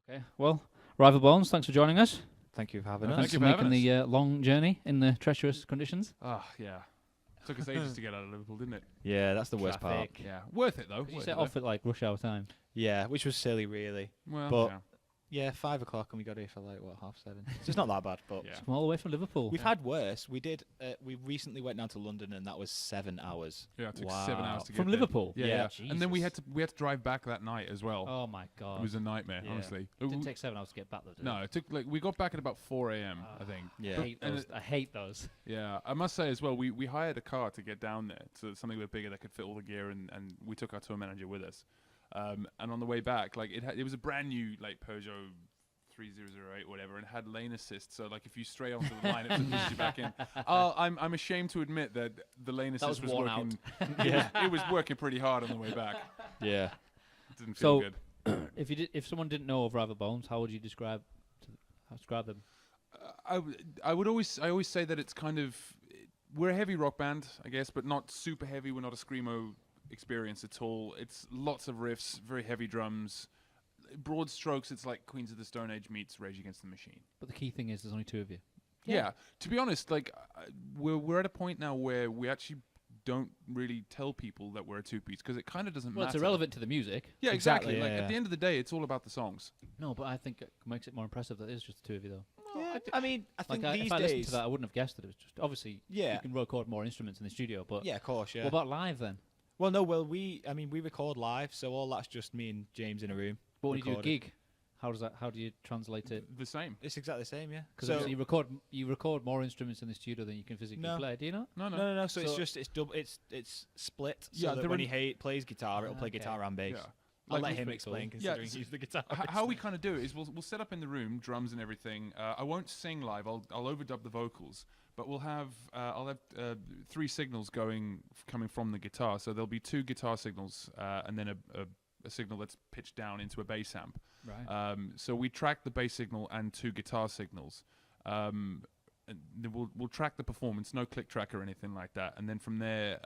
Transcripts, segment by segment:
Okay. Well, Rival Bones, thanks for joining us. Thank you for having Thanks us. Thank you for for making having the long journey in the treacherous conditions. Oh, yeah. Took us ages to get out of Liverpool, didn't it? Yeah, that's the worst part. Traffic. Yeah. Worth it, though. You Worth set it, off at like rush hour time. Yeah, which was silly, really. Well, but- yeah. Yeah, 5 o'clock, and we got here for like 7:30. So it's not that bad, but Yeah. Come all the way from Liverpool. we've had worse. We did. We recently went down to London, and that was 7 hours. Yeah, it took Wow. 7 hours to get From there. Liverpool. Yeah, Yeah. yeah. And then we had to drive back that night as well. Oh my god. It was a nightmare, Yeah. honestly. It didn't take 7 hours to get back though. Did No, it? it took we got back at about 4 a.m. I think. Yeah. I hate And those. I hate those. Yeah, I must say as well, we hired a car to get down there, so something a bit bigger that could fit all the gear, and we took our tour manager with us. And on the way back, like it was a brand new like Peugeot 3008 or whatever, and had lane assist. So like if you stray onto the line, it pushes you back in. I'm ashamed to admit that the lane assist was worn working. It was working pretty hard on the way back. Yeah. It didn't feel So- good. If someone didn't know of Rival Bones, how would you describe them? I always say that it's kind of, we're a heavy rock band, I guess, but not super heavy. We're not a screamo experience at all. It's lots of riffs, very heavy drums. Broad strokes, it's like Queens of the Stone Age meets Rage Against the Machine. But the key thing is there's only two of you. Yeah. To be honest, like we're at a point now where we actually don't really tell people that we're a two-piece because it kind of doesn't Well, matter. it's irrelevant to the music. Yeah, exactly. Like Yeah. at the end of the day, it's all about the songs. No, but I think it makes it more impressive that it is just the two of you though. Yeah, I mean, I think Like these if I listened days. to that, I wouldn't have guessed that it was just. Obviously, Yeah. you can record more instruments in the studio, but Yeah, of course. Yeah. what about live then? Well, no. Well, we record live, so all that's just me and James in a room. But when you do a recording. gig, how do you translate it? The same. It's exactly the same, yeah. Because So you record more instruments in the studio than you can physically No. play. Do you not? No. no. So, it's So- just it's split. Yeah, So that they're when in- he plays guitar, it'll play Okay. guitar and bass. Yeah. I'll Like, let that's him pretty explain, cool. considering so he's the guitar. How we kind of do it is we'll set up in the room drums and everything. I won't sing live. I'll overdub the vocals, but we'll have I'll have 3 signals coming from the guitar. So there'll be 2 guitar signals and then a signal that's pitched down into a bass amp. Right. So we track the bass signal and 2 guitar signals. And then we'll track the performance, no click track or anything like that. And then from there,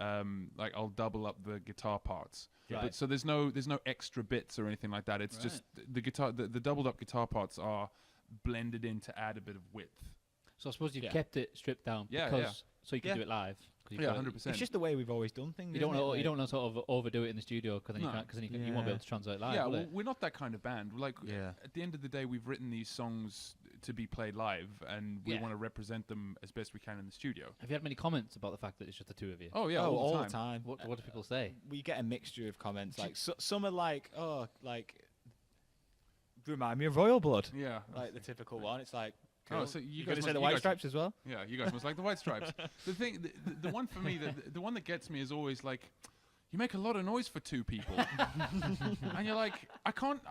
like I'll double up the guitar parts. Right. But so there's no extra bits or anything like that. It's Right. just the guitar. The doubled up guitar parts are blended in to add a bit of width. So I suppose you've Yeah. kept it stripped down Yeah, because so you can Yeah. do it live. 'Cause you've Yeah, got it- 100%. It's just the way we've always done things. You don't isn't it? know. You Like- don't know sort of overdo it in the studio because then you No. can't. Because then you won't be Yeah. able to translate live. Yeah, will well, it? we're not that kind of band. Like Yeah. at the end of the day, we've written these songs to be played live, and we Yeah. want to represent them as best we can in the studio. Have you had many comments about the fact that it's just the two of you? Oh yeah, Oh, all the time. What do people say? We get a mixture of comments. Like some are like, oh, like remind me of Royal Blood, Yeah. like the typical one. It's like, Oh, cool. so you You're guys gonna say must- the you White guys- Stripes as well? Yeah, you guys must like the White Stripes. The one for me, the one that gets me is always like, you make a lot of noise for 2 people, and you're like, I can't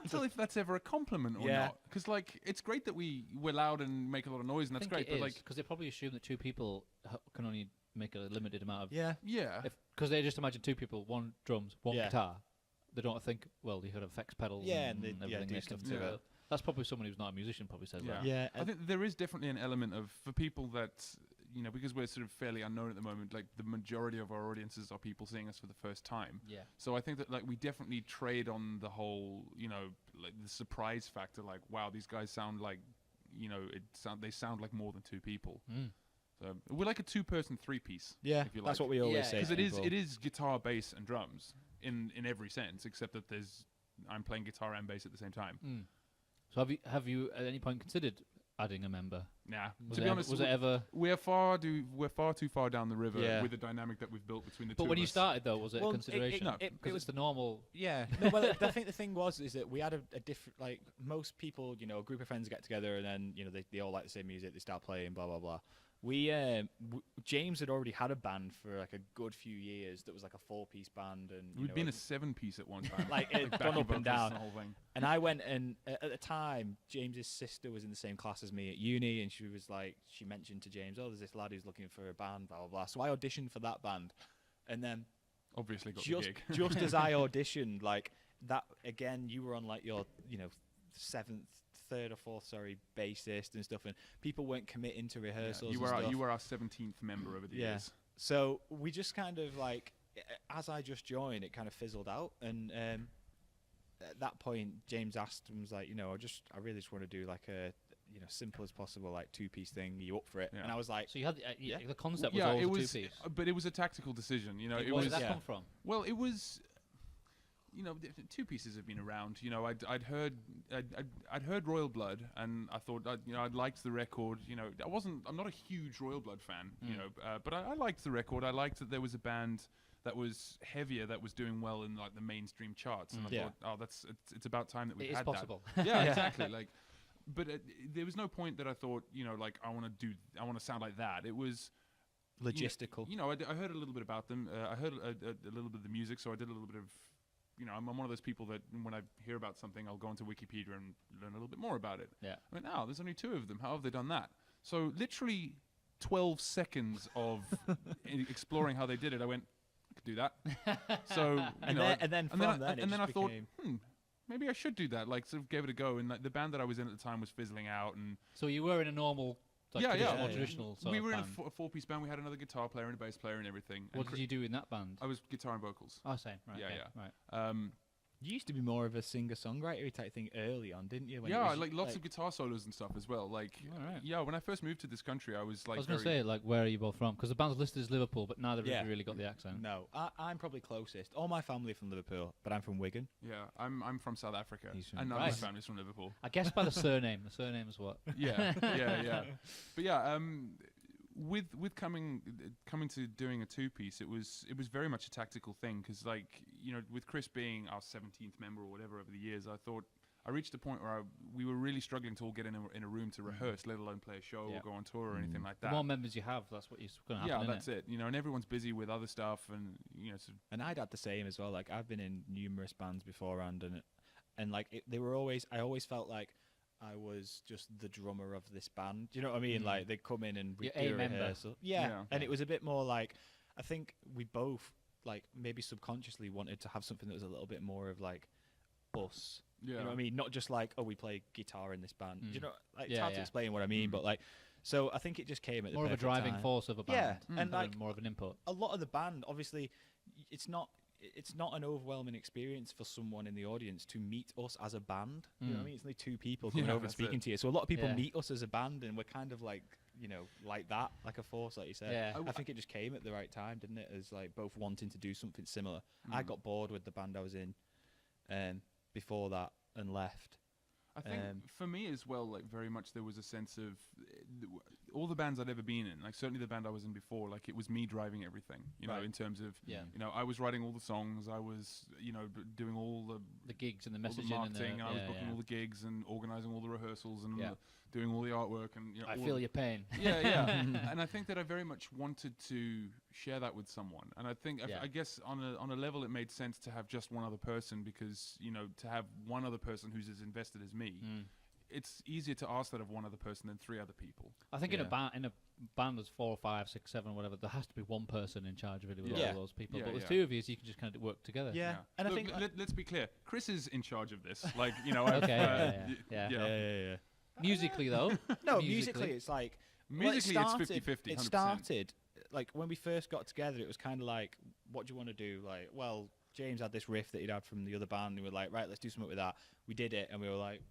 tell if that's ever a compliment or Yeah. not, because like it's great that we're loud and make a lot of noise, and that's great, but like, because they probably assume that two people can only make a limited amount of. Yeah. yeah, Because they just imagine two people, one drums, one Yeah. guitar. They don't think, well, you could have effects pedals. Yeah, and and they- yeah, everything. do they stuff can to do it. it. That's probably someone who's not a musician probably says Yeah. that. Yeah. I think there is definitely an element of, for people that, you know, because we're sort of fairly unknown at the moment, like the majority of our audiences are people seeing us for the first time. Yeah. So I think that like we definitely trade on the whole, you know, like the surprise factor. Like, wow, these guys sound like, you know, they sound like more than 2 people. Mm. So we're like a 2-person 3-piece. Yeah, if you that's like. what we always Yeah, say. Because to people. it is guitar, bass, and drums in every sense, except that I'm playing guitar and bass at the same time. Mm. So have you at any point considered adding a member? Nah, Was to it be ever- honest, was it ever? we're far too far down the river Yeah. with the dynamic that we've built between the But two when of you us. started though, was it Well, a it- consideration? no, it Because was it's the normal. Yeah. No, well, I think the thing is that we had a different, like most people, you know, a group of friends get together and then, you know, they all like the same music, they start playing, blah, blah, blah. James had already had a band for like a good few years that was like a 4-piece band. And We'd been a 7-piece at one time. Like, it backing gone up and vocals down. the whole thing. And I went and at the time, James's sister was in the same class as me at uni, and she was like, she mentioned to James, oh, there's this lad who's looking for a band, blah, blah, blah. So I auditioned for that band. And then Obviously got the just, gig. just as I auditioned, like that again, you were on like your, you know, third or fourth, bassist and stuff, and people weren't committing to Yeah, rehearsals. you and were stuff. our 17th member over the Yeah. years. So we just kind of like, as I just joined, it kind of fizzled out, and at that point, James asked and was like, I really just want to do like a, simple as possible, like 2-piece thing. Are you up for it? Yeah. And I was like, So you had the concept was yeah, always it a was, 2-piece. but it was a tactical decision. You know, it Where was. did that come from? Well, it was. Two pieces have been around. I'd heard Royal Blood, and I thought, I'd liked the record. I'm not a huge Royal Blood fan, but I liked the record. I liked that there was a band that was heavier, that was doing well in like the mainstream charts, and I thought, it's about time that we had possible. that. Yeah, exactly. But there was no point that I thought, I want to sound like that. It was logistical. I heard a little bit about them. I heard a little bit of the music, so I did a little bit of. I'm one of those people that when I hear about something, I'll go into Wikipedia and learn a little bit more about it. Yeah. I went, there's only 2 of them. How have they done that? So literally 12 seconds of exploring how they did it, I went, I could do that. So and then I thought, maybe I should do that. Like, sort of gave it a go. And like, the band that I was in at the time was fizzling out. And so you were in a normal. Like traditional sort we of were band. in a 4-piece band. We had another guitar player and a bass player and everything. What did you do in that band? I was guitar and vocals. Oh, same. Right. Yeah, okay, yeah. Right. You used to be more of a singer-songwriter type thing early on, didn't you? Like lots of guitar solos and stuff as well. Like, when I first moved to this country, I was like. I was going to say, like, where are you both from? Because the band's listed as Liverpool, but neither of you really got the accent. No, I'm probably closest. All my family are from Liverpool, but I'm from Wigan. Yeah, I'm from South Africa, and none Right. of my family's from Liverpool. I guess by the surname. The surname is what? Yeah. But yeah, with coming to doing a 2-piece, it was very much a tactical thing because, like, with Chris being our 17th member or whatever over the years, I reached a point where we were really struggling to all get in a room to rehearse, let alone play a show or go on tour or anything like that. The more members you have, that's what you're going to happen. Yeah, that's it. And everyone's busy with other stuff, and And I'd had the same as well. Like, I've been in numerous bands beforehand, and like I always felt like I was just the drummer of this band. Do you know what I mean? Like, they'd come in and we'd do a rehearsal. Yeah. And it was a bit more like, I think we both, like, maybe subconsciously wanted to have something that was a little bit more of like us. Yeah. You know what I mean? Not just like, we play guitar in this band. Do you know? Like, it's Yeah, hard to explain what I mean, but like, so I think it just came at the more of a perfect driving time. force of a band. Yeah, and like more of an input. a lot of the band, obviously, it's not an overwhelming experience for someone in the audience to meet us as a band. You know what I mean? It's only 2 people coming over and speaking to you. So a lot of people meet us as a band, and we're kind of like, like that, like a force, like you said. Yeah. I think it just came at the right time, didn't it? As like both wanting to do something similar. I got bored with the band I was in before that and left. I think for me as well, like, very much there was a sense of all the bands I'd ever been in, like certainly the band I was in before, like it was me driving everything, in terms of, I was writing all the songs, I was, doing all the gigs and the all messaging the marketing, and I was booking all the gigs and organizing all the rehearsals and doing all the artwork and, I feel your pain. Yeah. And I think that I very much wanted to share that with someone. And I think, I guess on a level it made sense to have just one other person because, to have one other person who's as invested as me, it's easier to ask that of one other person than 3 other people. I think in a band there's 4, 5, 6, 7, whatever, there has to be one person in charge of it with all those people. But with 2 of you, you can just kind of work together. Yeah. And look, I think let's be clear, Chris is in charge of this. Like, Yeah. Musically though, no, musically it's like musically it's 50-50. It 100%. started like when we first got together. It was kind of like, what do you want to do? Like, well, James had this riff that he'd had from the other band, and we were like, right, let's do something with that. We did it, and we were like,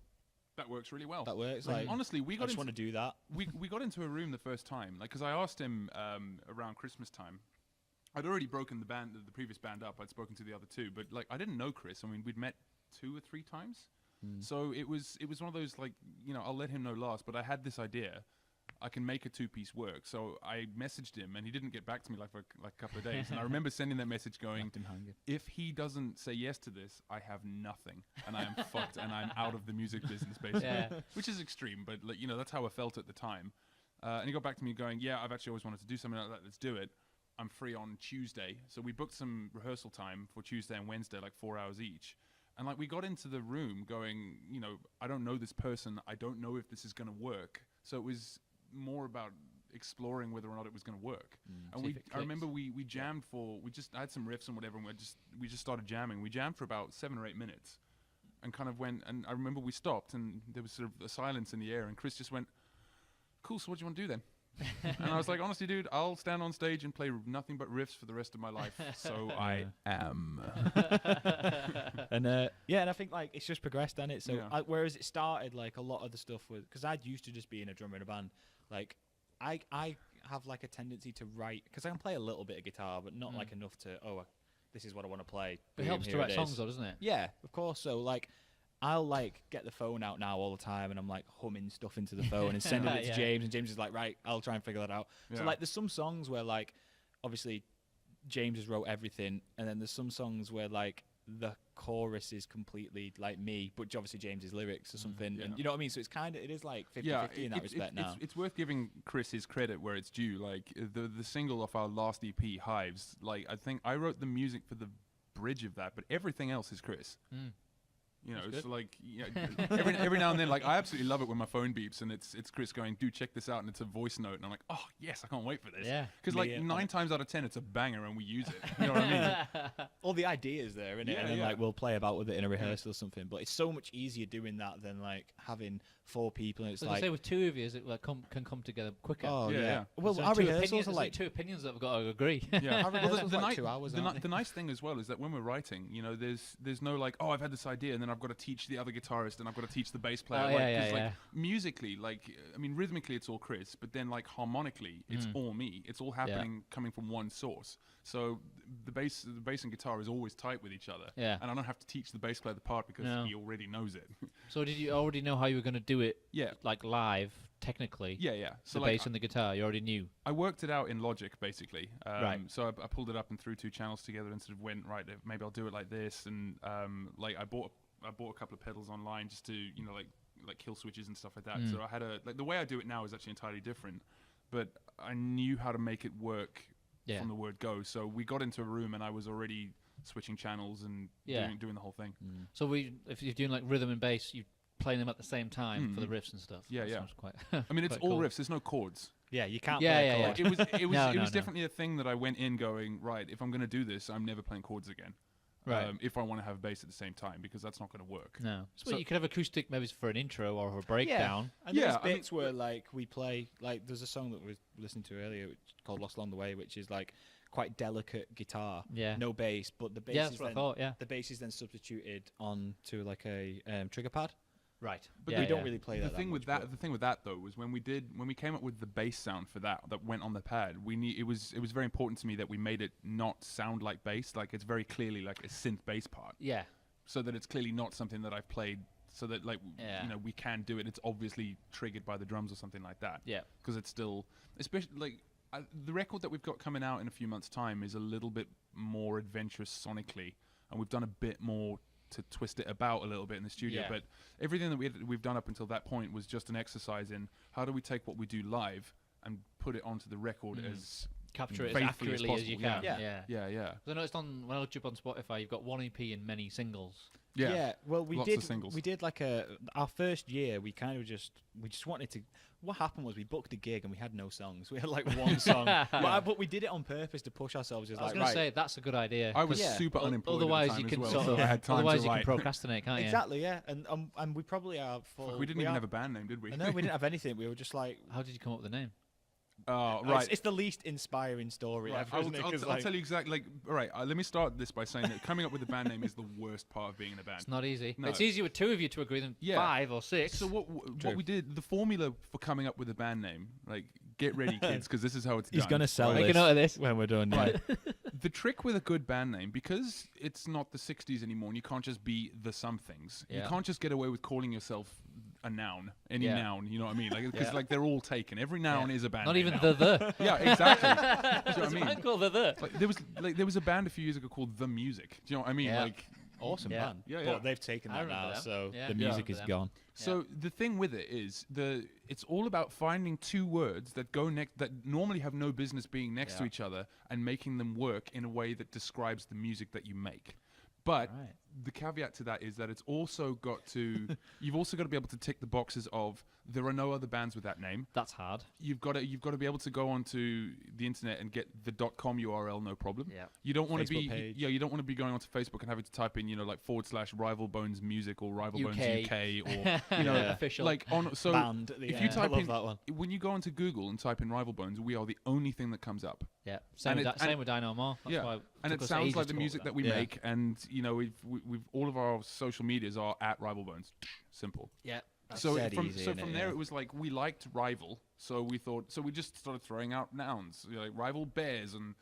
that works really well. That works. Like, like, honestly, we got I just want to do that. We got into a room the first time, like, because I asked him around Christmas time. I'd already broken the previous band up. I'd spoken to the other 2, but like I didn't know Chris. I mean, we'd met 2 or 3 times. So it was one of those, like, I'll let him know last, but I had this idea. I can make a 2-piece work. So I messaged him, and he didn't get back to me like for like a couple of days. And I remember sending that message going, if he doesn't say yes to this, I have nothing, and I am fucked, and I'm out of the music business, basically. Which is extreme, but like, that's how I felt at the time. And he got back to me going, yeah, I've actually always wanted to do something like that. Let's do it. I'm free on Tuesday. So we booked some rehearsal time for Tuesday and Wednesday, like 4 hours each. And like we got into the room going, I don't know this person. I don't know if this is going to work. So it was more about exploring whether or not it was going to work. And I remember we jammed I had some riffs and whatever, and we just started jamming. We jammed for about 7 or 8 minutes and kind of went, and I remember we stopped and there was sort of a silence in the air, and Chris just went, cool, so what do you want to do then? And I was like, honestly, dude, I'll stand on stage and play nothing but riffs for the rest of my life. So I am. And and I think like it's just progressed, hasn't it? So whereas it started like a lot of the stuff was because I used to just be in a drummer in a band. Like I have like a tendency to write because I can play a little bit of guitar, but not like enough to this is what I want to play. It helps to write songs, though, doesn't it? Yeah, of course. So like, I'll like get the phone out now all the time, and I'm like humming stuff into the phone and sending it to James, and James is like, right, I'll try and figure that out. Yeah. So like, there's some songs where like, obviously, James has wrote everything, and then there's some songs where like the chorus is completely like me, but obviously James's lyrics or something, and you know what I mean. So it's kind of, it is like 50-50 in that respect now. It's worth giving Chris his credit where it's due. Like the single off our last EP, Hives. Like I think I wrote the music for the bridge of that, but everything else is Chris. You know, so like every now and then, like I absolutely love it when my phone beeps and it's Chris going, "Dude, check this out," and it's a voice note, and I'm like, "Oh yes, I can't wait for this." Yeah, because like 9 times out of 10, it's a banger and we use it. You know what I mean? All the ideas there, innit? And then like we'll play about with it in a rehearsal or something. But it's so much easier doing that than like having 4 people. And it's like, say with 2 of you, it like can come together quicker. Oh yeah. Well, our rehearsals are like 2 opinions that have got to agree. Yeah. Well, like 2 hours. The nice thing as well is that when we're writing, you know, there's no like, oh, I've had this idea and then I've got to teach the other guitarist and I've got to teach the bass player. Like, musically, like, I mean, rhythmically it's all Chris, but then like harmonically it's all me. It's all happening coming from one source. So the bass and guitar is always tight with each other. Yeah. And I don't have to teach the bass player the part because he already knows it. So did you already know how you were going to do it? Yeah. Like live, technically. Yeah. So the bass and the guitar, you already knew. I worked it out in Logic, basically. Right. So I pulled it up and threw 2 channels together and sort of went, right, maybe I'll do it like this. And like I bought a couple of pedals online just to, you know, like kill switches and stuff like that. So I had the way I do it now is actually entirely different, but I knew how to make it work from the word go. So we got into a room and I was already switching channels and doing the whole thing. So if you're doing like rhythm and bass, you playing them at the same time for the riffs and stuff. Yeah, that sounds quite I mean, it's all cool. riffs. There's no chords. Yeah, you can't play a chord. It was definitely a thing that I went in going, right, if I'm going to do this, I'm never playing chords again. Right. If I want to have bass at the same time, because that's not going to work. No. So you could have acoustic maybe for an intro or a breakdown. And there's bits where like we play, like there's a song that we listened to earlier called Lost Along the Way, which is like quite delicate guitar, no bass, but the bass the bass is then substituted onto like a trigger pad. Right. But we don't really play that. The thing with that though was when we came up with the bass sound for that went on the pad, it was very important to me that we made it not sound like bass, like it's very clearly like a synth bass part. Yeah. So that it's clearly not something that I've played, so that like you know, we can do it. It's obviously triggered by the drums or something like that. Yeah. Because it's still, especially like the record that we've got coming out in a few months' time is a little bit more adventurous sonically, and we've done a bit more to twist it about a little bit in the studio, but everything that we've done up until that point was just an exercise in how do we take what we do live and put it onto the record as capture it as accurately as you can. Yeah. Because I noticed when I looked you up on Spotify, you've got 1 EP and many singles. Yeah. Well, we Lots of singles. We did like our first year. We kind of just wanted to. What happened was we booked a gig and we had no songs. We had like 1 song, but we did it on purpose to push ourselves. I was going to say that's a good idea. I was super unemployed. Otherwise, at the time you can as well, so I had time otherwise to you write. can procrastinate, can't you? Exactly. Yeah, and we probably are full. We didn't even have a band name, did we? No, we didn't have anything. We were just like. How did you come up with the name? Right. It's the least inspiring story ever. I'll tell you exactly. Like, all right. Let me start this by saying that coming up with a band name is the worst part of being in a band. It's not easy. No. It's easier with 2 of you to agree than 5 or 6. So what we did, the formula for coming up with a band name, like, get ready, kids, because this is how it's done. He's gonna sell Make a note of this when we're done. Right. The trick with a good band name, because it's not the 60s anymore, and you can't just be the somethings. You can't just get away with calling yourself a noun, any noun, you know what I mean? Like, because like they're all taken. Every noun is a band. Not name even now. the. Yeah, exactly. Do you know There's what I a mean? band called the. Like there was a band a few years ago called The Music. Do you know what I mean? Yeah. Like awesome band. Yeah. But they've taken that now, them. so Yeah. the music is gone. So the thing with it is it's all about finding 2 words that go that normally have no business being next to each other and making them work in a way that describes the music that you make. But the caveat to that is that it's also got to you've also got to be able to tick the boxes of there are no other bands with that name. That's hard. You've got to be able to go onto the internet and get the .com URL, no problem. Yeah. You don't want to be page. you don't want to be going onto Facebook and having to type in like / Rival Bones Music or Rival Bones UK or official like on so band at the if end. you type I love in that one. when you go onto Google and type in Rival Bones, we are the only thing that comes up. Yeah. Same with Dino More. That's why and it took us sounds ages like the to music come that up we Yeah. make, and we've all of our social medias are at Rival Bones. Simple. with that. Yeah. So dead from easy, so innit? from there it was like we liked Rival, so we just started throwing out nouns like Rival Bears, and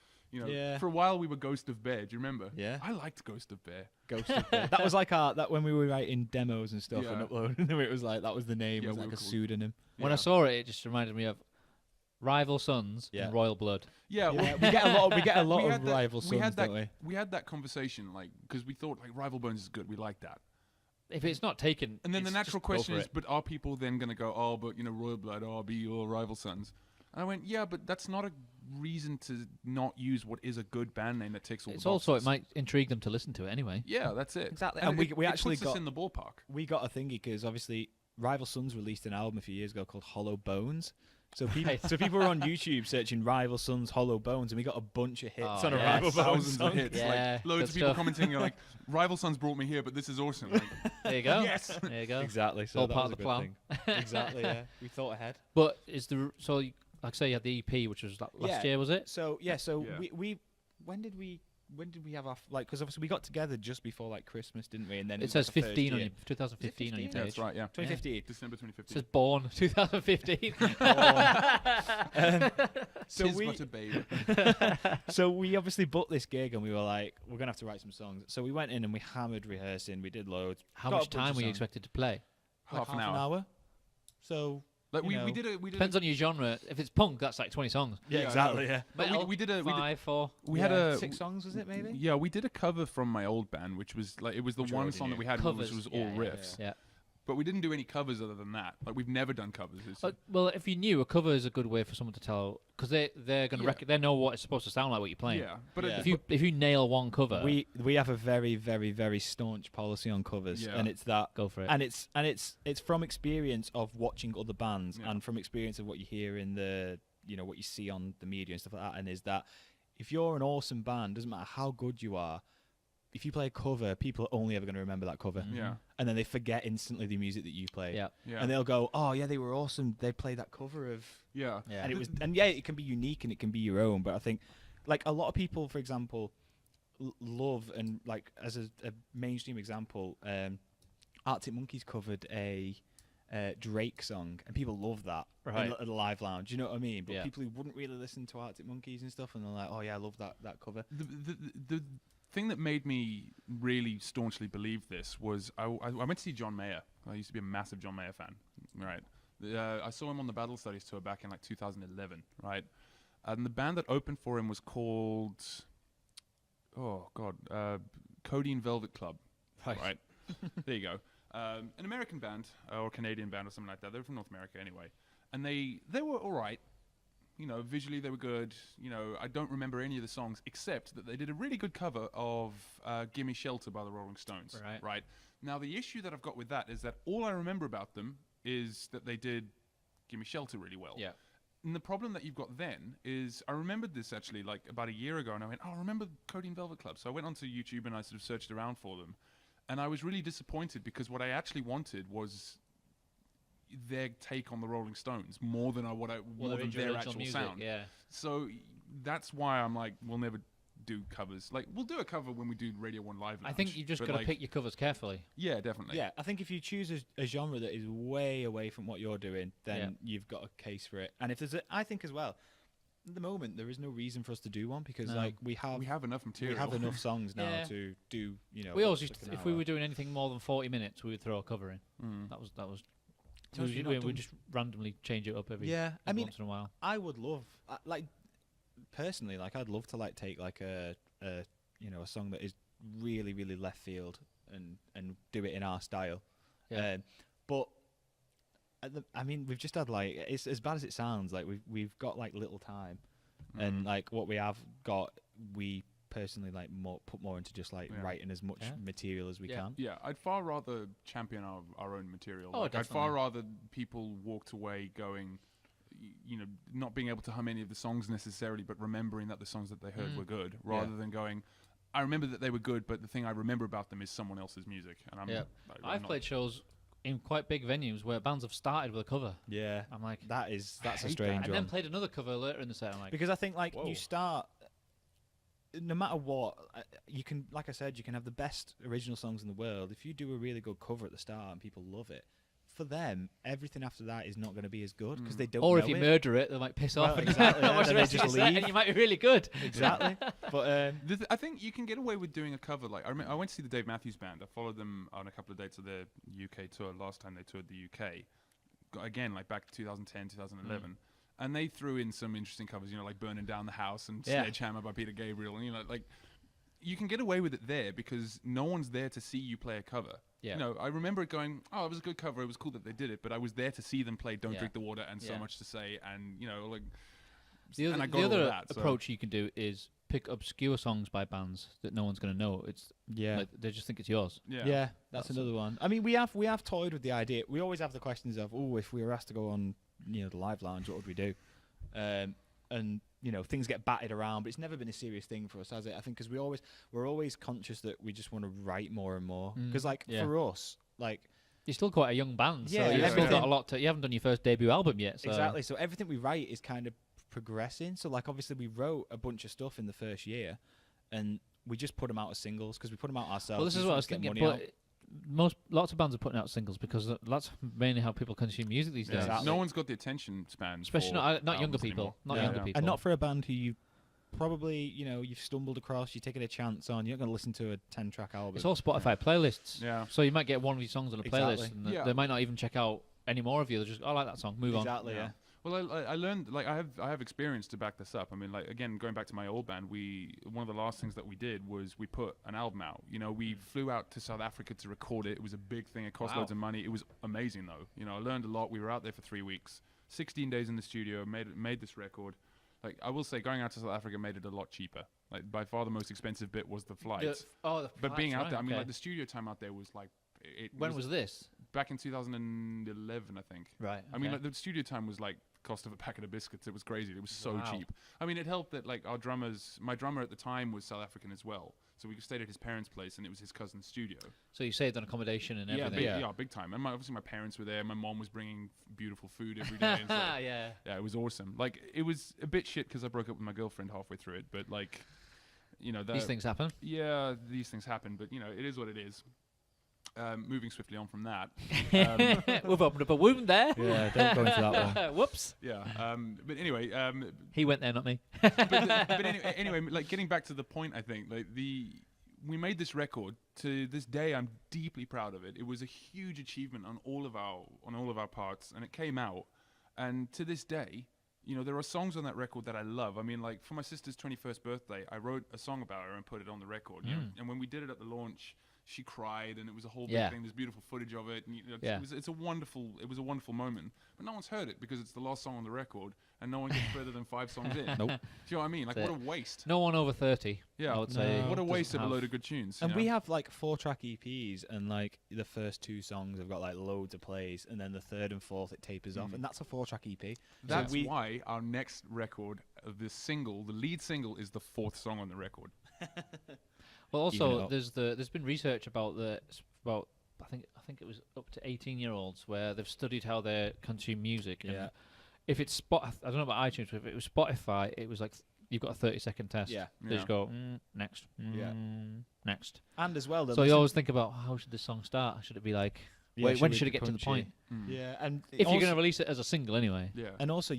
for a while we were Ghost of Bear. Do you remember? Yeah. I liked Ghost of Bear. Ghost of Bear. That was like that when we were writing demos and stuff Yeah. and uploading them. It was like that was the name. Yeah, It was we like were a cool. pseudonym. When I saw it, it just reminded me of Rival Sons Yeah. and Royal Blood. Yeah, well, Yeah, we get a lot we of had that- rival we sons, had that, don't we? We had that conversation because we thought like Rival Bones is good. We like that. If it's not taken, And then the it's natural just go question for is, it. but are people then going to go, oh, but Royal Blood, RB, or Rival Sons? And I went, yeah, but that's not a reason to not use what is a good band name that ticks all It's the boxes. also it might intrigue them to listen to it anyway. Yeah, that's it. Exactly. And And we it actually puts us got in the ballpark. we got a thingy because obviously Rival Sons released an album a few years ago called Hollow Bones. So people were on YouTube searching Rival Sons Hollow Bones, and we got a bunch of hits Oh, on a yes. Rival Bones Thousands song. of hits. Yeah, like loads good of people stuff. commenting, like, Rival Sons brought me here, but this is awesome. Like, There you go. Yes. There you go. Exactly. So All that part was of the a plan. good thing. Exactly. Yeah. We thought ahead. But is the like I say you had the EP, which was last Yeah. year, was it? So yeah. So Yeah. we when did we have our because obviously we got together just before like Christmas, didn't we? And then It was says like the first 15 on year. your 2015 on your 15? yeah, page. that's right, yeah. 2015. December It 2015. says born 2015. So Tis we but a babe. so we obviously booked this gig and we were like, we're gonna have to write some songs. So we went in and we hammered rehearsing. We did loads. How Got a much bunch of time were you songs. expected to play? Like Half an hour. So Like you know. we did a Depends on your genre. If it's punk, that's like 20 songs. Yeah, exactly. no. Yeah. But Metal, we did a 5, 4. we had a 6 songs, was it maybe? Yeah, we did a cover from my old band, which was like it was the Which I one already song knew. that we had, Covers. which was Yeah, all yeah, riffs. Yeah. But we didn't do any covers other than that. Like we've never done covers. It's Well, if you knew, a cover is a good way for someone to tell, because they're going to Yeah. they know what it's supposed to sound like what you're playing. yeah, but Yeah. If you nail one cover, We have a very very very staunch policy on covers, Yeah. and it's that. go for it. And it's from experience of watching other bands Yeah. and from experience of what you hear in the what you see on the media and stuff like that. And is that if you're an awesome band, doesn't matter how good you are, if you play a cover, people are only ever going to remember that cover, yeah, and then they forget instantly the music that you play. yeah. yeah, And they'll go, oh yeah, they were awesome. They played that cover of, yeah. Yeah. and it was, and yeah, it can be unique and it can be your own. But I think, like a lot of people, for example, love and like as a mainstream example, Arctic Monkeys covered a Drake song, and people love that Right. at a live lounge. You know what I mean? But Yeah. people who wouldn't really listen to Arctic Monkeys and stuff, and they're like, oh yeah, I love that cover. The thing that made me really staunchly believe this was I went to see John Mayer. I used to be a massive John Mayer fan, right? I saw him on the Battle Studies tour back in like 2011, right? And the band that opened for him was called, Codeine Velvet Club, right? There you go. An American band or Canadian band or something like that. They were from North America anyway, and they were all right. Visually they were good. I don't remember any of the songs except that they did a really good cover of "Gimme Shelter" by the Rolling Stones. Right. Right. Now the issue that I've got with that is that all I remember about them is that they did "Gimme Shelter" really well. Yeah. And the problem that you've got then is I remembered this actually like about a year ago, and I went, oh, I remember Codeine Velvet Club. So I went onto YouTube and I sort of searched around for them, and I was really disappointed because what I actually wanted was their take on the Rolling Stones more than more than their actual music, sound. Yeah. So that's why I'm like, we'll never do covers. Like we'll do a cover when we do Radio 1 Live I think Lounge, you just but, got to like, pick your covers carefully. Yeah, definitely. Yeah, I think if you choose a genre that is way away from what you're doing, then Yeah. you've got a case for it. And if there's I think as well, at the moment there is no reason for us to do one because No. like we have enough we material. have enough songs now Yeah. to do. We always like used an to, if we hour. were doing anything more than 40 minutes, we would throw a cover in. Mm. That was. So you're not We done- just randomly change it up every Yeah, I mean, once in a while. I would love like personally, like I'd love to like take like a song that is really really left field and do it in our style. Yeah. But I mean, we've just had like it's as bad as it sounds. Like we've got like little time, and like what we have got, we personally like put more into just like writing as much material as we can. Yeah, I'd far rather champion our own material. Oh, I'd far rather people walked away going, not being able to hum any of the songs necessarily, but remembering that the songs that they heard were good, rather than going, I remember that they were good, but the thing I remember about them is someone else's music. And I've played shows in quite big venues where bands have started with a cover. Yeah, I'm like, that's a strange one. And then played another cover later in the set. I'm like, because I think like you start, no matter what, you can, like I said, you can have the best original songs in the world. If you do a really good cover at the start and people love it, for them, everything after that is not going to be as good because they don't. Or know if you it. murder it, they might piss off. Exactly. And then they just leave, and you might be really good. Exactly. But I think you can get away with doing a cover. Like I went to see the Dave Matthews Band. I followed them on a couple of dates of their UK tour. Last time they toured the UK, again like back 2010, 2011. And they threw in some interesting covers, like Burning Down the House and Sledgehammer by Peter Gabriel. And, like, you can get away with it there because no one's there to see you play a cover. Yeah. I remember it going, it was a good cover. It was cool that they did it. But I was there to see them play Don't Drink the Water and So Much to Say. And, like... The other approach you can do is pick obscure songs by bands that no one's going to know. It's like, they just think it's yours. Yeah, that's another one. I mean, we have toyed with the idea. We always have the questions of, if we were asked to go on, the live lounge, what would we do? And things get batted around, but it's never been a serious thing for us, has it? I think because we're always conscious that we just want to write more and more. Because for us, like. You're still quite a young band, so you've still got a lot to. You haven't done your first debut album yet, so. Exactly. So everything we write is kind of progressing. So like obviously we wrote a bunch of stuff in the first year, and we just put them out as singles because we put them out ourselves. Well, this is what I was thinking. But lots of bands are putting out singles because that's mainly how people consume music these days. Exactly. No one's got the attention span, especially not younger people. Younger people, and not for a band who you probably you've stumbled across. You're taking a chance on. You're not going to listen to a 10-track album. It's all Spotify playlists. Yeah. So you might get one of these songs on a playlist, and they might not even check out any more of you. They're just, I like that song. Move on. Exactly. Yeah. Well, I learned, like, I have experience to back this up. I mean, like, again, going back to my old band, one of the last things that we did was we put an album out. We flew out to South Africa to record it. It was a big thing. It cost loads of money. It was amazing, though. I learned a lot. We were out there for 3 weeks, 16 days in the studio, made this record. Like, I will say, going out to South Africa made it a lot cheaper. Like, by far the most expensive bit was the flights. But being out there, I mean, like, the studio time out there was like... When was this? Back in 2011, I think. Right. Okay. I mean, like, the studio time was like cost of a packet of biscuits. It was crazy. It was so cheap. I mean, it helped that like my drummer at the time was South African as well. So we stayed at his parents' place, and it was his cousin's studio. So you saved on accommodation and everything. Yeah, big time. And obviously my parents were there. My mom was bringing beautiful food every day. And so, yeah, it was awesome. Like, it was a bit shit because I broke up with my girlfriend halfway through it. But like, these things happen. Yeah, these things happen. But it is what it is. Moving swiftly on from that. We've opened up a wound there. Yeah, don't go into that one. Whoops. Yeah. But anyway. He went there, not me. but anyway, like, getting back to the point, I think, like, we made this record. To this day, I'm deeply proud of it. It was a huge achievement on all of our parts, and it came out. And to this day, there are songs on that record that I love. I mean, like, for my sister's 21st birthday, I wrote a song about her and put it on the record. And when we did it at the launch, she cried, and it was a whole big thing. There's beautiful footage of it, and it was a wonderful moment. But no one's heard it because it's the last song on the record, and no one gets further than 5 songs in. Nope. Do you know what I mean? Like, what a waste. No one over 30. Yeah, I would say. What a waste of a load of good tunes. And we have like 4-track EPs, and like the first 2 songs have got like loads of plays, and then the third and fourth it tapers off, and that's a 4-track EP. That's why our next record, the lead single, is the 4th song on the record. Well, also there's been research about I think it was up to 18-year-olds where they've studied how they consume music. And if it's I don't know about iTunes, but if it was Spotify, it was like you've got a 30-second test. Yeah. They just go next, next. And as well, so you always think about how should this song start? Should it be like when should it get to the point? Yeah, and if you're going to release it as a single anyway. Yeah. And also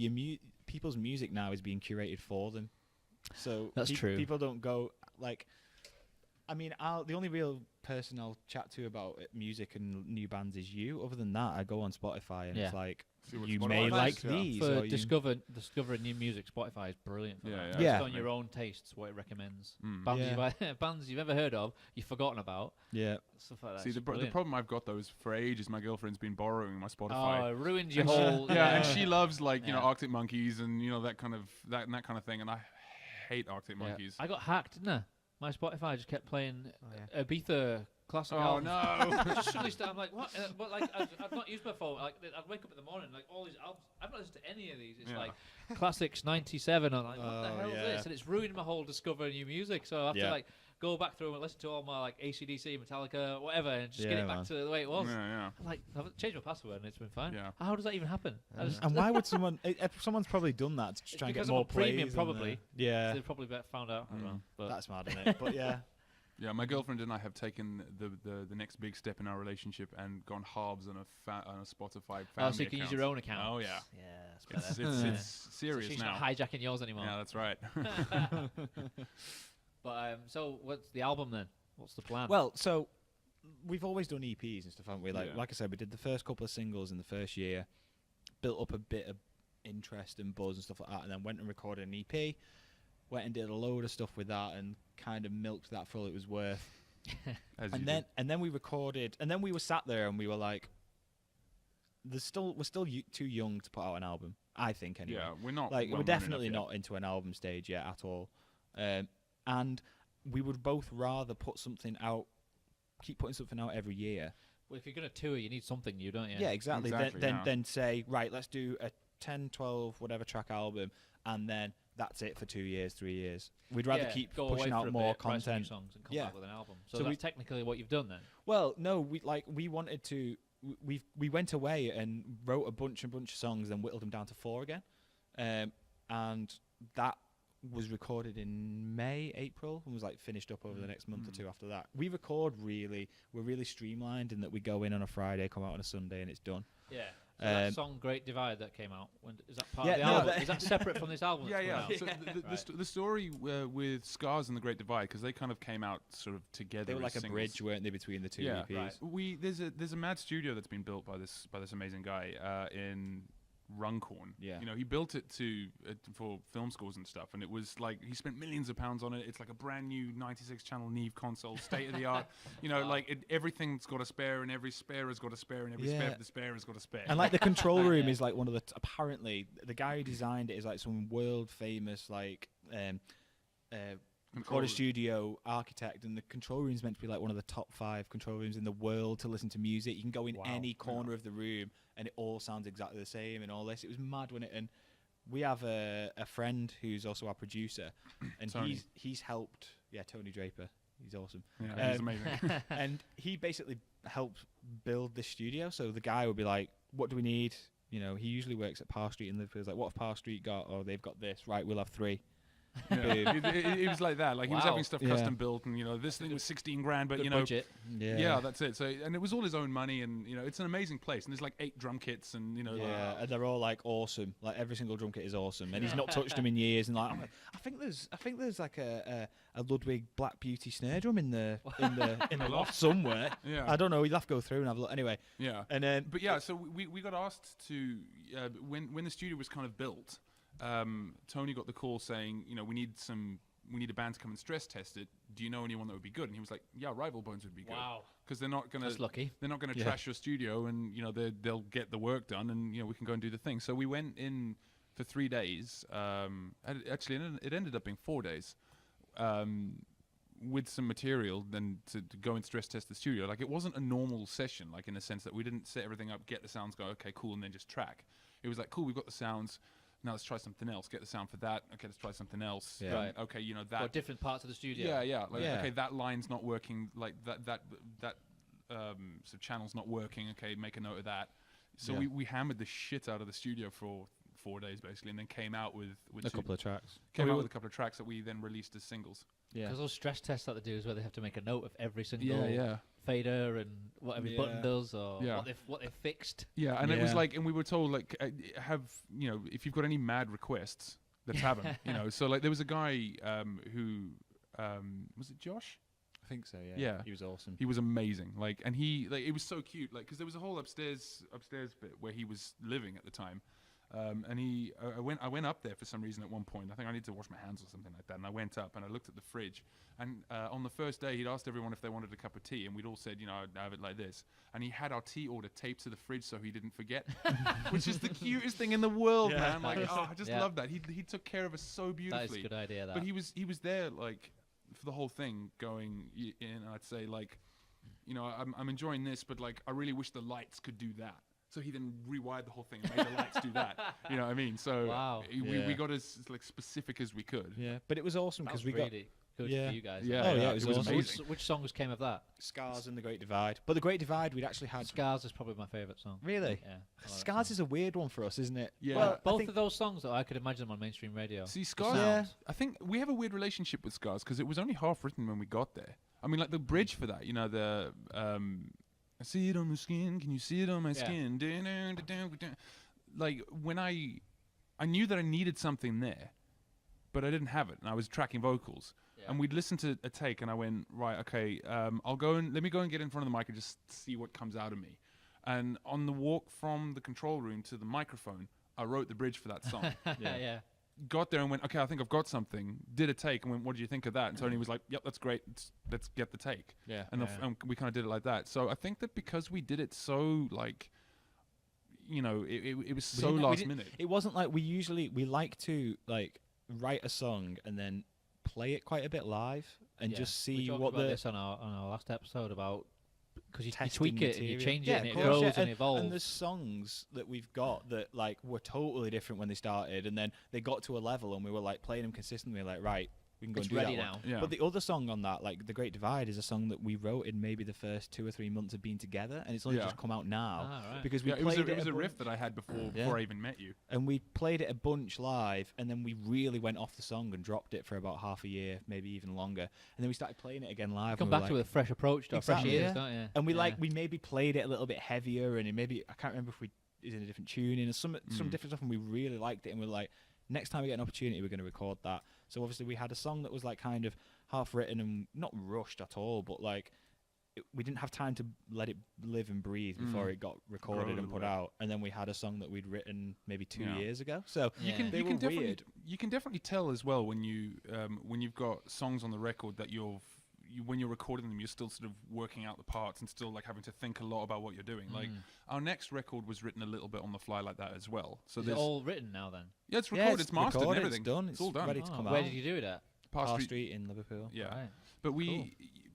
people's music now is being curated for them. So that's true. People don't go like. I mean, the only real person I'll chat to about music and new bands is you. Other than that, I go on Spotify and it's like, you may like these. For discovering new music, Spotify is brilliant for that. Just on your own tastes, what it recommends. Bands you've ever heard of, you've forgotten about. Yeah. Stuff like that. See, the problem I've got, though, is for ages my girlfriend's been borrowing my Spotify. Oh, it ruins your whole... and she loves, like, Arctic Monkeys and, that kind of thing, and I hate Arctic Monkeys. I got hacked, didn't I? my Spotify just kept playing Ibiza classic Oh albums. no! Just suddenly I'm like, what? But like, I've not used my phone. Like, I'd wake up in the morning, like all these albums. I've not listened to any of these. It's like classics '97. I'm like, what the hell is this? And it's ruined my whole discovering new music. So I have to like go back through and listen to all my like AC/DC, Metallica, whatever, and just get it back to the way it was. I'm like, I've changed my password and it's been fine. How does that even happen? And why would someone? Someone's probably done that to try and get more plays. Premium, probably. Yeah, they probably found out. I don't know, but that's mad, isn't it? But yeah. Yeah, my girlfriend and I have taken the next big step in our relationship and gone halves on a Spotify family so you can use your own account. Oh yeah, yeah, that's better. It's serious so she's now. Not hijacking yours anymore. Yeah, that's right. But so what's the album then? What's the plan? Well, so we've always done EPs and stuff, haven't we? Like I said, we did the first couple of singles in the first year, built up a bit of interest and buzz and stuff like that, and then went and recorded an EP. Went and did a load of stuff with that and kind of milked that for all it was worth. and then we recorded, and then we were sat there and we were like, we're still too young to put out an album, I think anyway. Yeah, we're not. Like we're definitely not into an album stage yet at all. And we would both rather put something out, keep putting something out every year. Well, if you're going to tour, you need something new, don't you? Yeah, exactly. Then say, right, let's do a 10, 12, whatever track album, and then that's it for 2 years, 3 years. We'd rather keep pushing out more content. Songs and come back with an album. So that's technically what you've done then. Well, no, we wanted to. We went away and wrote a bunch of songs, and whittled them down to 4 again, and that was recorded in May, April, and was like finished up over the next month or two after that. We're really streamlined in that we go in on a Friday, come out on a Sunday, and it's done. Yeah. So that song "Great Divide" that came out, is that part of the album? Is that separate from this album? So the story with Scars and the Great Divide, because they kind of came out sort of together. They were like a singles. bridge, weren't they, between the two EPs? Right. There's a mad studio that's been built by this amazing guy in Runcorn. Yeah. You know, he built it for film scores and stuff, and it was like he spent millions of pounds on it. It's like a brand new 96-channel Neve console, state of the art. You know, like everything's got a spare, and every spare has got a spare, and every spare of the spare has got a spare. And like the control room is like one of the apparently the guy who designed it is like some world famous like recorder studio architect, and the control room is meant to be like one of the top 5 control rooms in the world to listen to music. You can go in any corner of the room and it all sounds exactly the same and all this. It was mad, wasn't it? And we have a friend who's also our producer, and he's helped. Yeah, Tony Draper. He's awesome. Yeah, he's amazing. And he basically helped build the studio. So the guy would be like, "What do we need?" You know, he usually works at Park Street in Liverpool. He's like, "What have Park Street got?" "Oh, they've got this." "Right, we'll have 3. Yeah. it was like that. Like he was having stuff custom built, and you know, this thing was 16 grand, but good you know, budget. Yeah, that's it. So, and it was all his own money, and you know, it's an amazing place. And there's like 8 drum kits, and you know, and they're all like awesome. Like every single drum kit is awesome, and he's not touched them in years. And like, I think there's like a Ludwig Black Beauty snare drum in the loft somewhere. Yeah, I don't know. You'll have to go through and have a look. Anyway. Yeah. And then, but yeah, so we got asked to when the studio was kind of built. Tony got the call saying, you know, we need a band to come and stress test it. Do you know anyone that would be good? And he was like, yeah, Rival Bones would be good. Wow. Because they're not gonna. That's lucky. They're not gonna trash your studio, and you know they'll get the work done, and you know we can go and do the thing. So we went in for 3 days. Actually, it ended up being 4 days. With some material, then to go and stress test the studio. Like it wasn't a normal session, like in the sense that we didn't set everything up, get the sounds, go okay, cool, and then just track. It was like, cool, we've got the sounds. Now let's try something else. Get the sound for that. Okay, let's try something else. Yeah. Right. Okay, you know that. Or different parts of the studio. Yeah. Like, okay, that line's not working. Like that so channel's not working. Okay, make a note of that. So we hammered the shit out of the studio for 4 days basically, and then came out with a couple of tracks. Came out with a couple of tracks that we then released as singles. Yeah. Because those stress tests that they do is where they have to make a note of every single fader and what every button does or what they've fixed. Yeah, and it was like, and we were told like, have, you know, if you've got any mad requests, let's have them. You know, so like there was a guy who was it Josh? I think so. Yeah. He was awesome. He was amazing. Like, and he like it was so cute. Like, because there was a whole upstairs bit where he was living at the time. And I went up there for some reason at one point. I think I need to wash my hands or something like that. And I went up and I looked at the fridge. And on the first day, he'd asked everyone if they wanted a cup of tea, and we'd all said, you know, I'd have it like this. And he had our tea order taped to the fridge so he didn't forget, which is the cutest thing in the world, man. Like, I just love that. He took care of us so beautifully. That is a good idea. That. But he was there like for the whole thing going in, I'd say like, you know, I'm enjoying this, but like I really wish the lights could do that. So he then rewired the whole thing and made the lights do that. You know what I mean? So we got as like specific as we could. Yeah, but it was awesome because we really good for you guys. Yeah, it was awesome. Which songs came of that? Scars and the Great Divide. But the Great Divide, we'd actually had Scars is probably my favourite song. Really? Yeah. Scars is a weird one for us, isn't it? Yeah. Well, both of those songs, though, I could imagine them on mainstream radio. See, Scars. Yeah. I think we have a weird relationship with Scars because it was only half written when we got there. I mean, like the bridge for that, you know, the I see it on my skin. Can you see it on my skin? Like when I knew that I needed something there, but I didn't have it, and I was tracking vocals. Yeah. And we'd listen to a take, and I went, right, okay, let me go and get in front of the mic and just see what comes out of me. And on the walk from the control room to the microphone, I wrote the bridge for that song. Yeah. Got there and went, okay, I think I've got something. Did a take and went, what do you think of that? And Tony was like, yep, that's great. Let's get the take. Yeah. And we kind of did it like that. So I think that because we did it so like, you know, it was so last minute. It wasn't like we like to like write a song and then play it quite a bit live and just see what the. This on our last episode about. Because you tweak material. it and you change it and it grows grows and evolves. And there's songs that we've got that like were totally different when they started, and then they got to a level and we were like playing them consistently, like right, we can go and do that now. one. Yeah. But the other song on that, like The Great Divide, is a song that we wrote in maybe the first 2 or 3 months of being together, and it's only just come out now because we played it was a riff that I had before I even met you, and we played it a bunch live, and then we really went off the song and dropped it for about half a year, maybe even longer, and then we started playing it again live. Come back to it with a fresh approach, fresh ears, don't you? And we maybe played it a little bit heavier, and maybe I can't remember if we is in a different tuning and some different stuff, and we really liked it, and we're like, next time we get an opportunity, we're going to record that. So obviously we had a song that was like kind of half written and not rushed at all, but like we didn't have time to let it live and breathe before it got recorded and put out. And then we had a song that we'd written maybe 2 years ago. So you can definitely tell as well when you've got songs on the record that when you're recording them, you're still sort of working out the parts and still like having to think a lot about what you're doing. Like our next record was written a little bit on the fly like that as well. So it's all written now then? Yeah, it's recorded, it's mastered and everything. It's done. It's all done. Ready to come out. Where did you do it at? Parr Street in Liverpool. Yeah. Right. But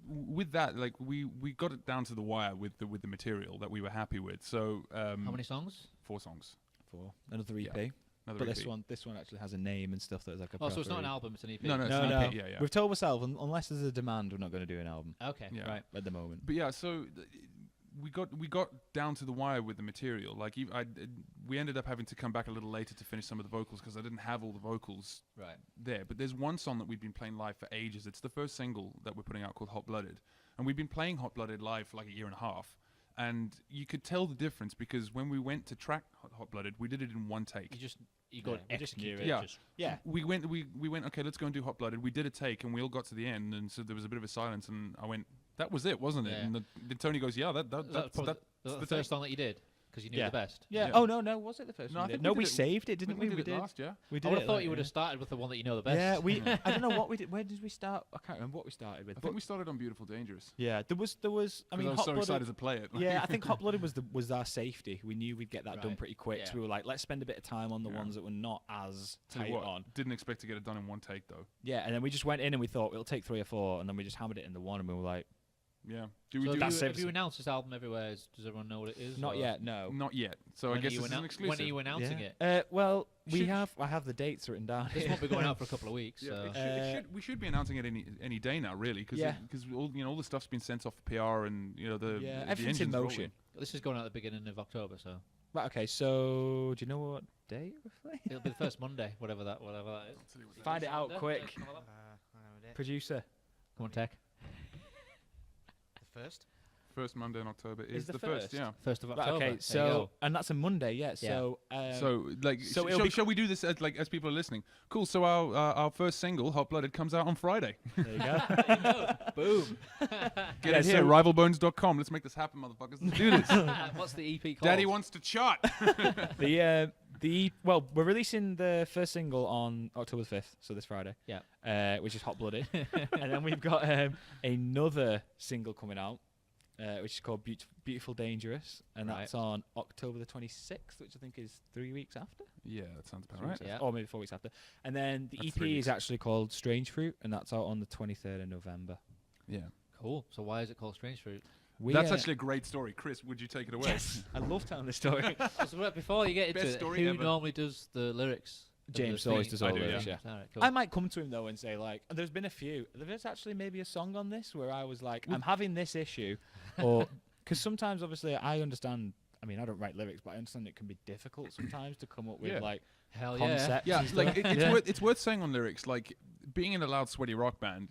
with that, like we got it down to the wire with the material that we were happy with. So how many songs? 4 songs. 4. Another EP. Yeah. But this one actually has a name and stuff that's like a. So it's not an album; it's an EP. No, it's an EP. Yeah. We've told ourselves unless there's a demand, we're not going to do an album. Okay, right at the moment. But yeah, so we got down to the wire with the material. Like we ended up having to come back a little later to finish some of the vocals because I didn't have all the vocals there. But there's one song that we've been playing live for ages. It's the first single that we're putting out called Hot Blooded, and we've been playing Hot Blooded live for like 1.5 years. And you could tell the difference because when we went to track Hot Blooded, we did it in one take. You got executed. Yeah. We went. Okay, let's go and do Hot Blooded. We did a take, and we all got to the end, and so there was a bit of a silence, and I went, "That was it, wasn't it?" Yeah. And then Tony goes, "Yeah, that's the first song that you did." Because you knew the best. Yeah. Oh no, was it the first one? No, we saved it, didn't we? We did it last, yeah. We did I would have thought you would have started with the one that you know the best. Yeah, I don't know what we did. Where did we start? I can't remember what we started with. I think we started on Beautiful Dangerous. Yeah, there was. I mean, I was so excited to play it. Yeah, I think Hot Blooded was our safety. We knew we'd get that done pretty quick. So we were like, let's spend a bit of time on the ones that were not as tight on. Didn't expect to get it done in one take though. Yeah, and then we just went in and we thought it'll take 3 or 4, and then we just hammered it in the one, and we were like. Yeah. Have you announced this album everywhere? Does everyone know what it is? Not yet, no. Not yet. So I guess this is an exclusive. When are you announcing it? Well, I have the dates written down. This won't be going out for a couple of weeks. Yeah, we should be announcing it any day now, really, because all the stuff's been sent off for PR and the everything's in motion. Rolling. This is going out at the beginning of October, so. Right. Okay. So do you know what day roughly? It'll be the first Monday, whatever that is. Find it out quick. Producer. Come on, Tech. The first. First Monday in October is the first, yeah. 1st of October. Okay, so and that's a Monday, yeah. So shall we do this as people are listening? Cool. So our first single, Hot Blooded, comes out on Friday. There you go. Boom. Get it here, rivalbones.com. Let's make this happen, motherfuckers. Let's do this. What's the EP called? Daddy wants to chart. We're releasing the first single on October 5th, so this Friday. Yeah. Which is Hot Blooded, and then we've got another single coming out. Which is called Beautiful Dangerous, and that's on October the 26th, which I think is 3 weeks after. Yeah, that sounds about right. Yeah. Or maybe 4 weeks after. And then the That's EP 3 is weeks. actually called Strange Fruit, and that's out on the 23rd of November. Yeah. Cool. So why is it called Strange Fruit? That's actually a great story. Chris, would you take it away? Yes, I love telling this story. So before you get into Best it, story who ever. normally does the lyrics? of the James always theme? does all I the do, lyrics, Yeah. yeah. All right, cool. I might come to him though and say like, there's been a few. There's actually maybe a song on this where I was like, I'm having this issue, or because sometimes obviously I understand. I mean, I don't write lyrics, but I understand it can be difficult sometimes to come up with Yeah. like Hell yeah. concepts. Yeah, and like stuff. it's worth saying on lyrics, like being in a loud, sweaty rock band,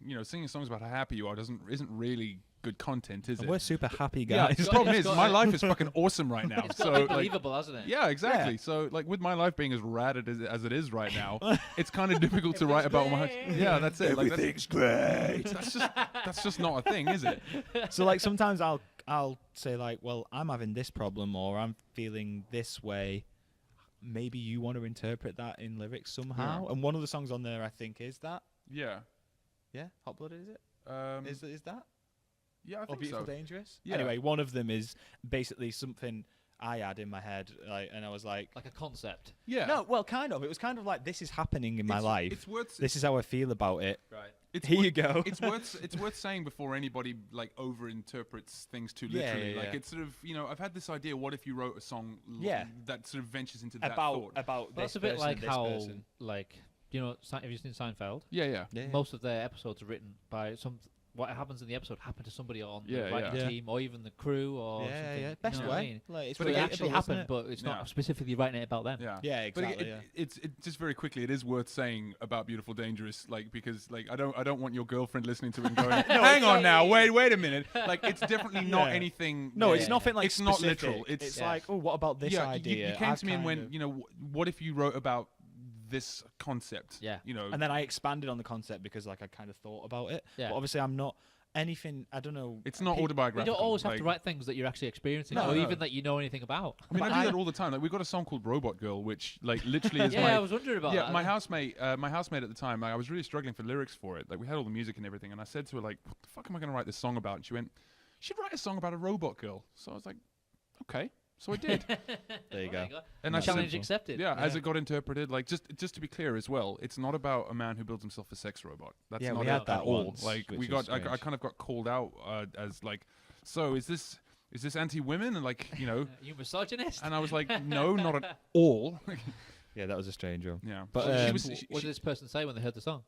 you know, singing songs about how happy you are isn't really good content, is And it? we're super happy Yeah, guys. the It's problem got- is my life is fucking awesome right now. It's got So to be like, believable, hasn't it? yeah, exactly. So like with my life being as rad as it is right now, it's kind of difficult to write about my. Yeah, that's it. Like, Everything's great. that's just not a thing, is it? So like sometimes I'll say like, well, I'm having this problem or I'm feeling this way. Maybe you want to interpret that in lyrics somehow. Yeah. And one of the songs on there I think is that. Yeah. Yeah, Hot Blooded is it? Is that? Yeah, I Or think Beautiful so. Dangerous? Yeah. Anyway, one of them is basically something I had in my head, like, and I was like, Like a concept. Yeah. no, well, kind of. It was kind of like, this is happening in my life. It's worth. This is how I feel about it. Right. It's Here worth, you go. It's worth saying before anybody like overinterprets things too Yeah, literally. yeah, Like yeah. it's sort of, you know, I've had this idea. What if you wrote a song Yeah. that sort of ventures into that About thought? about Well, this that's a bit person like and this how, person. like, you know, have you seen Seinfeld? Yeah, yeah. Yeah. Most of their episodes are written by some. What happens in the episode happened to somebody on Yeah, the writing yeah. team or even the crew or yeah, something. yeah. you Best know what I way. mean? Like, it's But But it it- actually relatable, isn't happened, it? but it's Yeah. not specifically writing it about them. Yeah. Yeah, But exactly. yeah. it's just very quickly. It is worth saying about Beautiful Dangerous, like because like I don't want your girlfriend listening to it and going, hang on now, wait a minute. Like it's definitely not Yeah. anything. No, Yeah, it's yeah. nothing like It's not specific. literal. It's Yeah. like, oh, what about this yeah, idea? you came I've to me and kind went, of- you know, what if you wrote about this concept? Yeah. You know, and then I expanded on the concept because like I kind of thought about it. Yeah. But obviously, I'm not anything. I don't know. it's not pe- You autobiographical. don't always have to like- write things that you're actually experiencing No, or no. even that you know anything about. I mean, But I do I- that all the time. Like, we've got a song called "Robot Girl," which, like, literally is Yeah, my I was wondering about that. my housemate at the time. Like, I was really struggling for lyrics for it. Like, we had all the music and everything, and I said to her, like, "What the fuck am I going to write this song about?" And she went, "You should write a song about a robot girl." So I was like, "Okay." So I did, There you go. and I Challenge said, accepted. yeah, as Yeah. it got interpreted. Like, just to be clear as well, it's not about a man who builds himself a sex robot. That's Yeah, not we it had at that all. once, Like, which we was got, I strange. kind of got called out as like, so is this anti-women? And like, you know. You misogynist? And I was like, no, not at all. Yeah, that was a strange one. Yeah, But, So um, What did this person say when they heard the song?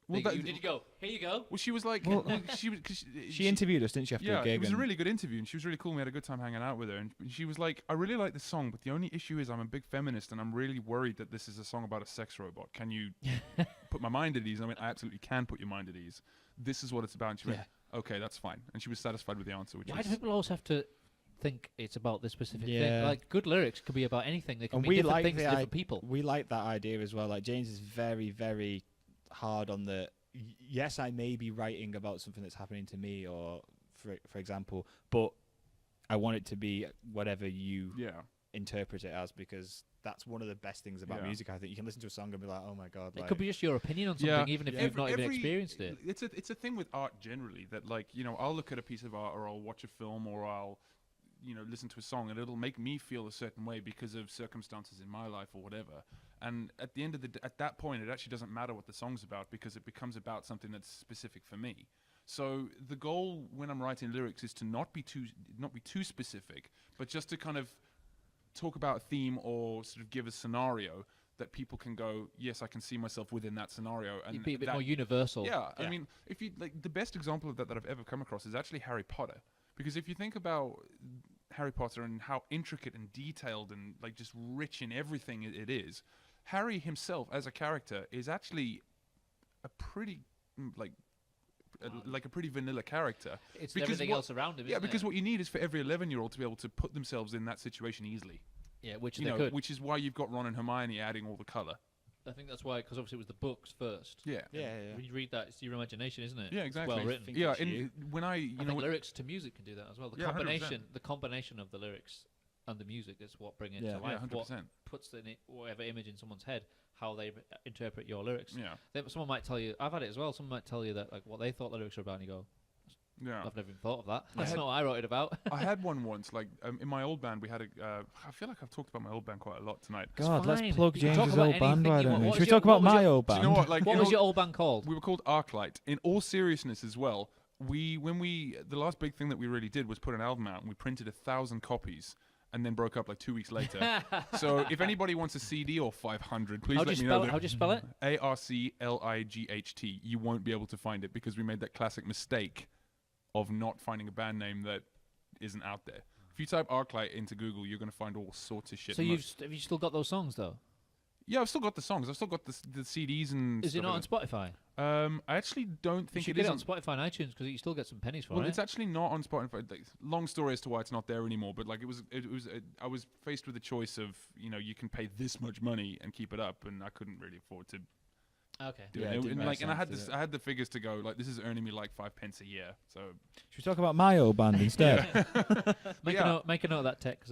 well, Did you go, here you go? well, she was like, Well, she was. 'Cause She interviewed us, didn't she, after Yeah, the gig? it was a and- really good interview, and she was really cool. We had a good time hanging out with her, and she was like, "I really like this song, but the only issue is I'm a big feminist, and I'm really worried that this is a song about a sex robot. Can you put my mind at ease?" And I went, "I absolutely can put your mind at ease. This is what it's about." And she went, "Okay, that's fine," and she was satisfied with the answer. Which Why is do people always have to think it's about this specific thing? Yeah. Like, good lyrics could be about anything. They can And be we different like things the to i- different people. We like that idea as well. Like James is very, very hard on the. Yes, I may be writing about something that's happening to me, or for example, but I want it to be whatever you yeah, interpret it as, because that's one of the best things about Yeah. music. I think you can listen to a song and be like, "Oh my god!" It Like, could be just your opinion on something, Yeah. even if Yeah. you've not even experienced it. It's a thing with art generally that, like, you know, I'll look at a piece of art, or I'll watch a film, or I'll, you know, listen to a song, and it'll make me feel a certain way because of circumstances in my life or whatever. And at the end of at that point, it actually doesn't matter what the song's about, because it becomes about something that's specific for me. So the goal when I'm writing lyrics is to not be too specific, but just to kind of talk about a theme or sort of give a scenario that people can go, yes, I can see myself within that scenario. And You'd be a bit that- more universal. yeah, I Yeah. mean, if you like, the best example of that I've ever come across is actually Harry Potter, because if you think about Harry Potter and how intricate and detailed and like just rich in everything it is, Harry himself as a character is actually a pretty like a pretty vanilla character. It's Because everything what- else around him, Yeah, isn't because it? what you need is for every 11-year-old to be able to put themselves in that situation easily. Yeah, which You they know, could. which is why you've got Ron and Hermione adding all the color. I think that's why, because obviously it was the books first. Yeah. yeah. When you read that, it's your imagination, isn't it? Yeah, It's exactly. well written. Think Yeah, it's and you. when I I know think lyrics to music can do that as well. The Yeah, 100%. combination of the lyrics and the music is what bring it Yeah. to life. yeah, 100%. What puts whatever image in someone's head, how they interpret your lyrics. Yeah. Someone might tell you, I've had it as well. Someone might tell you that like what they thought lyrics were about, and you go, Yeah. I've never even thought of that. That's not what I wrote it about. I had one once, like in my old band. We had I feel like I've talked about my old band quite a lot tonight. God, let's fine. plug You can talk James's about old band, anything why you don't want. we? What Should was we your- talk about what was my your- old Do band? you know what? Like, What was your old band called? We were called Arclight. In all seriousness, as well, the last big thing that we really did was put an album out, and we printed 1,000 copies, and then broke up like 2 weeks later. So if anybody wants a CD or 500, please let me know. How'd you spell it? ARCLIGHT. You won't be able to find it because we made that classic mistake of not finding a band name that isn't out there. If you type Arclight into Google, you're going to find all sorts of shit. So have you still got those songs though? Yeah, I've still got the songs. I've still got the CDs and. Is it not on Spotify? I actually don't think you should it get is it on Spotify and iTunes because you still get some pennies for it. Well, it's actually not on Spotify. Like, long story as to why it's not there anymore. But like I was faced with the choice of you can pay this much money and keep it up, and I couldn't really afford to. Okay. Do Yeah, it. it didn't And, make like, and I had sense, I had the figures to go. Like, this is earning me like 5 pence a year. So Should we talk about my old band instead? Make a note of that tech.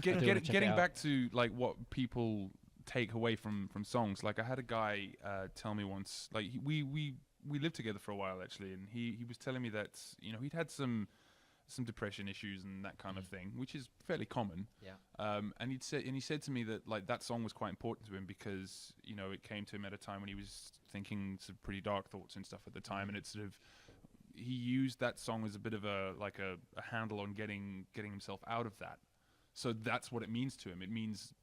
getting back to like what people take away from songs. Like I had a guy tell me once. Like we lived together for a while actually, and he was telling me that he'd had some depression issues and that kind of thing, which is fairly common. Yeah. And he said to me that like that song was quite important to him because it came to him at a time when he was thinking some pretty dark thoughts and stuff at the time, and it sort of he used that song as a bit of a handle on getting himself out of that. So that's what it means to him. It means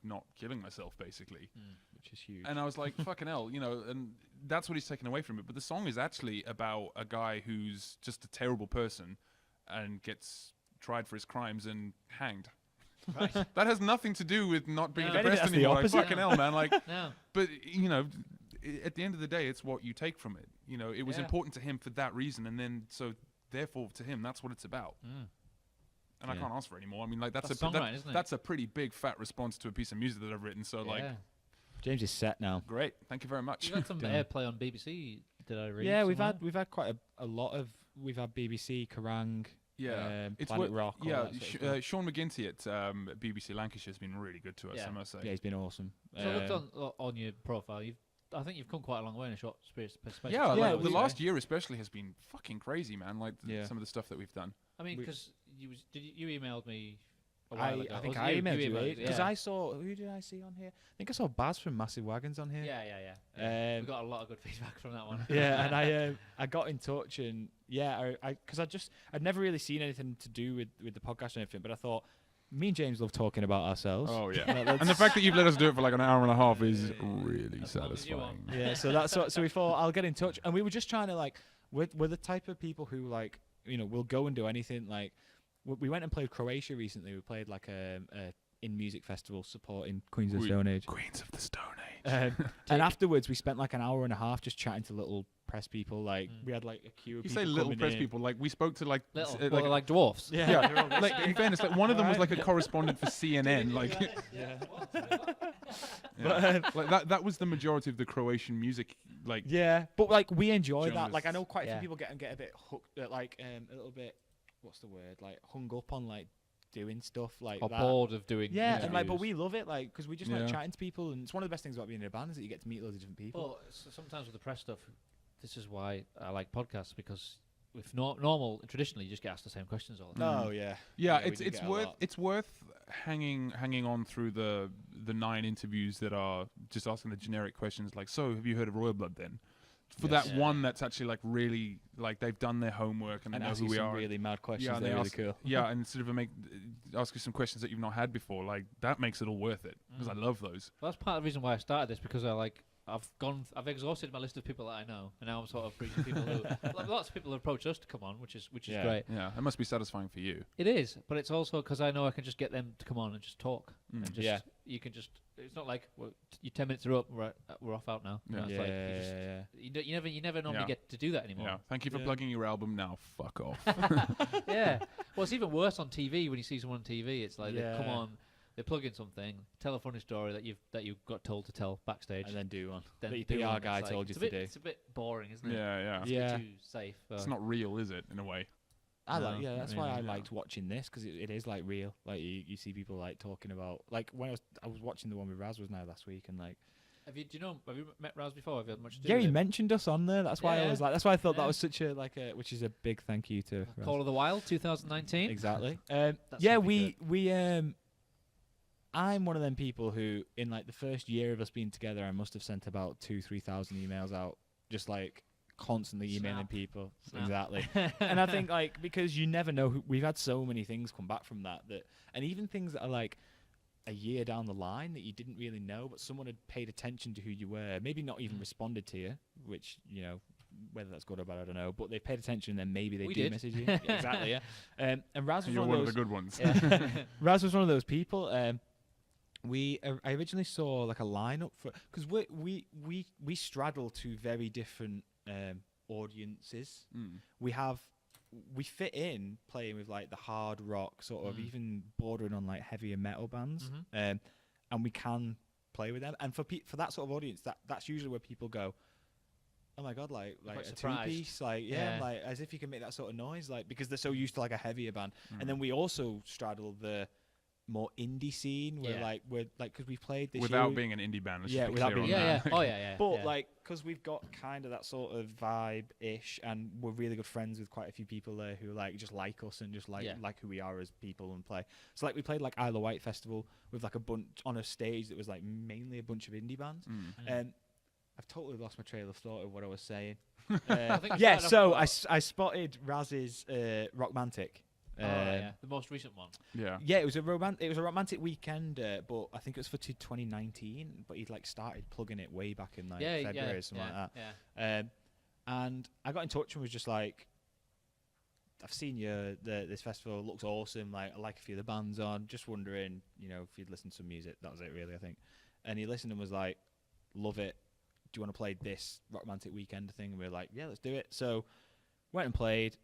not killing myself basically, Which is huge. and I was like, fucking hell, and that's what he's taken away from it. But the song is actually about a guy who's just a terrible person and gets tried for his crimes and hanged. Right. That has nothing to do with not being No. depressed That's the anymore. Like, opposite. fucking hell, man. Like, No. but at the end of the day, it's what you take from it. It was Yeah. important to him for that reason, and then so therefore to him, that's what it's about. And I Yeah. can't ask for any more. I mean, like That's songwriting, isn't it? that's a pretty big fat response to a piece of music that I've written. So like, Yeah. James is set now. great, thank you very much. You got some Done. airplay on BBC. Did I read? Yeah, we've somewhere? had quite a lot of. We've had BBC, Kerrang, Yeah, it's Planet Rock. all Yeah, that sort of stuff. Sean McGinty at BBC Lancashire has been really good to us. Yeah. I must say. Yeah, he's been awesome. So I looked on your profile. I think you've come quite a long way in a short space of time. Yeah, Yeah, like, the we- last year especially has been fucking crazy, man. Like Yeah. some of the stuff that we've done. I mean, we- because you emailed me a while ago. I think Was it I emailed you emailed, because yeah. I saw who did I see on here? I think I saw Baz from Massive Wagons on here. Yeah. We got a lot of good feedback from that one. Yeah, and I got in touch and because I'd never really seen anything to do with the podcast or anything, but I thought me and James love talking about ourselves. Oh yeah, Let's- and the fact that you've let us do it for like an hour and a half is really As long as you satisfying. want. Yeah, so that's so we thought I'll get in touch, and we were just trying to like we're the type of people who like will go and do anything. Like we went and played Croatia recently. We played like a in music festival supporting Queens of the Stone Age. Queens of the Stone Age. And afterwards we spent like an hour and a half just chatting to little press people. Like we had like a queue of You people say little coming press in. people, like we spoke to like Little, like dwarfs. Yeah, like in fairness, like one of them was like a correspondent for CNN, like yeah. yeah. Like that was the majority of the Croatian music, like Yeah, but like we enjoy that. Journalists. Like I know quite a few Yeah. people get a bit hooked, like a little bit. What's the word? Like hung up on like doing stuff like Or that. bored of doing. Yeah, and like, but interviews. we love it, like, because we just like Yeah. chatting to people, and it's one of the best things about being in a band is that you get to meet loads of different people. Well, sometimes with the press stuff, this is why I like podcasts, because with normal, traditionally, you just get asked the same questions all the time. No, yeah, yeah, we it's do it's get a worth lot. it's worth hanging on through the 9 interviews that are just asking the generic questions like, so have you heard of Royal Blood then? For Yes. that Yeah. one that's actually like really like they've done their homework and, and they know ask who you we some are. really mad questions. Yeah, and They're they really ask- cool. Yeah, and sort of ask you some questions that you've not had before. Like that makes it all worth it because I love those. Well, that's part of the reason why I started this, because I've exhausted my list of people that I know, and now I'm sort of reaching people who like, lots of people have approached us to come on, which is Yeah. great. Yeah, it must be satisfying for you. It is, but it's also because I know I can just get them to come on and just talk. And just, Yeah. you can just. It's not like your 10 minutes are up. We're off out now. Yeah. It's like you never normally Yeah. get to do that anymore. Yeah, thank you for Yeah. plugging your album. Now, fuck off. Yeah. Well, it's even worse on TV when you see someone on TV. It's like they come Yeah. on, they plug in something, tell a funny story that you've got told to tell backstage, And then do one. then that your do PR one. guy It's told you it's to a bit, do. It's a bit boring, isn't it? Yeah. It's a bit too safe. It's not real, is it? In a way. I like, No, yeah, not that's why I really. liked watching this, because it is like real. Like you see people like talking about, like when I was watching the one with Raz was now last week, and like Have you met Raz before? Have you had much to do Yeah, with he him? mentioned us on there. That's why I was like. That's why I thought Yeah. that was such a which is a big thank you to Raz. Call of the Wild 2019. Exactly. That's Yeah, gonna be we I'm one of them people who, in like the first year of us being together, I must have sent about 2,000-3,000 emails out, just like constantly emailing Snap. people. Snap. Exactly. And I think like because you never know, we've had so many things come back from that, and even things that are like a year down the line that you didn't really know, but someone had paid attention to who you were, maybe not even responded to you, which whether that's good or bad, I don't know. But they paid attention, and then maybe they message you. Yeah, exactly. Yeah. And Raz was You're one of of the those. good ones. Yeah. Raz was one of those people. I originally saw like a lineup for because we straddle two very different audiences. We fit in playing with like the hard rock sort of even bordering on like heavier metal bands, and we can play with them. And for that sort of audience, that's usually where people go, oh my god, like a surprised. 2-piece, like like as if you can make that sort of noise, like because they're so used to like a heavier band. And then we also straddle the more indie scene where we're because we've played this without year, being an indie band. without being yeah. But like because we've got kind of that sort of vibe-ish, and we're really good friends with quite a few people there who like just like us and just like who we are as people and play. So like we played like Isle of Wight festival with like a bunch on a stage that was like mainly a bunch of indie bands. I've totally lost my trail of thought of what I was saying. So I spotted Raz's Rockmantic. The most recent one. Yeah, it was a romantic weekend, but I think it was for 2019. But he'd like started plugging it way back in like February or something like that. And I got in touch and was just like, I've seen this festival, looks awesome. Like I like a few of the bands on. Just wondering, if you'd listen to some music. That was it, really. I think. And he listened and was like, love it. Do you want to play this romantic weekend thing? And we were like, yeah, let's do it. So went and played.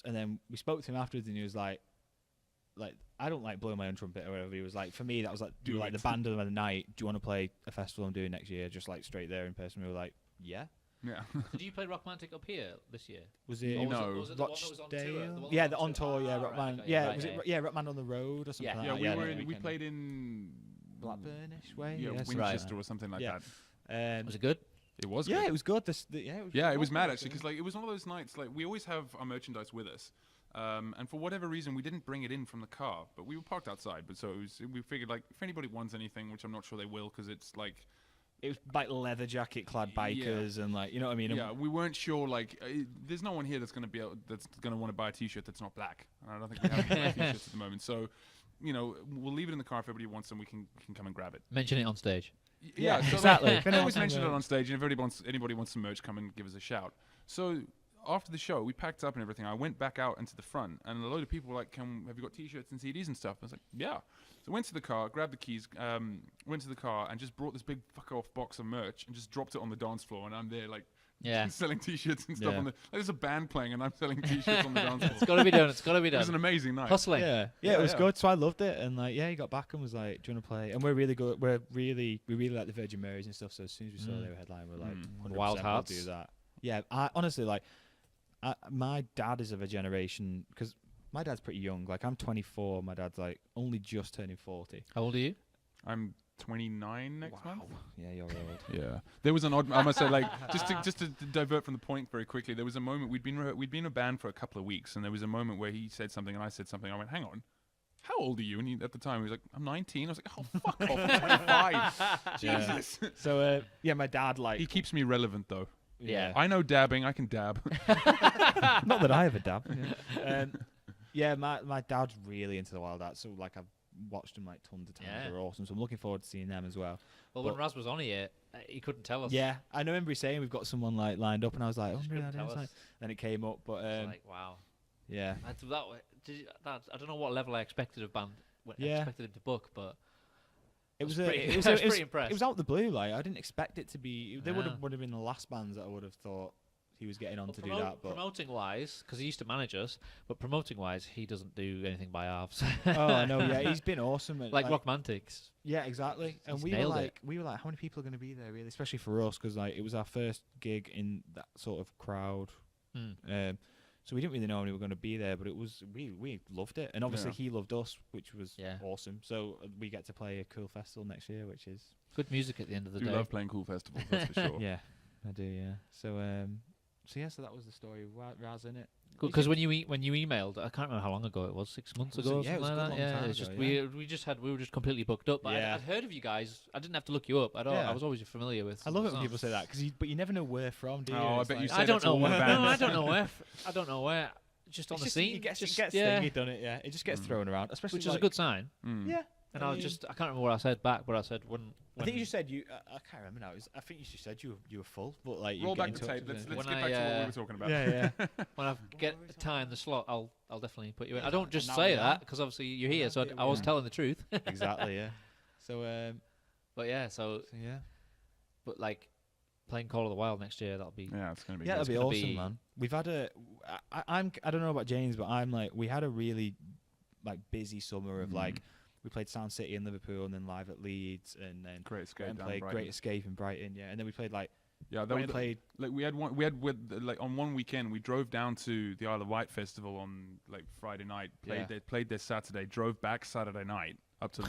And then we spoke to him afterwards, and he was like I don't like blowing my own trumpet or whatever. He was like, for me, that was like the band of the night. Do you want to play a festival I'm doing next year? Just like straight there in person. We were like, yeah. Did you play Rockmantic up here this year? Was it? Was it the one that was on tour? Yeah, the on tour. Yeah, Rockman. Was it? Yeah, Rockman on the Road or something. We played in Blackburnish way. Yeah, Winchester or something like that. Was it good? It was. Yeah, good. it was good. It was mad actually because like it was one of those nights like we always have our merchandise with us, and for whatever reason we didn't bring it in from the car, but we were parked outside. But so we figured like if anybody wants anything, which I'm not sure they will because it's like it was like leather jacket clad bikers and like you know what I mean. Yeah, we weren't sure like there's no one here that's gonna want to buy a T-shirt that's not black, and I don't think we have any black T-shirts at the moment. So we'll leave it in the car if everybody wants them. We can come and grab it. Mention it on stage. Yeah, so exactly. Like, I always mention it on stage, and if anybody wants some merch, come and give us a shout. So after the show, we packed up and everything. I went back out into the front, and a load of people were like, have you got T-shirts and CDs and stuff? I was like, yeah. So I went to the car, grabbed the keys, went to the car, and just brought this big fuck-off box of merch and just dropped it on the dance floor, and I'm there like selling T-shirts and stuff. There's a band playing, and I'm selling T-shirts on the dance floor. It's got to be done. It's got to be done. It was an amazing night. Hustling. Yeah, it was good. So I loved it, and like, he got back and was like, "Do you want to play?" And we're really good. We really like the Virgin Marys and stuff. So as soon as we saw they were headline, we're like, Wild Hearts. We'll do that. Yeah, I honestly like. My dad is of a generation because my dad's pretty young. Like I'm 24. My dad's like only just turning 40. How old are you? I'm 29 next month. Yeah, you're old. Yeah, there was an odd. I must say, like, just to divert from the point very quickly. There was a moment we'd been a band for a couple of weeks, and there was a moment where he said something and I said something. I went, "Hang on, how old are you?" And at the time he was like, "I'm 19." I was like, "Oh, fuck off, I'm 25." Jesus. So my dad like he keeps me relevant though. Yeah. I know dabbing. I can dab. Not that I ever dab. My dad's really into the Wild Hearts, so like I've watched them like tons of times. Yeah. They're awesome, so I'm looking forward to seeing them as well. Well, when Raz was on here, he couldn't tell us. Yeah, I remember he saying we've got someone like lined up, and I was like, couldn't tell us. Then it came up, but like, wow. Yeah. I don't know what level I expected of band. Expected him to book, but it was pretty impressed. It was out the blue. Like I didn't expect it to be. They would have been the last bands that I would have thought he was getting on to do that. But promoting wise, because he used to manage us, but promoting wise, he doesn't do anything by halves. Oh, I know. Yeah, he's been awesome. Like Rockmantics. Yeah, exactly. And we were like, how many people are going to be there? Really, especially for us, because like it was our first gig in that sort of crowd. So we didn't really know when we were going to be there, but we loved it, and obviously he loved us, which was awesome. So we get to play a cool festival next year, which is good music at the end of the day. You love playing cool festivals, that's for sure. Yeah, I do. Yeah. So so that was the story. Raz in it. Because when you emailed, I can't remember how long ago it was, 6 months ago. Yeah, it was a like long that. time It's just ago, we were just completely booked up. But I'd heard of you guys. I didn't have to look you up at all. I was always familiar with. I love it when people say that but you never know where from, do you? Oh, I It's bet like, you say I don't that to know all the where. bands. No, I don't know where. I don't know where. Just on the scene. It gets yeah. thingy, done it. Yeah, it just gets thrown around, especially Which is a good sign. Yeah. And I can't remember what I said back, but I said when I think you said I can't remember now. I think you just said you were full, but like roll back the tape. Let's get back to what we were talking about. Yeah. when I get a time the slot, I'll definitely put you in. I don't just say that because obviously you're here, so I was telling the truth. Exactly. Yeah. So but like playing Call of the Wild next year, that'll be it's gonna be that'll be awesome, man. We've had I don't know about James, but I'm like we had a really like busy summer of like. We played Sound City in Liverpool, and then live at Leeds, and then Great Escape, played Great Escape in Brighton, and then we played like we had on one weekend we drove down to the Isle of Wight festival on like Friday night, played there Saturday, drove back Saturday night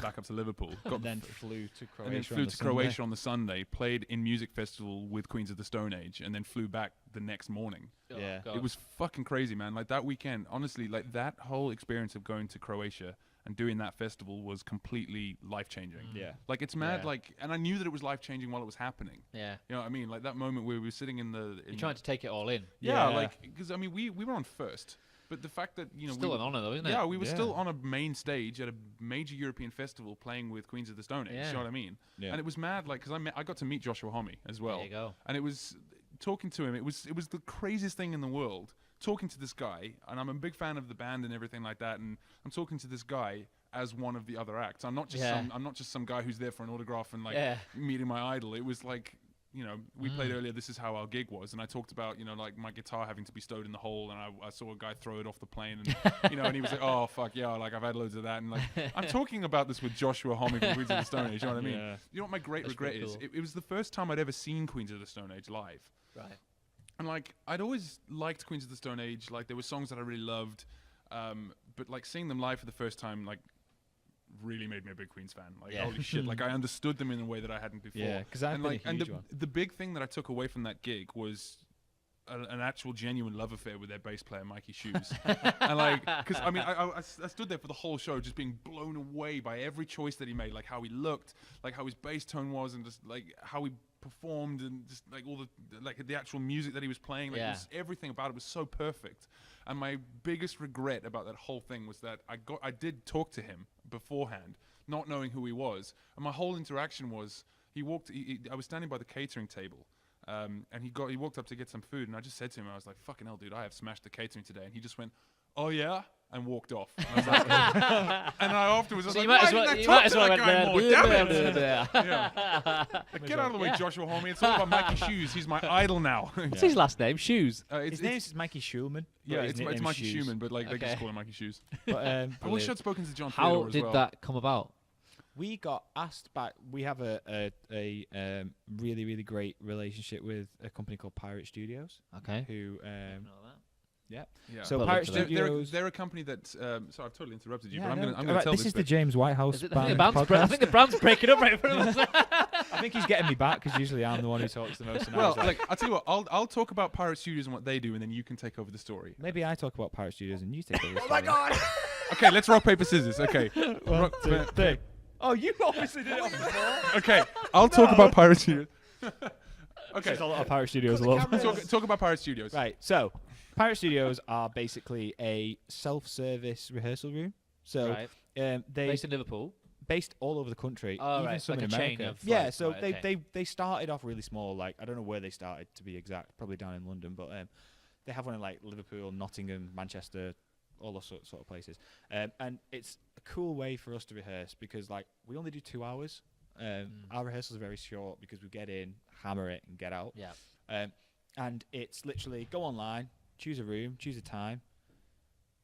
back up to Liverpool, and then flew to Croatia. And then flew to Croatia on the Sunday, played in music festival with Queens of the Stone Age, and then flew back the next morning. It was fucking crazy, man. Like that weekend, honestly, like that whole experience of going to Croatia and doing that festival was completely life-changing. Yeah. Like, it's mad, like, and I knew that it was life-changing while it was happening. Yeah. You know what I mean? Like, that moment where we were sitting in the... You're trying to take it all in. Yeah, like, because, I mean, we were on first, but the fact that, you know... Still an honour, though, isn't it? Yeah, we were still on a main stage at a major European festival playing with Queens of the Stone Age, you know what I mean? Yeah. And it was mad, like, because I got to meet Joshua Homme as well. There you go. And it was... Talking to him, it was the craziest thing in the world. Talking to this guy, and I'm a big fan of the band and everything like that, and I'm talking to this guy as one of the other acts. I'm not just some guy who's there for an autograph and like meeting my idol. It was like, you know, we played earlier, This Is How Our Gig Was, and I talked about, you know, like my guitar having to be stowed in the hole, and I saw a guy throw it off the plane, and you know, and he was like, oh fuck yeah, like I've had loads of that, and like I'm talking about this with Joshua Homme from Queens of the Stone Age, you know what I mean? Yeah. You know what my great regret is? It was the first time I'd ever seen Queens of the Stone Age live. Right. And like I'd always liked Queens of the Stone Age, like there were songs that I really loved, but like seeing them live for the first time, like really made me a big Queens fan. Like holy shit, like I understood them in a way that I hadn't before. Yeah, because I've been a huge one. The big thing that I took away from that gig was an actual genuine love affair with their bass player Mikey Shoes. And like, because I mean I stood there for the whole show just being blown away by every choice that he made, like how he looked, like how his bass tone was, and just like how he performed, and just like all the actual music that he was playing, like everything about it was so perfect. And my biggest regret about that whole thing was that I did talk to him beforehand, not knowing who he was, and my whole interaction was I was standing by the catering table, and he walked up to get some food, and I just said to him, I was like, fucking hell dude, I have smashed the catering today, and he just went, oh yeah, and walked off. And I was like, and I afterwards was like, why didn't I talk to that guy more? Damn it! Get out of the way, Joshua Homme. It's all about Mikey Shoes. He's my idol now. What's his last name? Shoes. His name is Mikey Schulman. Yeah, it's Mikey Schumann, but like they just call him Mikey Shoes. But I wish I'd spoken to John How Theodore as well. did that come about? We got asked back. We have a really, really great relationship with a company called Pirate Studios. Okay. Who Yeah. So Pirate Studios, they're a company that. Sorry, I've totally interrupted you, yeah, but I'm going to tell this. This is the James Whitehouse band podcast. I think the brand's breaking up right in front of us. I think he's getting me back because usually I'm the one who talks the most. Well, like I'll tell you what, I'll talk about Pirate Studios and what they do, and then you can take over the story. Maybe I talk about Pirate Studios and you take over the story. Oh my god! Okay, let's rock paper scissors. Okay. 1, 2, 3. Oh, you obviously did it on the floor. Okay, I'll talk about Pirate Studios. Okay. There's a lot of Pirate Studios love. Talk about Pirate Studios. Right. So, Pirate Studios are basically a self-service rehearsal room. So, they based in Liverpool, based all over the country, even right, some like in a America. Chain of, yeah. So they started off really small. Like I don't know where they started to be exact. Probably down in London, but they have one in like Liverpool, Nottingham, Manchester, all those sort of places. And it's a cool way for us to rehearse because like we only do 2 hours. Our rehearsals are very short because we get in, hammer it, and get out. Yeah. And it's literally go online, choose a room, choose a time.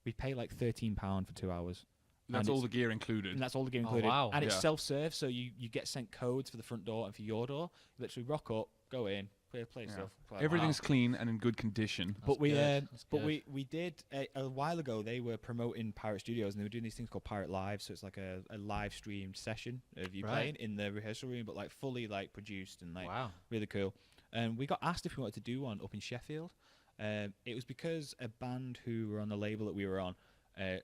We pay like £13 for 2 hours. That's all the gear included. And that's all the gear included. Oh, wow. And it's self-serve, so you get sent codes for the front door and for your door. You literally rock up, go in, We played stuff. Everything's clean and in good condition. But we did a while ago. They were promoting Pirate Studios, and they were doing these things called Pirate Live. So it's like a live streamed session of you playing in the rehearsal room, but like fully like produced and like really cool. And we got asked if we wanted to do one up in Sheffield. It was because a band who were on the label that we were on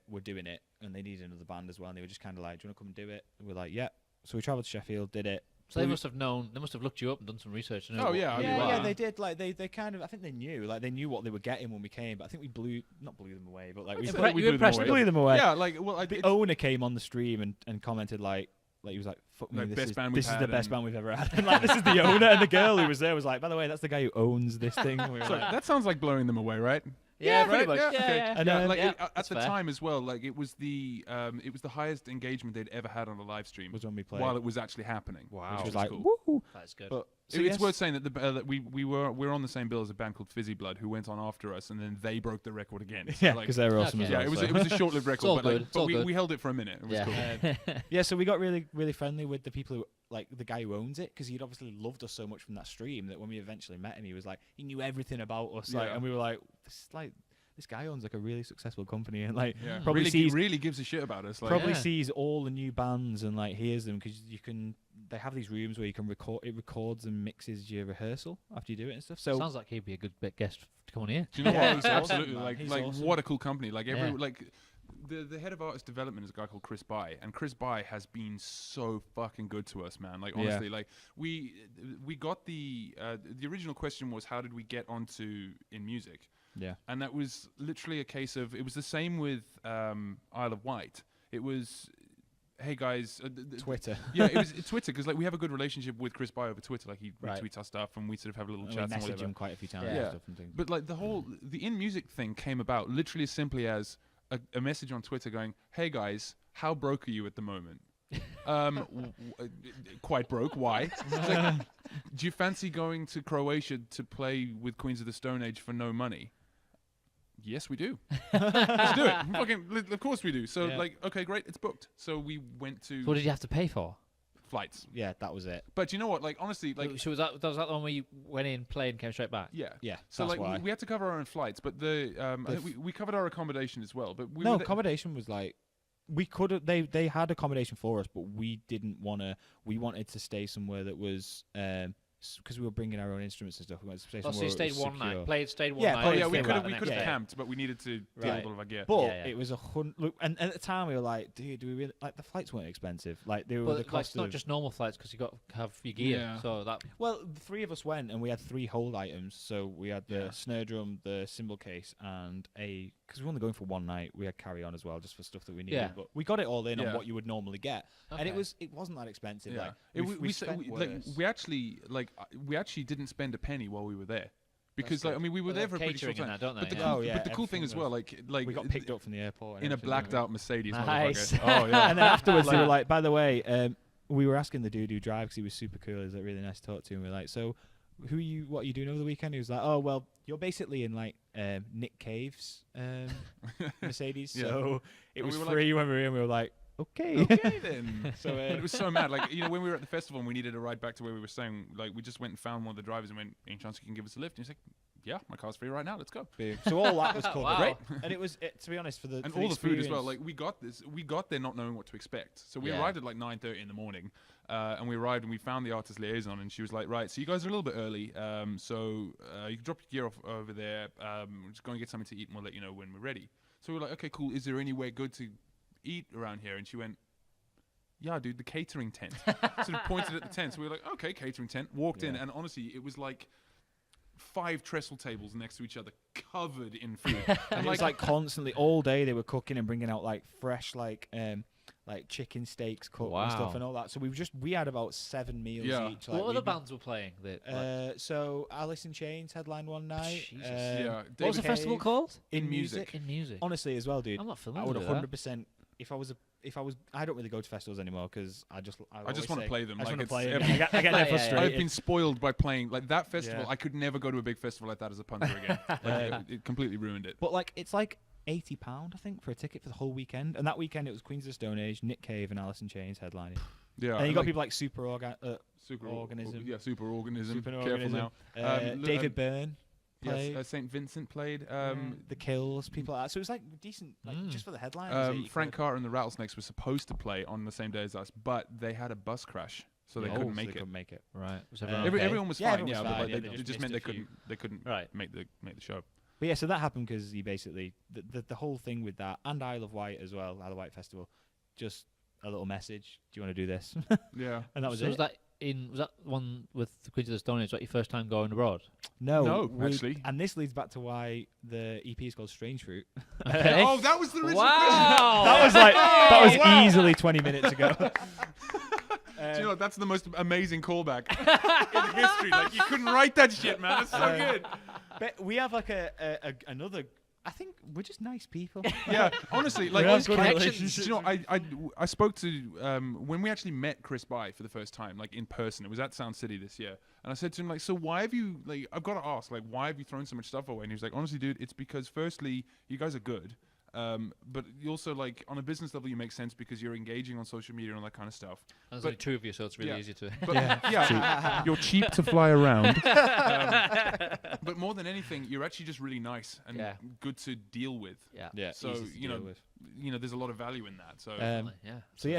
were doing it, and they needed another band as well. And they were just kind of like, "Do you want to come and do it?" And we're like, "Yeah." So we travelled to Sheffield, did it. So they must have known. They must have looked you up and done some research. Oh yeah, yeah, they did. Like they kind of. I think they knew. Like they knew what they were getting when we came. But I think we not blew them away, but like we blew them away. Yeah, like well, the owner came on the stream and commented like he was like, "Fuck me, this is the best band we've ever had." And like this is the owner, and the girl who was there was like, "By the way, that's the guy who owns this thing." We were like, that sounds like blowing them away, right? Yeah, pretty much. Yeah. And at the fair. time as well, like it was the highest engagement they'd ever had on a live stream. Was when we played while it was actually happening. Wow, which was like, cool. Woo! That's good. But it's worth saying that that we're on the same bill as a band called Fizzy Blood, who went on after us, and then they broke the record again. So yeah, because they were awesome. Yeah, it was a short-lived record, but we held it for a minute. It was cool. Yeah, so we got really really friendly with the people who. Like the guy who owns it, because he'd obviously loved us so much from that stream that when we eventually met him, he was like, he knew everything about us. Like, and we were like, this guy owns like a really successful company, and like probably really gives a shit about us. Like, probably sees all the new bands and like hears them, because they have these rooms where you can record. It records and mixes your rehearsal after you do it and stuff. So sounds like he'd be a good guest to come on here. Do you know what? He's Absolutely, awesome, like awesome. What a cool company. Like The head of artist development is a guy called Chris By, and Chris By has been so fucking good to us, man. Like honestly, like we got the original question was, how did we get onto In Music? Yeah, and that was literally a case of, it was the same with Isle of Wight. It was, hey guys, Twitter. Yeah, it was Twitter, because like we have a good relationship with Chris By over Twitter. Like he retweets our stuff, and we sort of have a little chat. We message him quite a few times. And stuff and things. But like the In Music thing came about literally as simply as a message on Twitter going, "Hey guys, how broke are you at the moment?" Quite broke. Why? Like, do you fancy going to Croatia to play with Queens of the Stone Age for no money? Yes, we do. Let's do it. Of course we do. So like, okay, great, it's booked. So we went to. So what did you have to pay for? Flights. Yeah, that was it. But you know what? Like honestly, like so was that the one where you went in, played, and came straight back? Yeah. So like we had to cover our own flights, but I think we covered our accommodation as well. But accommodation was like, we could have. They had accommodation for us, but we didn't want to. We wanted to stay somewhere that was because we were bringing our own instruments and stuff. We wanted to stay somewhere. So you stayed one night, stayed one night. Oh yeah, we could have camped, but we needed to deal with all of our gear. But it was look, and at the time we were like, dude, do we really like the flights weren't expensive? Like they were the cost it's not just normal flights, because you got to have your gear. Yeah. So that. Well, the three of us went, and we had 3 hold items. So we had the snare drum, the cymbal case, and because we were only going for one night, we had carry on as well, just for stuff that we needed. But we got it all in on what you would normally get, and it wasn't that expensive. Yeah. Like we actually didn't spend a penny while we were there, because like, I mean, we were there for a pretty short time. Don't they? But the cool thing as well, like we got picked up from the airport in a blacked out Mercedes. Nice. Oh yeah. And then afterwards they were like, by the way, we were asking the dude who drives, because he was super cool. He was like really nice to talk to, and we were like, so what are you doing over the weekend? He was like, oh well, you're basically in like Nick Cave's Mercedes, so it was free when we were in. We were like, okay then. So but it was so mad. Like, you know, when we were at the festival and we needed a ride back to where we were staying, like we just went and found one of the drivers and went, any chance you can give us a lift? And he's like, yeah, my car's free right now, let's go. So all that was covered. Wow. Great. And it was, to be honest, for all the food as well. Like we got there not knowing what to expect. So we arrived at like 9:30 in the morning, and we arrived and we found the artist liaison, and she was like, right, so you guys are a little bit early, so you can drop your gear off over there, we're just going to get something to eat and we'll let you know when we're ready. So we're like, okay, cool, is there anywhere good to eat around here? And she went, yeah, dude, the catering tent. Sort of pointed at the tent. So we were like, okay, catering tent. Walked in, and honestly, it was like 5 trestle tables next to each other, covered in food. And it was like constantly, all day, they were cooking and bringing out like fresh, like chicken steaks cooked and stuff and all that. So we had about 7 meals each. What other bands were playing? So Alice in Chains headlined one night. Jesus. What was the festival called? In Music. In Music. Honestly, as well, dude. I'm not familiar I would with 100%. If I was, I don't really go to festivals anymore, because I just want to play them. I just like want to play them. I get there frustrated. I've been spoiled by playing like that festival. I could never go to a big festival like that as a punter again. It completely ruined it. But like, it's like £80, I think, for a ticket for the whole weekend. And that weekend it was Queens of the Stone Age, Nick Cave, and Alice in Chains headlining. Yeah, and you got people like Superorganism. Superorganism. Careful now. David Byrne. Yes, St. Vincent played. The Kills, people like that. So it was like decent, like just for the headline. Frank Carter and the Rattlesnakes were supposed to play on the same day as us, but they had a bus crash, so they couldn't make it. Right. Everyone was fine. Everyone was but fine. it just meant they couldn't make the show. But yeah, so that happened because you basically the whole thing with that, and Isle of Wight as well, Isle of Wight Festival, just a little message. Do you want to do this? Yeah. And that was so it. Was that one with the Queens of the Stone Age? Was that your first time going abroad? No, actually. And this leads back to why the EP is called Strange Fruit. Okay. Oh, that was the original Wow. that was easily 20 minutes ago. Do you know what? That's the most amazing callback in history. Like, you couldn't write that shit, man. It's so good. But we have like another. I think we're just nice people. Yeah, honestly, like have those good connections. You know, I spoke to when we actually met Chris By for the first time, like in person. It was at Sound City this year, and I said to him, like, so why have you, like, I've got to ask, like, why have you thrown so much stuff away? And he was like, honestly, dude, it's because firstly, you guys are good. But you also, like, on a business level, you make sense because you're engaging on social media and all that kind of stuff. There's only two of you, so it's really easy to. But you're cheap to fly around. But more than anything, you're actually just really nice and good to deal with. Yeah. So you know, there's a lot of value in that. So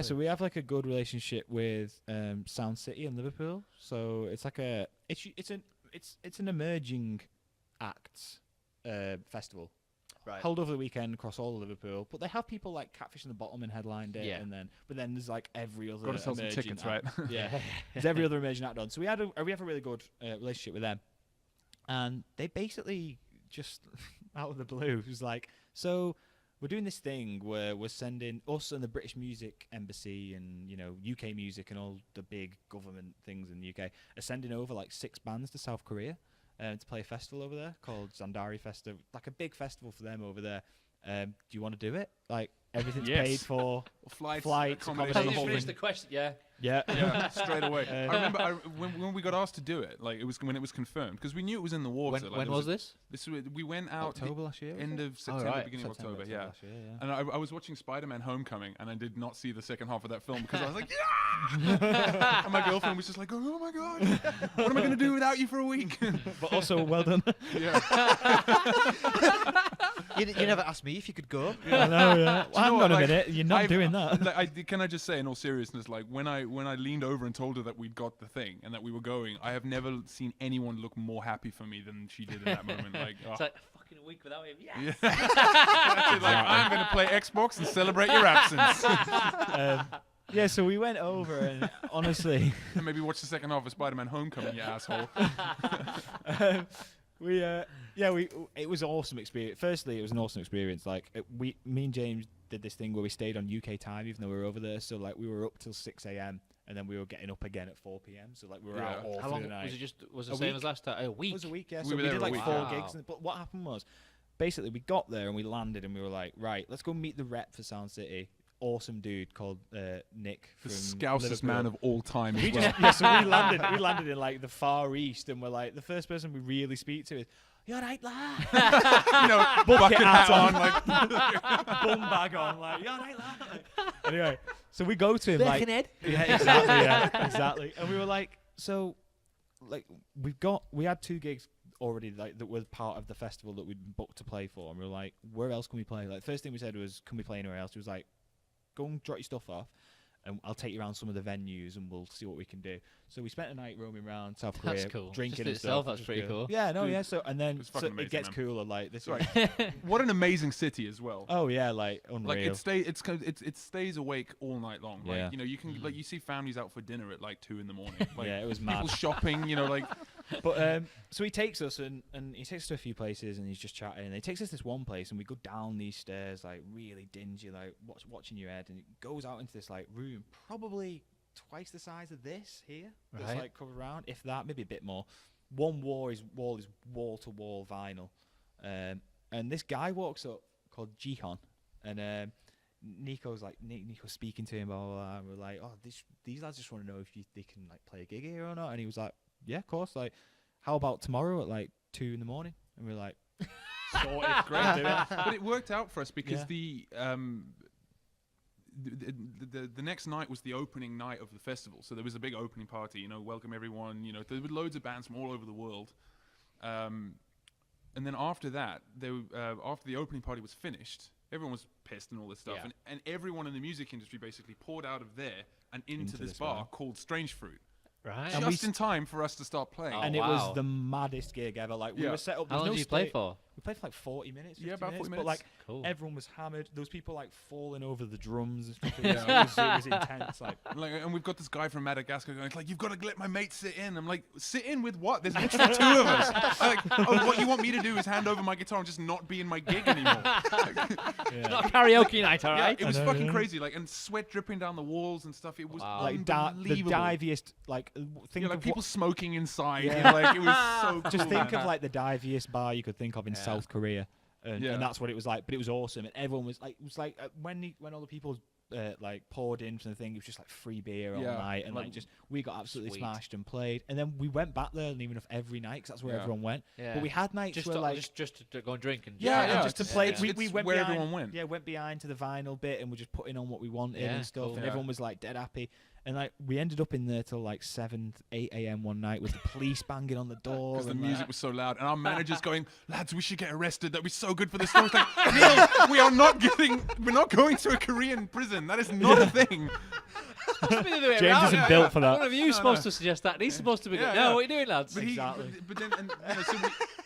So we have like a good relationship with Sound City in Liverpool. So it's like it's an emerging acts festival. Right. Held over the weekend across all of Liverpool, but they have people like Catfish in the Bottom and headline day, but then there's like every other. Got to sell some tickets, right? Yeah, there's every other emerging act on. So we have a really good relationship with them, and they basically just out of the blue was like, so we're doing this thing where we're sending us and the British Music Embassy and UK Music and all the big government things in the UK are sending over like 6 bands to South Korea. To play a festival over there called Zandari Festival, like a big festival for them over there. Do you want to do it? Like everything's paid for, flights, accommodation, the whole thing. The question, yeah, straight away. I remember when we got asked to do it, like it was when it was confirmed because we knew it was in the water. When was this? We went out October last year, end of September, beginning of October. Last year, And I was watching Spider-Man: Homecoming, and I did not see the second half of that film because I was like, yeah! And my girlfriend was just like, oh my god, what am I going to do without you for a week? But also, well done. Yeah. You never asked me if you could go. I know, yeah. Well, hang on a minute, you're not doing that. Can I just say, in all seriousness, like when I leaned over and told her that we'd got the thing and that we were going, I have never seen anyone look more happy for me than she did in that moment. Like, it's like a fucking week without him. Yes. I'm going to play Xbox and celebrate your absence. Yeah, so we went over and honestly, and maybe watch the second half of Spider-Man: Homecoming, you asshole. It was an awesome experience. Firstly, it was an awesome experience. Like me and James did this thing where we stayed on UK time even though we were over there. So like we were up till 6 a.m. and then we were getting up again at 4 p.m. So like we were out all through the night. Was it the same as last time? A week. It was a week. Yeah. We So were we there did a like week. 4 Wow. gigs. But what happened was, basically, we got there and we landed and we were like, right, let's go meet the rep for Sound City. Awesome dude called Nick. The from scousest Liverpool. man of all time. We as well. just so we landed in like the Far East, and we're like the first person we really speak to is, "You alright, lad?" Bucket hat on, like Bum bag on, like, "You alright, lad?" Like, anyway, so we go to him like, Birkenhead? exactly, and we were like, so, like we had 2 gigs already like that were part of the festival that we'd booked to play for, and we were like, where else can we play? Like, first thing we said was, can we play anywhere else? He was like, go and drop your stuff off and I'll take you around some of the venues and we'll see what we can do. So we spent a night roaming around South Korea, That's cool. drinking Just and itself, stuff. that's pretty cool. Yeah, no, Dude, yeah. So and then it's fucking amazing, it gets man. cooler. Like this, Right. What an amazing city as well. Oh yeah, like unreal. Like it stays awake all night long. Like, Yeah. you can like you see families out for dinner at like 2 a.m. Like, yeah, it was people mad. shopping. Like But so he takes us and he takes us to a few places and he's just chatting. And he takes us to this one place and we go down these stairs like really dingy, like watching your head, and it goes out into this like room, probably twice the size of this here. That's Right. like covered around, if that, maybe a bit more. One wall is wall to wall vinyl, and this guy walks up called Jihan, and Nico's speaking to him, blah, blah, blah, and we're like, oh, these lads just want to know if they can like play a gig here or not, and he was like, yeah, of course, like, how about tomorrow at like 2 a.m? And we're like, sorted. Great. But it worked out for us because the next night was the opening night of the festival. So there was a big opening party, you know, welcome everyone. You know, there were loads of bands from all over the world. And then after that, after the opening party was finished, everyone was pissed and all this stuff. And everyone in the music industry basically poured out of there and into this bar called Strange Fruit. Right. Just in time for us to start playing. And it was the maddest gig ever. Like, we were set up. How long did you play for? We played for like 40 minutes. Yeah, about 40 minutes. But like, everyone was hammered. There was people like falling over the drums and stuff. It was intense. Like, and we've got this guy from Madagascar going, like, you've got to let my mate sit in. I'm like, sit in with what? There's literally 2 of us. I'm like, oh, what you want me to do is hand over my guitar and just not be in my gig anymore. Not a karaoke night, all right? Yeah, it was fucking crazy. Like, and sweat dripping down the walls and stuff. It was like the diviest. Like, think like of people smoking inside. Yeah. Like, it was so cool. Just think of like the diviest bar you could think of in South Korea. And that's what it was like, but it was awesome, and everyone was like, it was like when all the people like poured in from the thing, it was just like free beer all night, and like just we got absolutely smashed and played, and then we went back there, and even if every night, because that's where everyone went. But we had nights just where just to go and drink and just to play. We went where behind, everyone went. Yeah, went behind to the vinyl bit, and we're just putting on what we wanted and stuff, and everyone was like dead happy. And like we ended up in there till like 7, 8 a.m. one night with the police banging on the door because the and music was so loud, and our manager's going, "Lads, we should get arrested. That'd be so good for the story." Like, Neil, we're not going to a Korean prison. That is not a thing. James isn't built for that. One of you supposed to suggest that. He's supposed to be good. No, what are you doing, lads? But but then,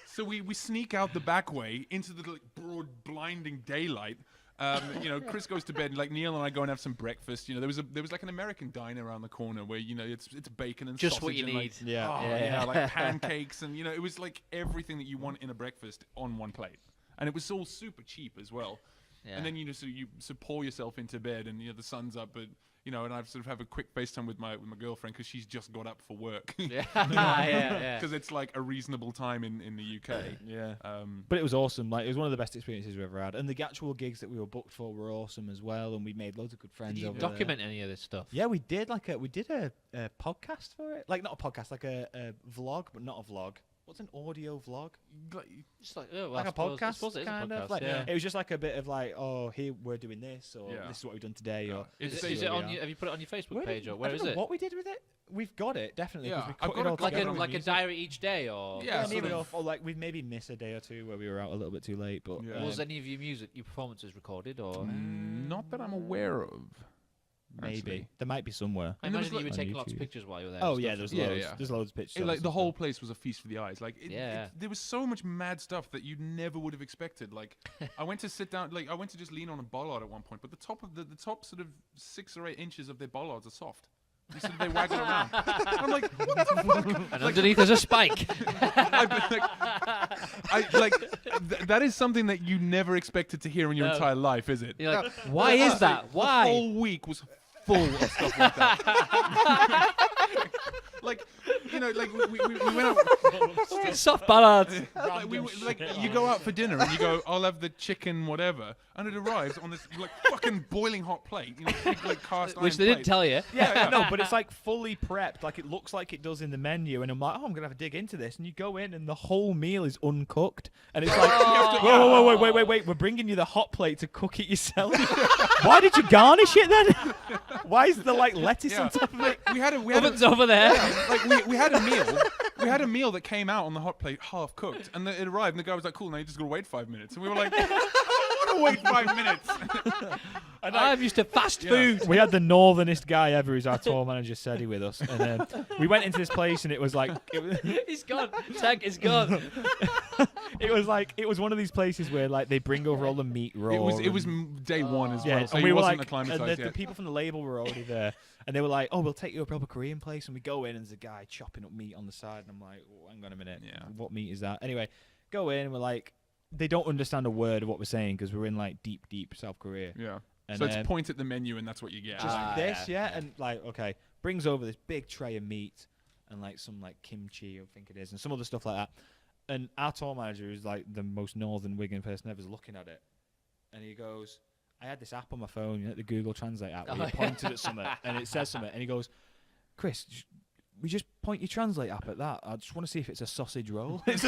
so we sneak out the back way into the like, broad, blinding daylight. You know, Chris goes to bed, and like Neil and I go and have some breakfast. You know, there was like an American diner around the corner where, you know, it's bacon and just sausage what you and need. Like, like pancakes, and you know, it was like everything that you want in a breakfast on one plate, and it was all super cheap as well. And then, you know, so you pour yourself into bed, and you know the sun's up, but you know, and I sort of have a quick FaceTime with my girlfriend because she's just got up for work. Because it's like a reasonable time in the UK. But it was awesome. Like, it was one of the best experiences we've ever had, and the actual gigs that we were booked for were awesome as well. And we made loads of good friends. Did you over document there. any of this stuff? Yeah, we did. Like we did a podcast for it. Like, not a podcast, like a vlog, but not a vlog. What's an audio vlog? Just like, like a podcast, kind of. Like, it was just like a bit of like, oh, here we're doing this, or this is what we've done today, or is it on? Have you put it on your Facebook page, or where is it? What we did with it? We've got it definitely. Yeah, we cut it all together like a diary each day, or or like we maybe miss a day or two where we were out a little bit too late. But was any of your performances recorded, or not that I'm aware of? Maybe actually. There might be somewhere. I imagine you were taking lots of pictures while you were there. Oh yeah, there's loads. There's loads of pictures. Like the whole place was a feast for the eyes. Like there was so much mad stuff that you never would have expected. Like I went to sit down. Like I went to just lean on a bollard at one point, but the top sort of 6 or 8 inches of their bollards are soft. They waggle around. I'm like, what the fuck? And underneath there's a spike. That is something that you never expected to hear in your entire life, is it? You're like, why is that? Why? The whole week was full of stuff like that. Like, you know, like we went out. Soft ballads. You go out for dinner and you go, I'll have the chicken whatever, and it arrives on this like fucking boiling hot plate, you know, big, like cast iron which they plate. didn't tell you. No, but it's like fully prepped, like it looks like it does in the menu, and I'm like, oh, I'm gonna have a dig into this, and you go in and the whole meal is uncooked, and it's like, whoa, wait, we're bringing you the hot plate to cook it yourself. Why did you garnish it then? Why is there like lettuce on top of it? We had Oven's over there. Like we had a meal. We had a meal that came out on the hot plate half cooked, and it arrived, and the guy was like, "Cool, now you just gotta wait 5 minutes." And we were like, "I don't want to wait 5 minutes." And I'm used to fast food. We had the northernest guy ever, who's our tour manager, Sedi, with us, and we went into this place, and it was like, he's gone. Tag is gone. It was one of these places where like they bring over all the meat raw. It was day one as well, so and we were like, acclimatized the people from the label were already there. And they were like, "Oh, we'll take you to a proper Korean place." And we go in, and there's a guy chopping up meat on the side. And I'm like, oh, "Hang on a minute, what meat is that?" Anyway, go in, and we're like, they don't understand a word of what we're saying because we're in like deep South Korea. Yeah. And so it's point at the menu, and that's what you get. Just this, and like, okay, brings over this big tray of meat and like some like kimchi, I think it is, and some other stuff like that. And our tour manager, who's like the most northern Wigan person ever, is looking at it, and he goes, I had this app on my phone, you know, the Google Translate app, where he pointed at something, and it says something, and he goes, "Chris, we just point your translate app at that. I just want to see if it's a sausage roll. It's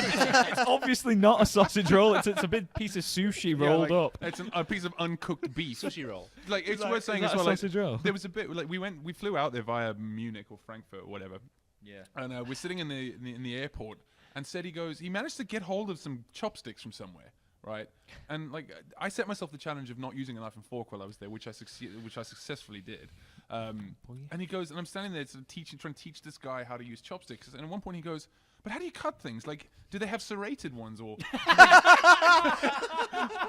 obviously not a sausage roll. It's a big piece of sushi rolled up. It's a piece of uncooked beef. Sushi roll. Like it's worth saying as well. Like, there was a bit like we flew out there via Munich or Frankfurt or whatever. Yeah. And we're sitting in the airport, and he managed to get hold of some chopsticks from somewhere. Right, and like I set myself the challenge of not using a knife and fork while I was there, which I successfully did. And he goes, and I'm standing there trying to teach this guy how to use chopsticks. And at one point he goes, "But how do you cut things? Like, do they have serrated ones or?"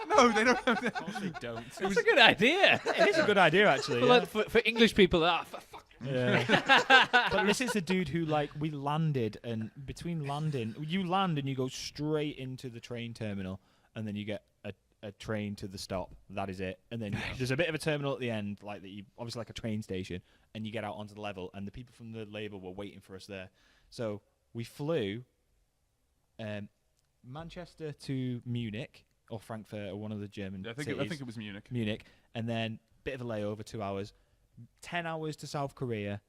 No, they don't. They don't. It's a good idea. It is a good idea, actually. Like, for English people, fuck. Yeah. But this is a dude who, like, we landed, and between landing, you land and you go straight into the train terminal, and then you get a train to the stop. That is it. And then there's a bit of a terminal at the end, like that. Obviously like a train station, and you get out onto the level, and the people from the label were waiting for us there. So we flew Manchester to Munich or Frankfurt or one of the German cities. I think it was Munich. Munich, and then bit of a layover, 2 hours, 10 hours to South Korea,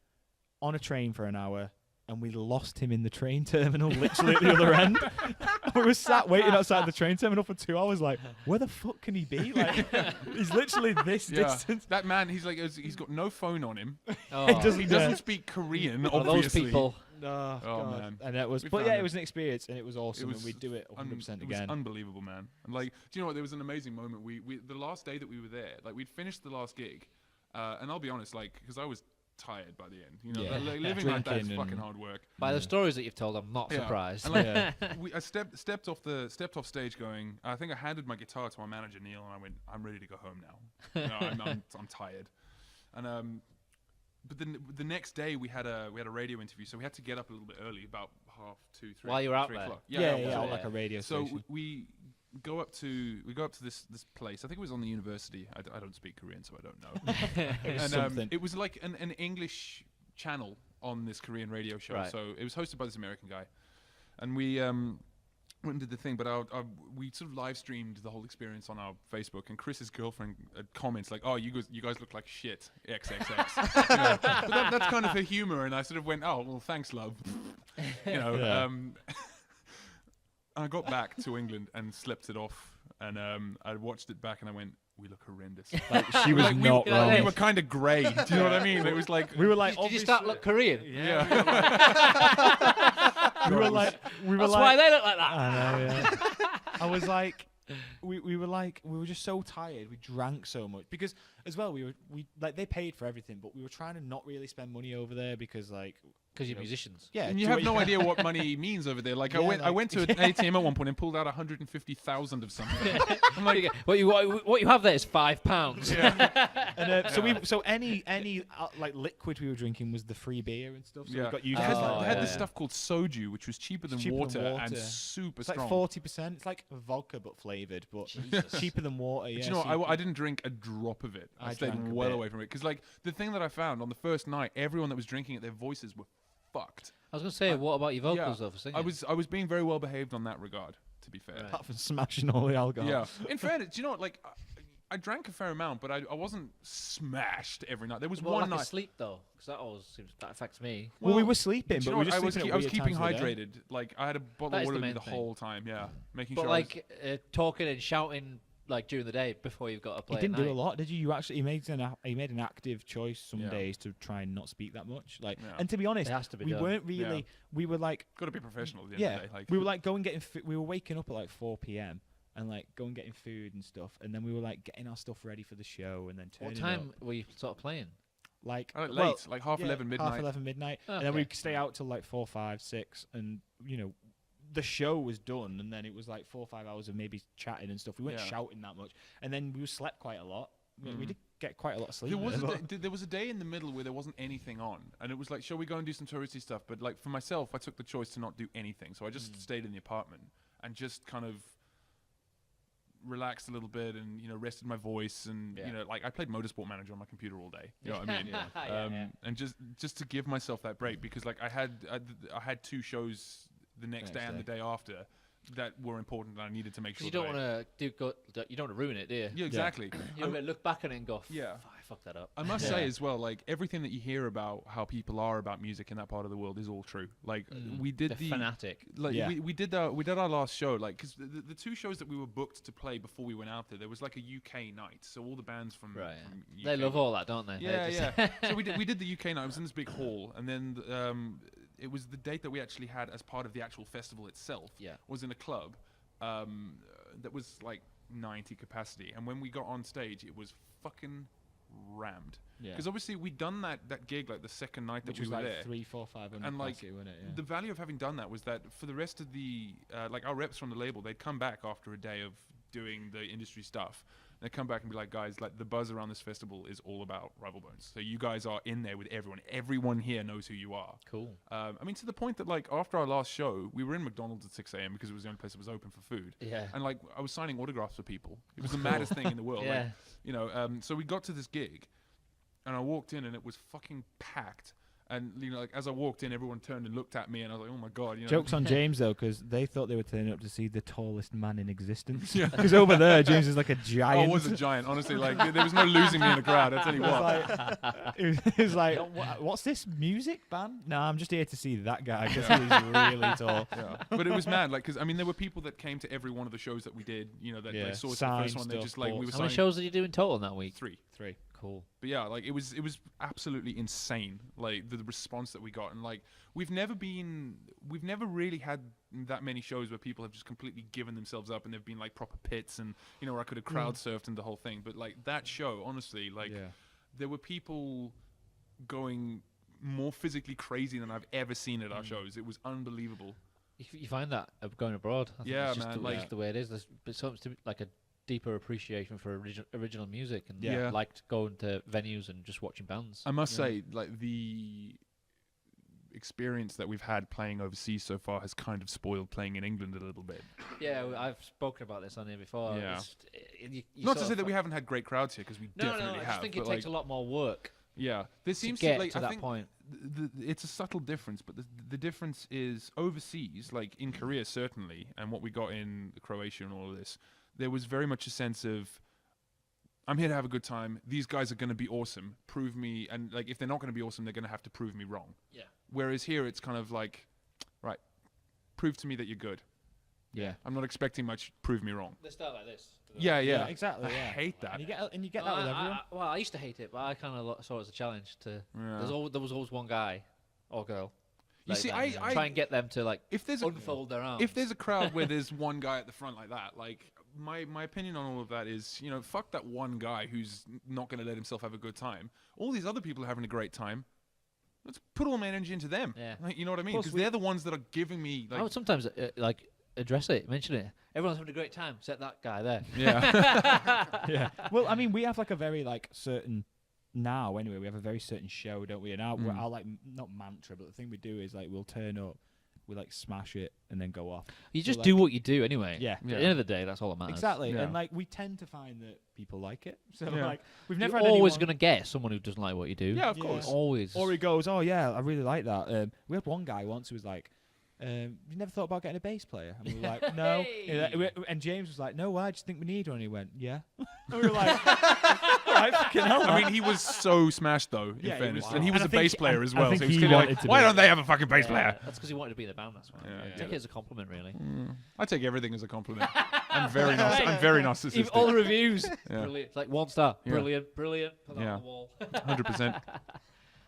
on a train for an hour, and we lost him in the train terminal, literally at the other end. We were sat waiting outside the train terminal for 2 hours, like, where the fuck can he be? Like, he's literally this distance. That man, he's got no phone on him. Oh. He doesn't speak Korean, obviously. Those people. Oh man. And it was, it was an experience, and it was awesome, and we'd do it 100% again. It was unbelievable, man. And like, do you know what? There was an amazing moment. We the last day that we were there, like we'd finished the last gig, and I'll be honest, like, because I was tired by the end. You know, living like that is fucking hard work. By the stories that you've told, I'm not surprised. And like, I stepped off stage going. I think I handed my guitar to my manager Neil, and I went, "I'm ready to go home now. You know, I'm tired." And but then the next day we had a radio interview, so we had to get up a little bit early, about 2:30. While you were out 3 there. o'clock. Yeah, like a radio so station. we go up to this place. I think it was on the university. I don't speak Korean, so I don't know. And it was like an English channel on this Korean radio show. Right. So it was hosted by this American guy, and we went and did the thing. But we sort of live streamed the whole experience on our Facebook. And Chris's girlfriend comments like, "Oh, you guys look like shit, XXX." You know? But that's kind of her humor, and I sort of went, "Oh, well, thanks, love." You know. Yeah. I got back to England and slept it off, and I watched it back and I went, "We look horrendous." Like, she was not wrong. We were kind of grey. Do you know what I mean? It was like We were like, Did you start look Korean? yeah. we were like, That's why they look like that. I know, yeah. I was like, we were just so tired. We drank so much because, as well, we like they paid for everything, but we were trying to not really spend money over there because, like, Because you're musicians. yeah, And you have no idea what money means over there. Like, Yeah, I went to an yeah. ATM at one point and pulled out 150,000 of something. I'm like, what you have there is £5. And so any like liquid we were drinking was the free beer and stuff. So we got they used had, to they had this stuff called soju, which was cheaper than water and water. super It's like strong. 40%. It's like vodka but flavored, but cheaper than water. Yeah, Do you know what? I didn't drink a drop of it. I stayed drank a well bit. away from it. Because, like, the thing that I found on the first night, everyone that was drinking it, their voices were fucked. I was going to say, what about your vocals, though, for singing? I was being very well behaved on that regard, to be fair. Right. apart from smashing all the alcohol. Yeah. In fairness, do you know what? Like, I drank a fair amount, but I wasn't smashed every night. There was More one like night. sleep, though, because that affects me. Well, we were sleeping, Do you but know we were what? just I was sleeping at I was weird keeping times of the day. hydrated. Like, I had a bottle That of is water the with me main the thing. whole time. Yeah, making But sure. like talking and shouting like during the day before you've got to play. You didn't at do a night. lot, did you? You actually made an active choice some Yeah. days to try and not speak that much. Like, Yeah. and to be honest, It has to be we done. weren't really. Yeah. We were like, got to be professional at the end yeah, of the day. Like, we were like going getting. We were waking up at like 4 p.m. and like going getting food and stuff, and then we were like getting our stuff ready for the show, and then turning What time up. were you sort of playing? Like late, well, like half yeah, 11 midnight. Half 11 midnight, and then Okay. we'd stay out till like 4, 5, 6, and the show was done, and then it was like 4 or 5 hours of maybe chatting and stuff. We weren't Yeah. shouting that much, and then we slept quite a lot. We Mm. did get quite a lot of sleep. There was a day in the middle where there wasn't anything on, and it was like, shall we go and do some touristy stuff? But like for myself, I took the choice to not do anything, so I just stayed in the apartment and just kind of relaxed a little bit and rested my voice and like I played Motorsport Manager on my computer all day. You know what I mean? Yeah. And just to give myself that break because like I had 2 shows the next day and the day after that were important and I needed to make sure. You don't want to you don't want to ruin it, do you? Yeah, exactly. You don't look back on it and go, Yeah. If fucked that up. I must say as well, like everything that you hear about how people are about music in that part of the world is all true. Like we did the fanatic. Like we did our last show, like because the two shows that we were booked to play before we went out there was like a UK night, so all the bands from UK, they love all that, don't they? Yeah. So we did the UK night. It was in this big hall, and then it was the date that we actually had as part of the actual festival itself. Yeah, was in a club that was like 90 capacity, and when we got on stage, it was fucking rammed. Yeah. Because obviously we'd done that gig like the second night that we were there. 300, 400, 500 and like wasn't it? Yeah. The value of having done that was that for the rest of the like our reps from the label, they'd come back after a day of doing the industry stuff. They'd come back and be like, guys, like the buzz around this festival is all about Rival Bones. So you guys are in there with everyone. Everyone here knows who you are. Cool. I mean, to the point that like after our last show, we were in McDonald's at 6 a.m. because it was the only place that was open for food. Yeah. And like I was signing autographs for people. It was the maddest thing in the world. Yeah. Like, you know, so we got to this gig, and I walked in and it was fucking packed. And you know, like as I walked in, everyone turned and looked at me, and I was like, "Oh my god!" You know. Jokes on James though, because they thought they were turning up to see the tallest man in existence. Because over there, James is like a giant. I was a giant, honestly. Like there was no losing me in the crowd. I tell you what. It was like, what's this music band? No, I'm just here to see that guy because he's really tall. Yeah. But it was mad, like, because I mean, there were people that came to every one of the shows that we did. You know, that they saw the first one. They just like we were. How many shows did you do in total in that week? Three. Cool. But yeah, like it was absolutely insane. Like the response that we got, and like we've never really had that many shows where people have just completely given themselves up, and they've been like proper pits, and you know, where I could have crowd surfed and the whole thing. But like that show, honestly, like there were people going more physically crazy than I've ever seen at our shows. It was unbelievable. You find that going abroad? I think it's just man. Like the way it is. There's something like a deeper appreciation for original music, and liked going to venues and just watching bands. I must say, like the experience that we've had playing overseas so far has kind of spoiled playing in England a little bit. Yeah, I've spoken about this on here before. Yeah. You not to say that we haven't had great crowds here, because we definitely have. I just think it takes a lot more work. Yeah, there seems to get like, to I that think point. It's a subtle difference, but the difference is overseas, like in Korea certainly, and what we got in Croatia and all of this. There was very much a sense of, I'm here to have a good time. These guys are going to be awesome. Prove me. And like, if they're not going to be awesome, they're going to have to prove me wrong. Yeah. Whereas here, it's kind of like, right, prove to me that you're good. Yeah. I'm not expecting much. Prove me wrong. They start like this. Yeah, exactly. I hate that. And you get that with everyone. I used to hate it, but I kind of saw it as a challenge to. Yeah. There was always one guy or girl. You see, I try and get them to like if there's unfold their arms. If there's a crowd where there's one guy at the front like that, like my opinion on all of that is, you know, fuck that one guy who's not going to let himself have a good time. All these other people are having a great time. Let's put all my energy into them. Yeah. Like, you know what I mean? Because they're the ones that are giving me. Like, I would sometimes like address it, mention it. Everyone's having a great time. Except that guy there. Yeah. Yeah. Well, I mean, we have like a very like certain. Now, anyway, we have a very certain show, don't we? And our like not mantra, but the thing we do is like we'll turn up, we like smash it, and then go off. You just do what you do anyway. Yeah. At the end of the day, that's all that matters. Exactly. Yeah. And like we tend to find that people like it. So Yeah. like we've You're never had always anyone... gonna get someone who doesn't like what you do. Yeah, of course. Always. Or he goes, "Oh yeah, I really like that." We had one guy once who was like, "You never thought about getting a bass player?" And we were like, "No." And James was like, "No, I just think we need one." And he went, "Yeah." And we were like, "All right, fucking hell." I mean, he was so smashed though, in fairness. And he was a bass player as I well. think So he was he kind of wanted like, to why be. don't they have a fucking bass player? That's because he wanted to be in the band. That's why. Yeah. Take it as a compliment, really. I take everything as a compliment. I'm very narcissistic. Even all the reviews, Yeah. brilliant. It's like 1 star, Yeah. brilliant. Put that Yeah. on the wall. 100%.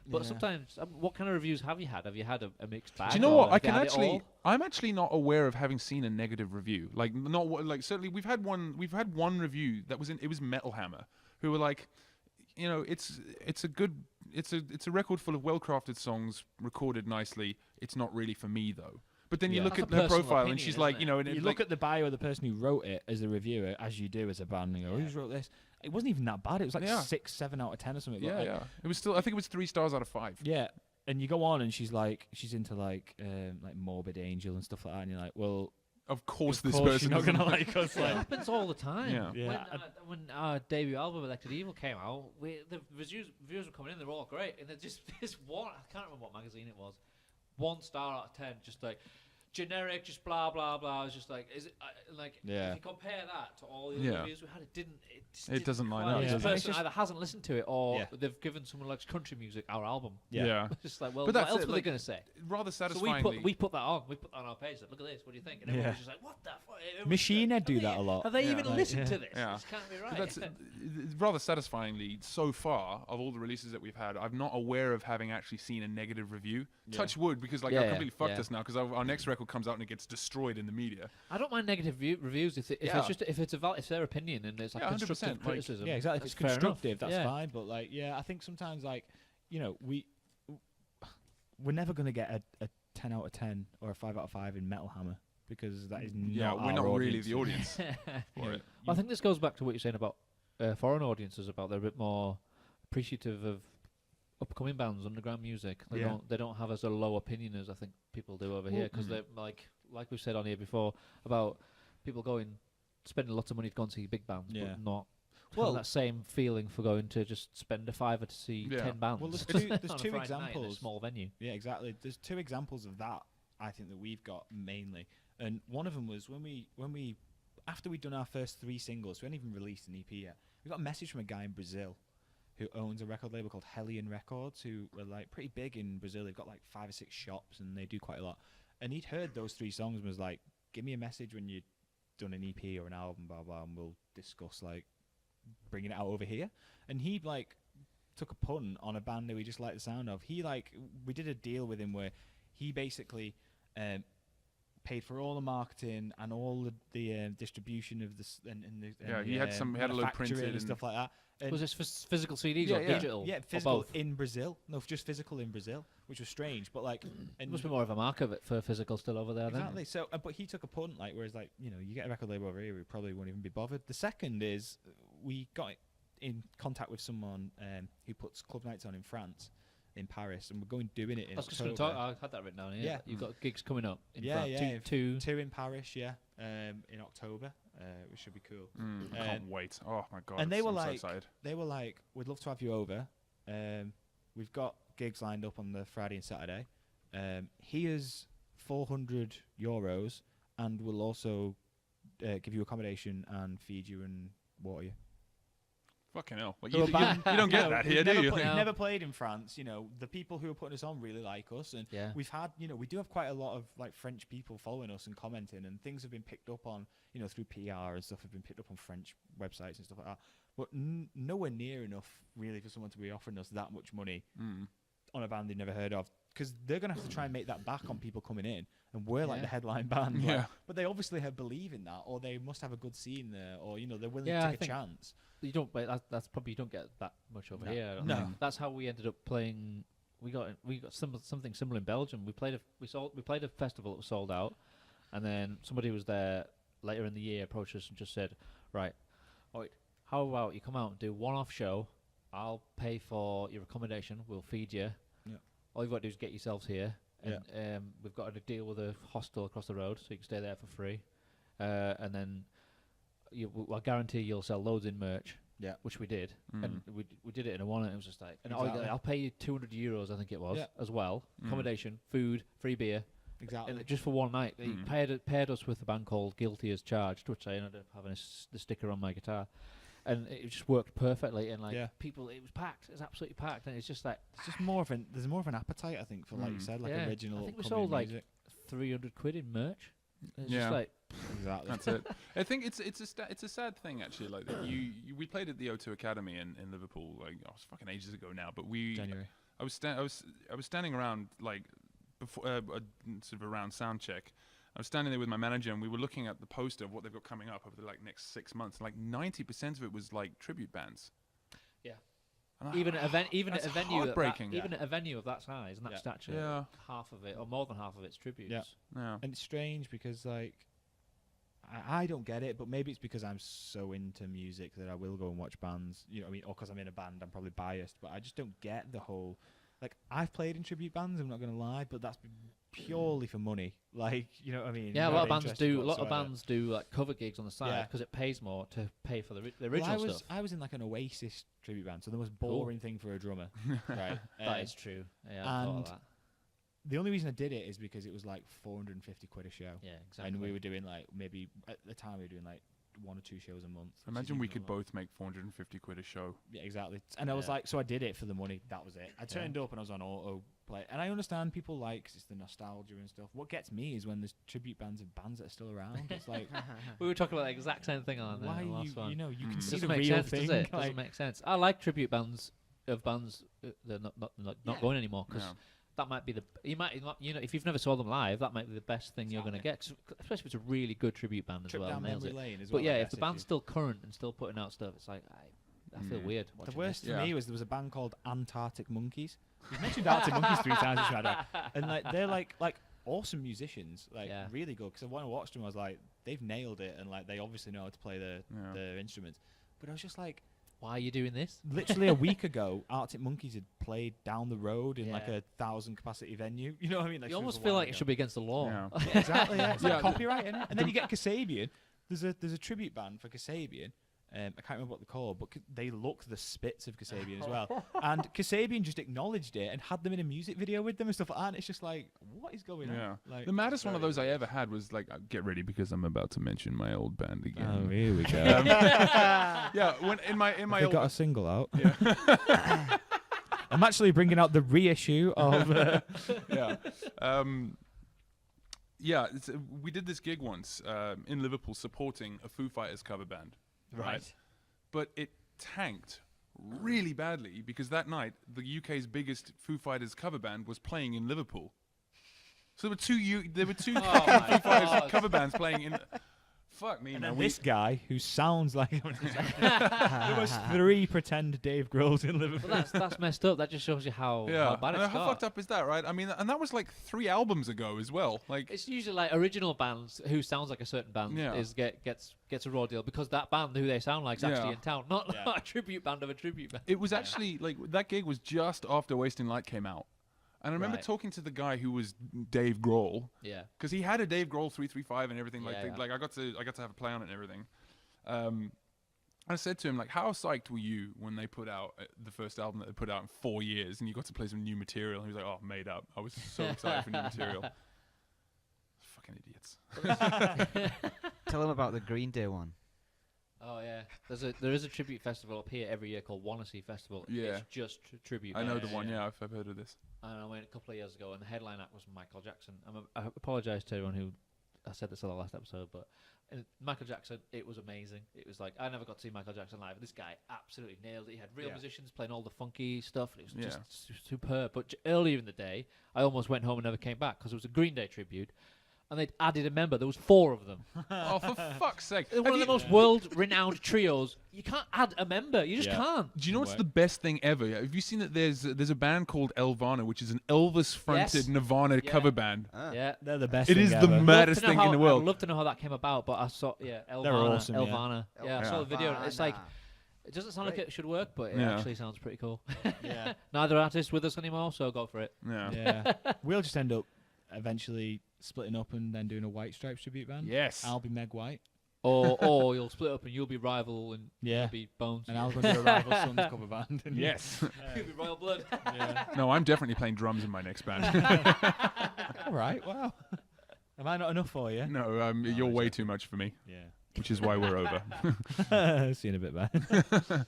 But sometimes, what kind of reviews have you had? Have you had a mixed bag? Do you know what? Have you had it all? I'm actually not aware of having seen a negative review. Like, not like certainly we've had one review that was it was Metal Hammer, who were like, you know, it's a record full of well-crafted songs recorded nicely. It's not really for me though. But then you look That's at a her personal profile and opinion, she's isn't like, it? you know, and You it's look like, at the bio of the person who wrote it as a reviewer, as you do as a band, and you go, "Who's wrote this?" It wasn't even that bad. It was like 6, 7 out of 10 or something. yeah, like, yeah. It was still, I think it was 3 stars out of 5. Yeah. And you go on, and she's into like Morbid Angel and stuff like that, and you're like, "Well, Of course, of this course person you're not isn't. gonna like us." It Like, happens all the time. Yeah. Yeah. When our debut album Elected Evil came out, the reviews were coming in. They were all great, and then just this one. I can't remember what magazine it was. 1 star out of 10, just like generic, just blah blah blah. It's just like, is it like if you compare that to all the other reviews we had, it doesn't line up. up. This person either hasn't listened to it or they've given someone like country music our album. It's just like, well, what else were they going to say? Rather satisfyingly, so we put that on. We put that on our page. Like, look at this. What do you think? And everyone's just like, what the fuck? Machine Head do that a lot. Have they even listened to this? This can't be right. That's rather satisfyingly, so far of all the releases that we've had, I'm not aware of having actually seen a negative review. Touch wood, because like I've completely fucked us now, because our next record comes out and it gets destroyed in the media. I don't mind negative reviews if it's just if it's their opinion and it's like constructive criticism. Yeah, exactly. If it's constructive, that's fine. But like, I think sometimes like, we're never gonna get a 10 out of 10 or a 5 out of 5 in Metal Hammer, because that is not we're not really the audience for it. I think this goes back to what you're saying about foreign audiences, about they're a bit more appreciative of upcoming bands, underground music. They don't have as a low opinion as I think people do over here, because they're like we've said on here before about people spending lots of money to go and see big bands, but not that same feeling for going to just spend a $5 to see 10 bands. Well, there's two examples. In a small venue. Yeah, exactly. There's two examples of that I think that we've got mainly, and one of them was when we after we'd done our first 3 singles, we hadn't even released an EP yet. We got a message from a guy in Brazil who owns a record label called Hellion Records, who are like pretty big in Brazil. They've got like 5 or 6 shops and they do quite a lot. And he'd heard those 3 songs and was like, "Give me a message when you've done an EP or an album, blah blah, and we'll discuss like bringing it out over here." And he like took a punt on a band that we just liked the sound of. We did a deal with him where he basically paid for all the marketing and all the distribution of this and he had a load printed and stuff like that. And was this physical CDs or digital? Yeah, physical in Brazil. No, just physical in Brazil, which was strange. But like, it must be more of a market for physical still over there. Exactly. Then. So, but he took a punt, like, whereas like you get a record label over here, we probably won't even be bothered. The second is we got in contact with someone who puts club nights on in France, in Paris, and we're doing it in October. I had that written down here. Yeah, you've got gigs coming up in France. Two in Paris, in October, which should be cool. Can't wait. Oh my god! And I'm so excited. They were like, "We'd love to have you over. We've got gigs lined up on the Friday and Saturday. Here's €400, and we'll also give you accommodation and feed you and water you." Fucking hell! Like you don't get that here, do you? Never played in France. The people who are putting us on really like us, and we've had, we do have quite a lot of like French people following us and commenting, and things have been picked up on, through PR and stuff have been picked up on French websites and stuff like that. But nowhere near enough really for someone to be offering us that much money on a band they've never heard of, because they're gonna have to try and make that back on people coming in, and we're like the headline band. But they obviously believe in that, or they must have a good scene there, or they're willing to take a chance. You don't. That's probably you don't get that much over here. No, that's how we ended up playing. We got something similar in Belgium. We played a festival that was sold out, and then somebody was there later in the year approached us and just said, "Right, how about you come out and do one-off show? I'll pay for your accommodation. We'll feed you. All you've got to do is get yourselves here, and we've got a deal with a hostel across the road, so you can stay there for free, and then." I guarantee you'll sell loads in merch, which we did, and we did it in a one, and it was just like, and I'll pay you €200, I think it was, as well, accommodation, food, free beer, and just for one night. He paired us with a band called Guilty as Charged, which I ended up having the sticker on my guitar, and it just worked perfectly. And like people, it was packed, it was absolutely packed, and it's just like there's more of an appetite, I think, for like you said, like original. I think we sold music. like £300 in merch. It's just like exactly. That's it. I think it's a sad thing actually. Like that we played at the O2 Academy in Liverpool. Like it was fucking ages ago now. But January. I was standing around like before sort of around sound check. I was standing there with my manager and we were looking at the poster of what they've got coming up over the like next 6 months. Like 90% of it was like tribute bands. Yeah. Even at a venue of that size and that stature, half of it or more than half of it's tributes. And it's strange because like I don't get it, but maybe it's because I'm so into music that I will go and watch bands. You know what I mean? Or because I'm in a band, I'm probably biased, but I just don't get the whole. Like I've played in tribute bands, I'm not going to lie, but that's purely for money. Like, you know what I mean? Yeah, a lot of bands do like cover gigs on the side because it pays more to pay for the original stuff. I was in like an Oasis tribute band, so the most boring thing for a drummer. Right, that is true. Yeah, I thought of that. the only reason I did it is because it was like 450 quid a show. Yeah, exactly. And we were doing like maybe at the time we were doing like 1 or 2 shows a month. Imagine we could both make 450 quid a show. Yeah, exactly. And I was like, so I did it for the money. That was it. I turned up and I was on auto play. And I understand people like 'cause it's the nostalgia and stuff. What gets me is when there's tribute bands of bands that are still around. It's like we were talking about the exact same thing on why the last you one. you know you can It see doesn't the make real sense, thing. does it? Like, Doesn't make sense. I like tribute bands of bands that are not going anymore because that might be the if you've never saw them live, that might be the best thing you're going to get, especially if it's a really good tribute band as well. down memory lane as but well, yeah, I if guess, the band's still current and still putting out stuff, it's like I feel weird. the watching worst this. for me was there was a band called Antarctic Monkeys. You've mentioned Arctic Monkeys 3 times, and like they're like awesome musicians, like really good. Because when I watched them, I was like, they've nailed it, and like they obviously know how to play their instruments. But I was just like, why are you doing this? literally a week ago, Arctic Monkeys had played down the road in like a 1,000 capacity venue. You know what I mean? Like, you almost feel like it should be against the law. Yeah, exactly. Yeah, it's like copyright, isn't it? And then you get Kasabian. There's a tribute band for Kasabian. I can't remember what they're called, but they look the spits of Kasabian as well. And Kasabian just acknowledged it and had them in a music video with them and stuff like that. And it's just like, what is going on? Like, the maddest one of those I ever had was like, get ready because I'm about to mention my old band again. Oh, here we go. Yeah, when in my They old got a single out. yeah. I'm actually bringing out the reissue of. We did this gig once in Liverpool supporting a Foo Fighters cover band. Right. But it tanked really badly because that night the UK's biggest Foo Fighters cover band was playing in Liverpool. So there were two Foo Fighters cover bands playing in. Fuck me, man. This guy who sounds like there was 3 pretend Dave Grohls in Liverpool. Well, that's messed up. That just shows you how bad it's how fucked up is that, right? I mean, and that was like 3 albums ago as well. Like it's usually like original bands who sounds like a certain band gets a raw deal because that band who they sound like is actually in town, not a tribute band of a tribute band. It was actually like that gig was just after Wasting Light came out. And I remember talking to the guy who was Dave Grohl. Yeah. Because he had a Dave Grohl 335 and everything. Like I got to have a play on it and everything. I said to him, like, how psyched were you when they put out the first album that they put out in 4 years and you got to play some new material? And he was like, oh, made up. I was so excited for new material. Fucking idiots. Tell him about the Green Day one. Oh yeah, there is a tribute festival up here every year called Wannacy Festival. Yeah, it's just tribute. I know the one. Yeah, I've heard of this. And I went a couple of years ago, and the headline act was Michael Jackson. I apologise to everyone who I said this on the last episode, but Michael Jackson, it was amazing. It was like I never got to see Michael Jackson live. This guy absolutely nailed it. He had real musicians playing all the funky stuff. And it was just superb. But earlier in the day, I almost went home and never came back because it was a Green Day tribute. And they'd added a member. There was 4 of them. Oh, for fuck's sake. One of the most world-renowned trios. You can't add a member. You just can't. Do you know what's the best thing ever? Yeah? Have you seen that there's a band called Elvana, which is an Elvis-fronted Nirvana cover band? Yeah, they're the best It is the maddest thing in the world. I'd love to know how that came about, but I saw, Elvana. They're awesome, Elvana. Yeah, I saw the video. It's like, it doesn't sound like it should work, but it actually sounds pretty cool. Yeah. Neither artist with us anymore, so go for it. Yeah. We'll just end up eventually splitting up and then doing a White Stripes tribute band. Yes. I'll be Meg White. Or you'll split up and you'll be Rival and you'll be Bones. And I'll go do a Rival Sons cover band. And yes. You'll be Royal Blood. No, I'm definitely playing drums in my next band. All right, wow. Am I not enough for you? No, you're way too much for me. Yeah. Which is why we're over. See you in a bit, man.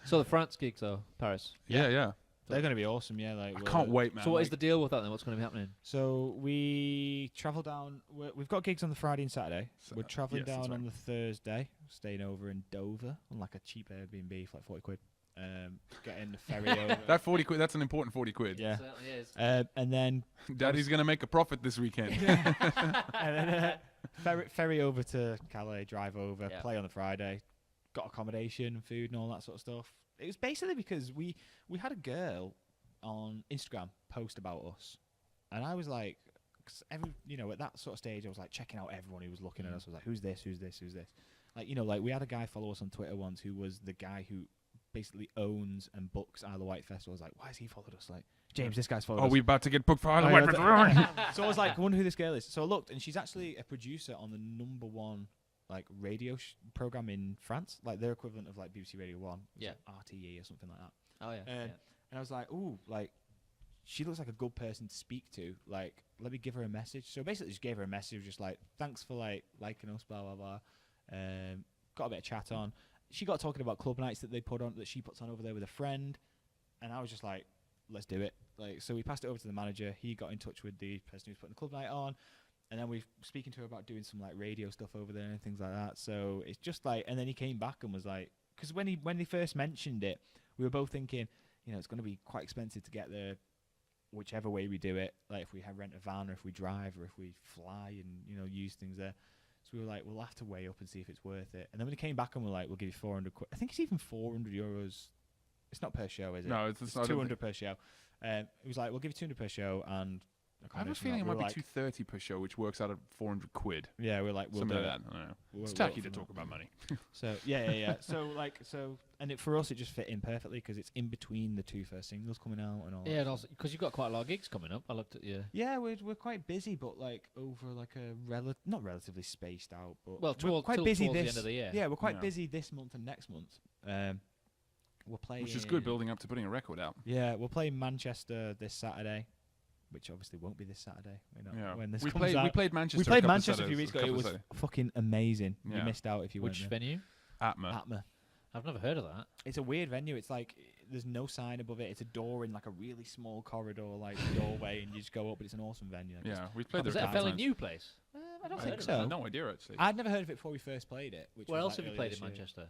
So the France gigs, though, Paris. Yeah. They're going to be awesome, yeah. Like I can't wait, man. So what is the deal with that then? What's going to be happening? So we travel down. We've got gigs on the Friday and Saturday. We're traveling down on the Thursday, staying over in Dover on like a cheap Airbnb for like 40 quid. Getting the ferry over. That 40 quid, that's an important 40 quid. Yeah. It certainly is. And then Daddy's going to make a profit this weekend. and then ferry over to Calais, drive over, play on the Friday. Got accommodation, food and all that sort of stuff. It was basically because we had a girl on Instagram post about us, and I was like, cause at that sort of stage, I was like checking out everyone who was looking at us. I was like, who's this? Like, like we had a guy follow us on Twitter once who was the guy who basically owns and books Isle of Wight Festival. I was like, why has he followed us? Like, James, this guy's followed us. Are we about to get booked for Isle of Wight Festival? So I was like, I wonder who this girl is. So I looked, and she's actually a producer on the #1 like radio program in France, like their equivalent of like BBC Radio 1, like RTE or something like that. Oh yeah. And I was like, ooh, like she looks like a good person to speak to. Like let me give her a message. So basically, just gave her a message, just like, thanks for like liking us, blah blah blah. Got a bit of chat on. She got talking about club nights that she puts on over there with a friend, and I was just like, let's do it. Like, so we passed it over to the manager. He got in touch with the person who's putting the club night on, and then we speaking to her about doing some like radio stuff over there and things like that. So it's just like, and then he came back and was like, because when he first mentioned it, we were both thinking, it's going to be quite expensive to get there, whichever way we do it. Like if we rent a van, or if we drive, or if we fly and use things there. So we were like, we'll have to weigh up and see if it's worth it. And then when he came back and we're like, we'll give you 400 quid. I think it's even €400. It's not per show, is it? No, it's 200 per show. It was like, we'll give you 200 per show, and I have a feeling it might be 230 per show, which works out at 400 quid. Yeah, we're like, we'll something do like it. that. I don't know. It's tacky to talk about money. So yeah. So and for us, it just fit in perfectly because it's in between the two first singles coming out and all. Yeah, and also because you've got quite a lot of gigs coming up. I looked at you. Yeah, we're quite busy, but like over like a not relatively spaced out, but we're quite busy towards this the end of the year. Yeah, we're quite busy this month and next month. We're playing, which is good, building up to putting a record out. Yeah, we'll play Manchester this Saturday, which obviously won't be this Saturday. When this we comes out. We played Manchester. We played Manchester a few weeks ago. It was fucking amazing. Yeah. You missed out if you went Which there. venue? Atma. I've never heard of that. It's a weird venue. It's like there's no sign above it. It's a door in like a really small corridor, like doorway, and you just go up. But it's an awesome venue. Yeah, we've played there. Is that a fairly new place? I don't I think heard so. I had no idea actually. I'd never heard of it before we first played it. Where else have you played in Manchester?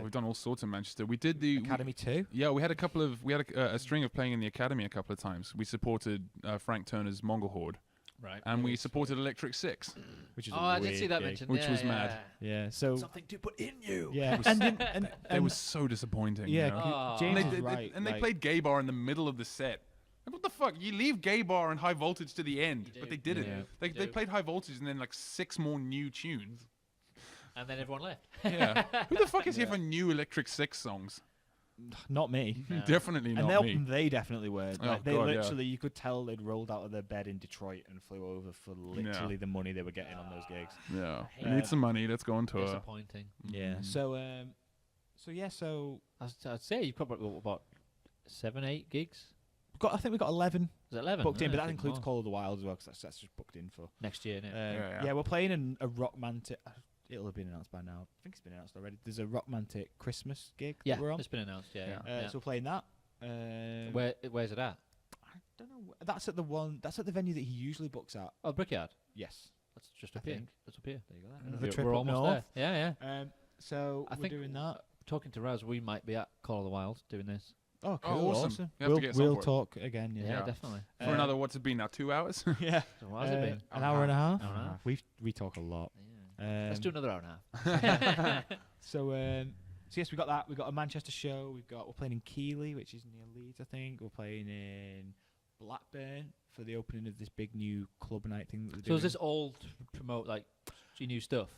We've done all sorts in Manchester. We did the Academy 2. Yeah, we had a string of playing in the Academy a couple of times. We supported Frank Turner's Mongol Horde. Right. And we supported Electric Six, which is I did see that mentioned, which was mad. Yeah, so something to put in you. Yeah, and it was so disappointing. Yeah, James is right. They played Gay Bar in the middle of the set. Like, what the fuck? You leave Gay Bar and High Voltage to the end, but they didn't. Yeah. They played High Voltage and then like 6 more new tunes. And then everyone left. Yeah. Who the fuck is here for new Electric Six songs? Not me. No. Definitely not me. They definitely were. Oh, like, they God, literally, you could tell they'd rolled out of their bed in Detroit and flew over for literally the money they were getting on those gigs. Yeah. Need some money. Let's go on tour. Disappointing. Yeah. So I'd say you've got about 7, 8 gigs. I think we got 11. Is it 11? Booked in, but that includes Call of the Wild as well, because that's just booked in for next year. Yeah, we're playing a Rockmantic. It'll have been announced by now. I think it's been announced already. There's a Rockmantic Christmas gig. Yeah, we're on. It's been announced. Yeah. So we're playing that. Where's it at? I don't know. That's at the venue that he usually books at. Oh, Brickyard. Yes. That's just up here. That's up here. There you go. Another trip we're up almost north. there. Yeah. So I we're think doing that. Talking to Raz, we might be at Call of the Wild doing this. Oh, cool. Awesome. We'll talk again. Yeah, definitely. For another, what's it been now? 2 hours? Yeah. So what has it been? An hour and a half. Hour and a half. We talk a lot. Yeah. Let's do another hour and a half. So yes, we got that. We got a Manchester show. We're playing in Keighley, which is near Leeds, I think. We're playing in Blackburn for the opening of this big new club night thing that they're doing. So is this all to promote like new stuff?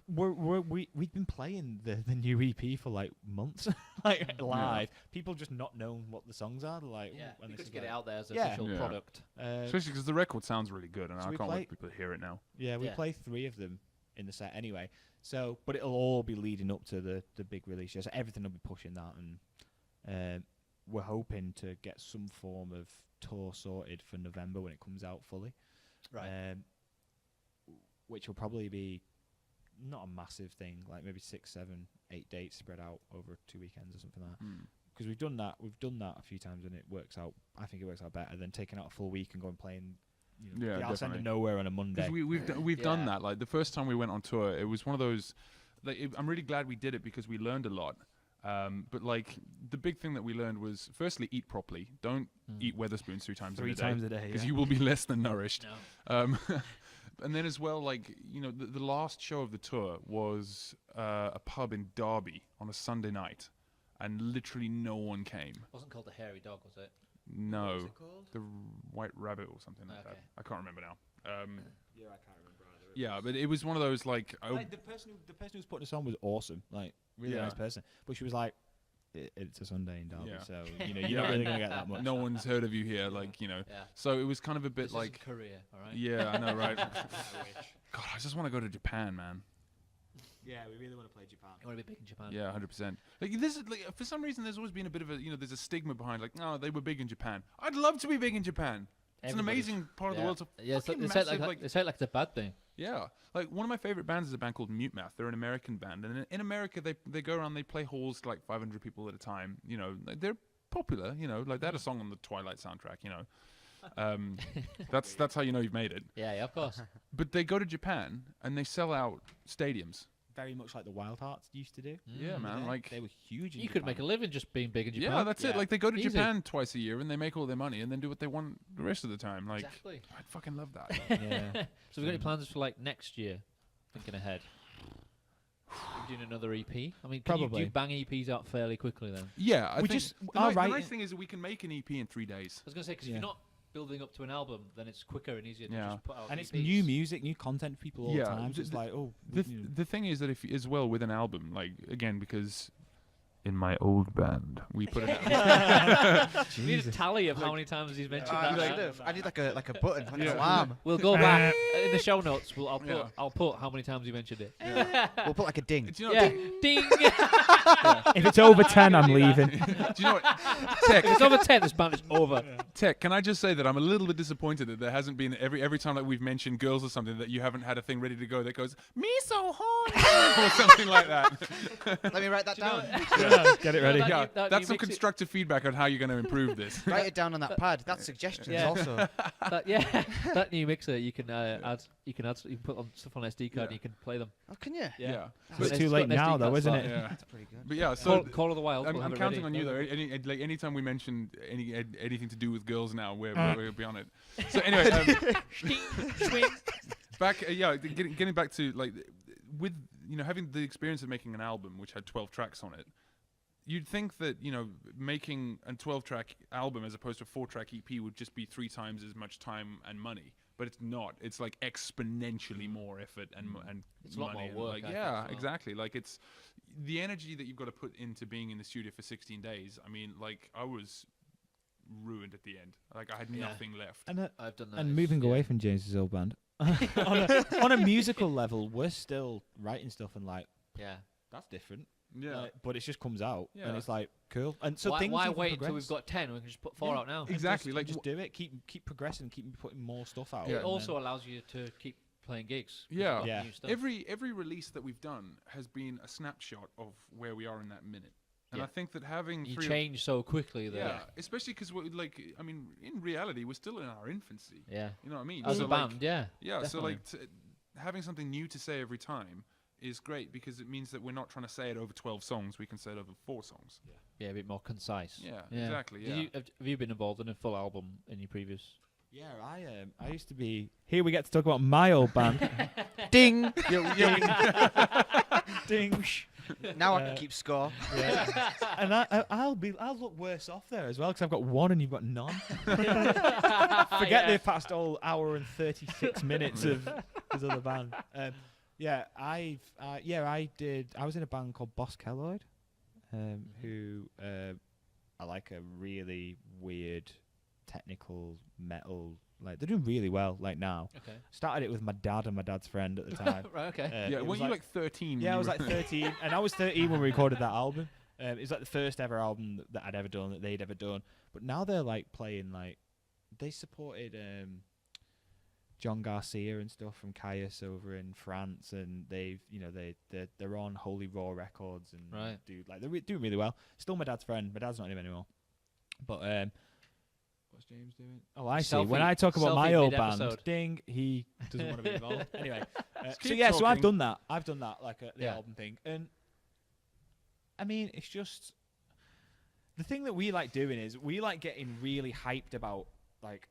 We've been playing the new EP for like months, like live. People just not knowing what the songs are. They're like, when they get it out there as an official product. Especially because the record sounds really good, and so I can't wait for people to hear it now. Yeah, we play 3 of them in the set anyway. So, but it'll all be leading up to the big release show. So everything will be pushing that, and we're hoping to get some form of tour sorted for November when it comes out fully. Right. Which will probably be not a massive thing, like maybe 6, 7, 8 dates spread out over 2 weekends or something like that. Because we've done that a few times, and it works out. I think it works out better than taking out a full week and going playing. The outside of nowhere on a Monday. We've done that. Like the first time we went on tour, it was one of those. Like, I'm really glad we did it because we learned a lot. But like the big thing that we learned was, firstly, eat properly. Don't eat Weatherspoons 3 times a day. Because you will be less than nourished. No. And then as well, like, the last show of the tour was a pub in Derby on a Sunday night, and literally no one came. It wasn't called the Hairy Dog, was it? No. What was it called? The White Rabbit or something like that. I can't remember now. I can't remember either. Yeah, but it was one of those like the person who's putting us on was awesome, like really nice person. But she was like, it's a Sunday in Derby, so you're not really gonna get that much. No one's heard of you here, like So it was kind of a bit this like Korea, all right? Yeah, I know, right? God, I just want to go to Japan, man. Yeah, we really want to play Japan. You want to be big in Japan? Yeah, 100%. Like this is like, for some reason, there's always been a bit of a there's a stigma behind like, no, they were big in Japan. I'd love to be big in Japan. It's an amazing part of the world. They say it like it's a bad thing. Yeah, like one of my favorite bands is a band called Mute Math. They're an American band, and in America they go around, they play halls to like 500 people at a time. You know, like they're popular. You know, like they had a song on the Twilight soundtrack. You know, that's how you know you've made it. Yeah, of course. But they go to Japan and they sell out stadiums. Very much like the Wild Hearts used to do. Yeah, man. Like they were huge. You could make a living just being big in Japan. Yeah, that's it. Like they go to Japan twice a year and they make all their money and then do what they want the rest of the time. Like, exactly. I fucking love that. Yeah. So we've got any plans for like next year? Thinking ahead. Doing another EP. I mean, do you bang EPs out fairly quickly then? Yeah, I think just the nice thing is that we can make an EP in 3 days. I was gonna say because if you're not building up to an album, then it's quicker and easier to just put out. And EPs. it's new music, new content for people all the time. So it's like, the thing is that if as well with an album, like again, because in my old band we put it out. We need a tally of how many times he's mentioned that. I need like a button, like an alarm. We'll go back in the show notes. I'll put how many times you mentioned it. We'll put like a ding. Do you know Ding. if it's over 10, I'm leaving. Do you know what? Tech, if it's over 10, this band is over. Tech, can I just say that I'm a little bit disappointed that there hasn't been every time that we've mentioned girls or something that you haven't had a thing ready to go that goes me so horny or something like that. Let me write that down. Get it ready. That's some constructive feedback on how you're going to improve this. Write it down on that pad. That's suggestions also. That new mixer you can add. You can put on stuff on SD card and you can play them. Oh, can you? Yeah. It's too late now, though, isn't it? Yeah. That's pretty good. But yeah, so Call of the Wild. I'm counting on you though. Anytime we mention anything to do with girls now, we'll be on it. So anyway, back getting back to like with having the experience of making an album which had 12 tracks on it. You'd think that making a 12-track album as opposed to a 4-track EP would just be 3 times as much time and money, but it's not. It's like exponentially more effort and it's a lot money more work. Exactly. Like it's the energy that you've got to put into being in the studio for 16 days. I mean, like I was ruined at the end. Like I had nothing left. And I've done that. And moving away from James's old band, on a musical level, we're still writing stuff and like, that's different. Yeah, but it just comes out and it's like cool. And so why wait until we've got 10? We can just put 4 out now. Exactly. Just do it. Keep progressing. Keep putting more stuff out. It also allows you to keep playing gigs. Yeah. Every release that we've done has been a snapshot of where we are in that minute. And I think that having you change so quickly that especially because in reality we're still in our infancy. Yeah, you know what I mean. As a band, definitely. So like having something new to say every time is great because it means that we're not trying to say it over 12 songs. We can say it over 4 songs. Yeah, a bit more concise. Yeah. Exactly. Yeah. Have you been involved in a full album in your previous? Yeah, I used to be. Here we get to talk about my old band. Ding, ding. Now I can keep score. Yeah. And I'll look worse off there as well because I've got 1 and you've got none. Forget the past all hour and 36 minutes of this other band. I was in a band called Boss Kelloid, who are like a really weird technical metal. Like they're doing really well. Like now, started it with my dad and my dad's friend at the time. Right, okay. Weren't you like 13? Yeah, I was like 13, and I was 13 when we recorded that album. It was like the first ever album that I'd ever done, that they'd ever done. But now they're like playing like they supported John Garcia and stuff from Caius over in France, and they're on Holy Raw Records and they're doing really well. Still my dad's friend. My dad's not in him anymore. But what's James doing? Oh, I see. When I talk about my old band, ding, he doesn't want to be involved. Anyway, so I've done that. I've done that like the album thing, and I mean it's just the thing that we like doing is we like getting really hyped about like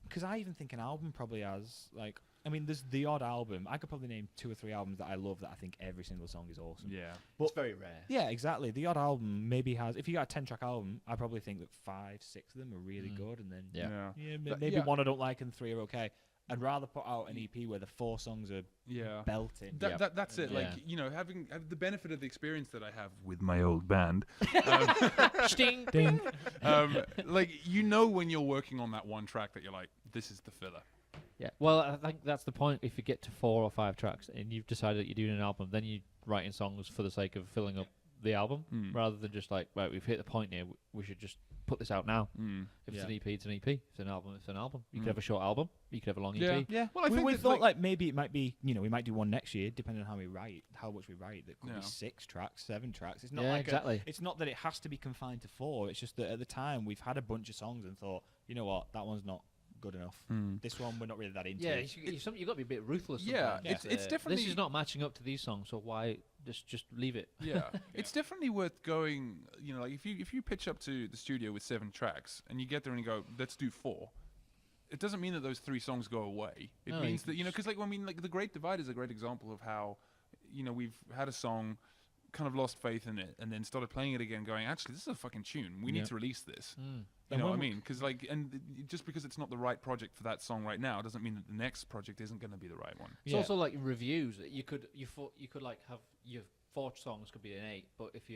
because I even think an album probably has like, I mean, there's the odd album. I could probably name 2 or 3 albums that I love that I think every single song is awesome. Yeah. But it's very rare. Yeah, exactly. The odd album maybe has, if you got a 10-track album, I probably think that 5, 6 of them are really good, and then maybe 1 I don't like and 3 are okay. I'd rather put out an EP where the 4 songs are belting. That's it. Like, having the benefit of the experience that I have with my old band. Ding. Ding. Like, when you're working on that one track that you're like, this is the filler. Yeah. Well, I think that's the point. If you get to 4 or 5 tracks and you've decided that you're doing an album, then you're writing songs for the sake of filling up the album, rather than just like, right, we've hit the point here. We should just put this out now. If it's an EP, it's an EP. If it's an album, it's an album. You could have a short album. You could have a long EP. Yeah. Well, I think we that, thought like maybe it might be, we might do one next year, depending on how much we write. That could be 6 tracks, 7 tracks. It's not exactly. It's not that it has to be confined to 4. It's just that at the time we've had a bunch of songs and thought, you know what, that one's not good enough. This one we're not really that into. Yeah, you've got to be a bit ruthless. Yeah, sometimes. it's definitely. This is not matching up to these songs, so why just leave it? Yeah, it's definitely worth going. Like if you pitch up to the studio with 7 tracks and you get there and you go, let's do 4. It doesn't mean that those 3 songs go away. It means that because the Great Divide is a great example of how we've had a song, kind of lost faith in it, and then started playing it again, going, actually, this is a fucking tune. We need to release this. You know what I mean? Because just because it's not the right project for that song right now doesn't mean that the next project isn't going to be the right one. It's also like reviews. You could like have your 4 songs could be an 8, but if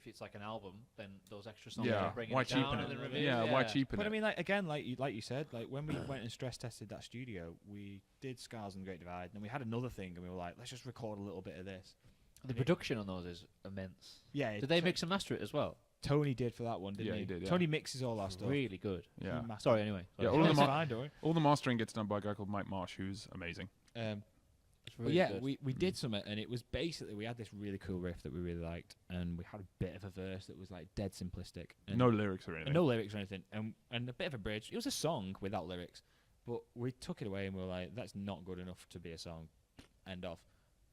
it's like an album, then those extra songs are bringing why it down cheapen in the it? reviews. Yeah, why cheapen it? But I mean, like again, like you said, like when we went and stress tested that studio, we did Scars and the Great Divide, and then we had another thing, and we were like, let's just record a little bit of this. The production on those is immense. Yeah. Did they mix and master it as well? Tony did for that one, didn't he? He did, yeah. Tony mixes all our stuff. Really good. Yeah. Sorry, anyway. Yeah, all the mastering gets done by a guy called Mike Marsh, who's amazing. It's really good. we did something, and it was basically, we had this really cool riff that we really liked, and we had a bit of a verse that was like dead simplistic. And no lyrics or anything. No lyrics or anything, and a bit of a bridge. It was a song without lyrics, but we took it away and we were like, that's not good enough to be a song. End of.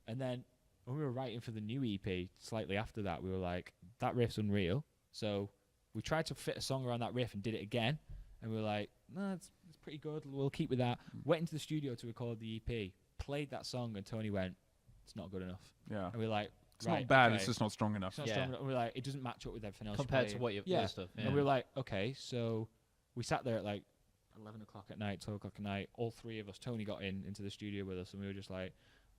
And then when we were writing for the new EP, slightly after that, we were like, that riff's unreal. So we tried to fit a song around that riff and did it again, and we were like, no, it's pretty good. We'll keep with that. Went into the studio to record the EP, played that song, and Tony went, it's not good enough. Yeah. And we were like, it's not bad, it's just not strong enough. It's not strong enough. And we're like, it doesn't match up with everything else compared to what you've other stuff. Yeah. And we were like, okay, so we sat there at like 11 o'clock at night, 12 o'clock at night. All 3 of us, Tony got into the studio with us, and we were just like,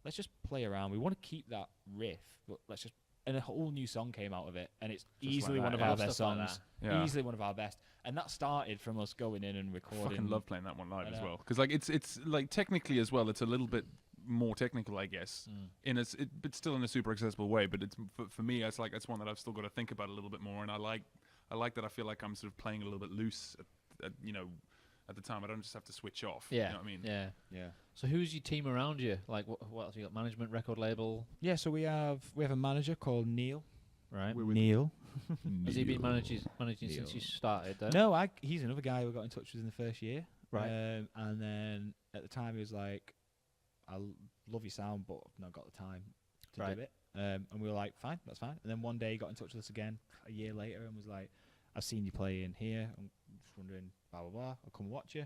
let's just play around. We want to keep that riff, but let's just... And a whole new song came out of it, and it's just easily one of our best songs. Easily one of our best. And that started from us going in and recording. I fucking love playing that one live as well. Because like it's like technically as well, it's a little bit more technical, I guess, but still in a super accessible way. But it's for me, it's one that I've still got to think about a little bit more. And I like that. I feel like I'm sort of playing a little bit loose, at the time. I don't just have to switch off. Yeah. You know what I mean? Yeah. So who's your team around you? Like, what else? You got management, record label? Yeah, so we have a manager called Neil. Right. Neil. Has he been managing since you started then? No, he's another guy we got in touch with in the first year. Right. And then at the time he was like, I love your sound, but I've not got the time to do it. And we were like, fine, that's fine. And then one day he got in touch with us again a year later and was like, I've seen you play in here. I'm just wondering, blah, blah, blah. I'll come watch you.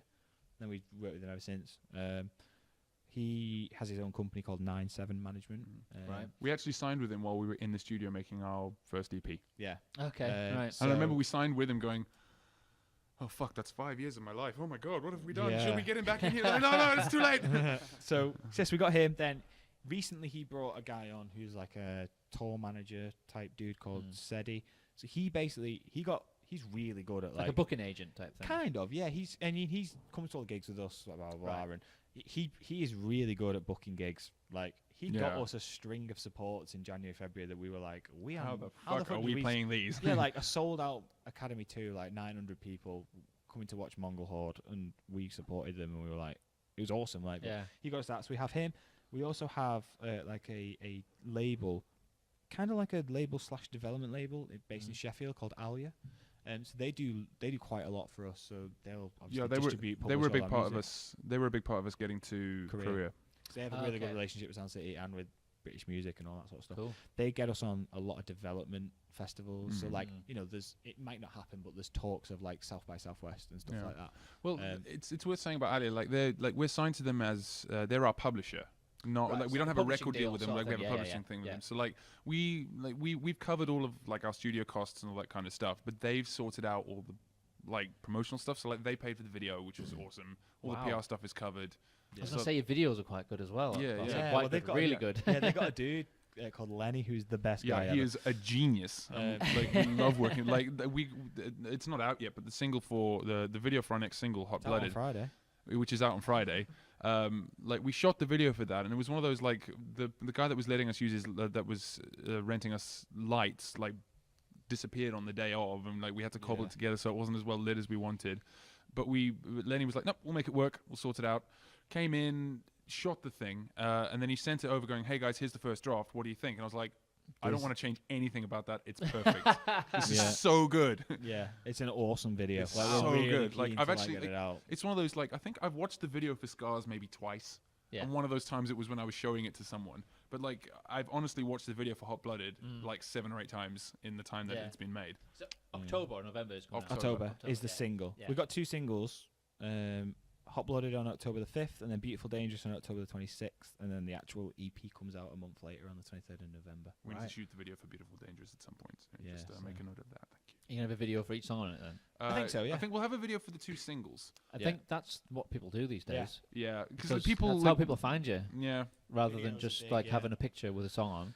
Then we've worked with him ever since. He has his own company called 9-7 Management. Right. We actually signed with him while we were in the studio making our first EP. Yeah. Okay. Right. And I remember we signed with him going, oh, fuck, that's 5 years of my life. Oh, my God, what have we done? Yeah. Should we get him back in here? No, it's too late. So, yes, we got him. Then recently he brought a guy on who's like a tour manager type dude called Sedi. So he basically, he's really good at like a booking agent type thing. Kind of, yeah. He's comes to all the gigs with us, blah, blah, blah. Right. And he is really good at booking gigs. Like, he got us a string of supports in January, February that we were like, how the fuck are we playing these? Yeah, like a sold out Academy 2, like 900 people coming to watch Mongol Horde, and we supported them, and we were like, it was awesome. Like, he got us that. So we have him. We also have like a label, kind of like a label / development label based in Sheffield called Alia. So they do quite a lot for us. So they'll obviously distribute. They were a big part of us. They were a big part of us getting to Korea. They have a really good relationship with Sound City and with British music and all that sort of stuff. Cool. They get us on a lot of development festivals. So like it might not happen, but there's talks of like South by Southwest and stuff like that. Well, it's worth saying about Alia. Like we're signed to them as they're our publisher. Not like we don't have a record deal with them. Like we have a publishing thing with them. So like we've covered all of like our studio costs and all that kind of stuff, but they've sorted out all the like promotional stuff. So like they paid for the video, which was awesome. All the PR stuff is covered. I was gonna say your videos are quite good as well. Well, they've got really good. Yeah, they've got a dude called Lenny who's the best guy. Yeah, he is a genius. Like we love working. Like it's not out yet, but the single for the video for our next single, Hot Blooded, Friday. which is out on Friday. Like we shot the video for that, and it was one of those like the guy that was letting us use his that was renting us lights like disappeared on the day of, and like we had to cobble it together so it wasn't as well lit as we wanted. But Lenny was like, nope, we'll make it work, we'll sort it out. Came in, shot the thing, and then he sent it over going, hey guys, here's the first draft, what do you think? And I was like, I don't want to change anything about that, it's perfect. This is so good. Yeah, it's an awesome video. It's like, so really good. Like I've actually get it out. it's one of those like I think I've watched the video for Scars maybe twice. Yeah. And one of those times it was when I was showing it to someone. But like I've honestly watched the video for Hot Blooded like 7 or 8 times in the time that it's been made. So October or November is coming out. October is the yeah. single. Yeah. We've got 2 singles. Hot Blooded on October the 5th, and then Beautiful Dangerous on October the 26th, and then the actual EP comes out a month later on the 23rd of November. We need to shoot the video for Beautiful Dangerous at some point. So Yeah, just so- make a note of that. Thank you. You gonna have a video for each song on it then? I think so, yeah. I think we'll have a video for the 2 singles. I think that's what people do these Yeah. days. Yeah, Because people that's how people find you, Yeah, rather Videos than are just big, like yeah. having a picture with a song on.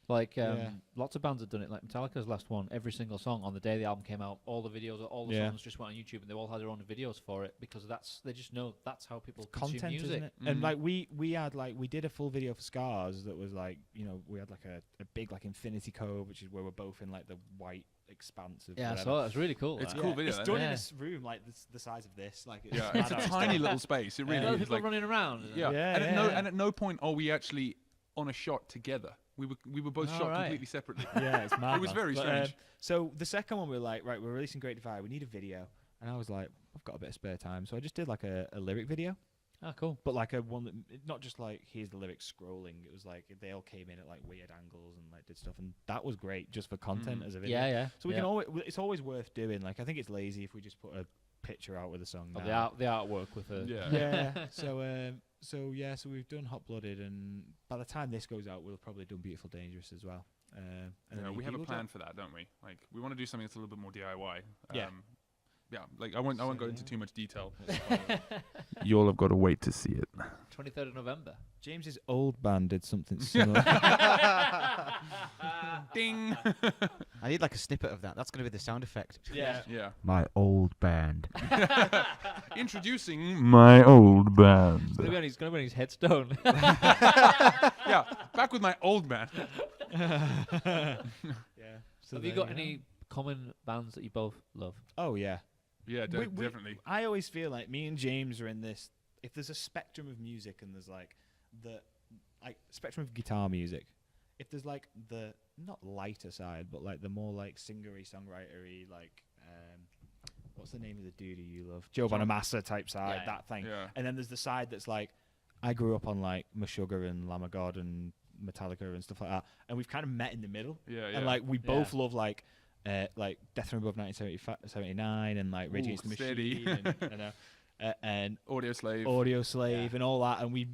Like Yeah. lots of bands have done it. Like Metallica's last one, every single song on the day the album came out, all the videos, all the songs just went on YouTube, and they all had their own videos for it because they just know that's how people consume Content, music. isn't it? And like we had like we did a full video for Scars that was like, you know, we had like a big like infinity cove, which is where we're both in like the white expanse of Yeah, I whatever. saw it. It's really cool. It's that. cool video. It's isn't done it? in Yeah. this room like the size of this. Like it's Yeah, mad it's a how tiny done. little space. It A really lot of is. people Like, running around. isn't it? yeah, Yeah, and at no point are we actually on a shot together. We were both All shot right. completely separately. Yeah, it's mad. It was man. very But, strange. So the second one, we were like, right, we're releasing Great Divide. We need a video, and I was like, I've got a bit of spare time, so I just did like a lyric video, Ah, cool. but like a one that not just like here's the lyrics scrolling. It was like they all came in at like weird angles and like did stuff, and that was great just for content as a video. Yeah, yeah. So we yeah. can always it's always worth doing. Like I think it's lazy if we just put a picture out with a song. Of now. the artwork with a Yeah. Yeah. So we've done Hot Blooded, and by the time this goes out, we'll have probably done Beautiful Dangerous as well. And then Yeah, the we EP have a will plan drop. for that, don't we? Like we want to do something that's a little bit more DIY. Yeah. Yeah. Like I won't go into yeah. too much detail. You all have got to wait to see it. 23rd of November. James's old band did something similar. Ding. I need like a snippet of that. That's going to be the sound effect. Yeah. Yeah. My old band. Introducing my old band. It's gonna be on his headstone. Yeah. Back with my old band. yeah. So Have you got any common bands that you both love? Oh yeah. Yeah, We- definitely. I always feel like me and James are in this. If there's a spectrum of music and there's like the spectrum of guitar music, if there's like the not lighter side, but like the more like singery, songwritery, like what's the name of the dude who you love? Joe Bonamassa type side, Yeah. that thing. Yeah. And then there's the side that's like I grew up on like Meshuggah and Lamb of God and Metallica and stuff like that, and we've kind of met in the middle. Yeah. And like we both love like Death from Above 1979 and like Rage Against the Steady. Machine and Audio Slave. Audio Slave and all that, and we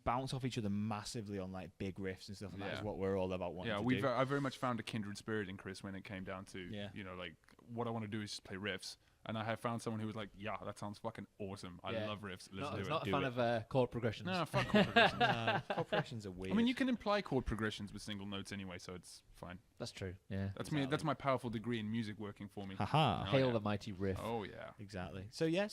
bounce off each other massively on like big riffs and stuff, and that is Yeah. what we're all about wanting Yeah, to do. I very much found a kindred spirit in Chris when it came down to, Yeah. you know, like what I want to do is just play riffs. And I have found someone who was like, yeah, that sounds fucking awesome. I Yeah. love riffs. Let's Not, do it. not a Do fan it. of chord progressions. No, fuck chord progressions. Corporations are weird. I mean, you can imply chord progressions with single notes anyway, so it's fine. That's true. Yeah. That's me. That's my powerful degree in music working for me. haha. Oh, Hail yeah. the mighty riff. Oh yeah. Exactly. So yeah.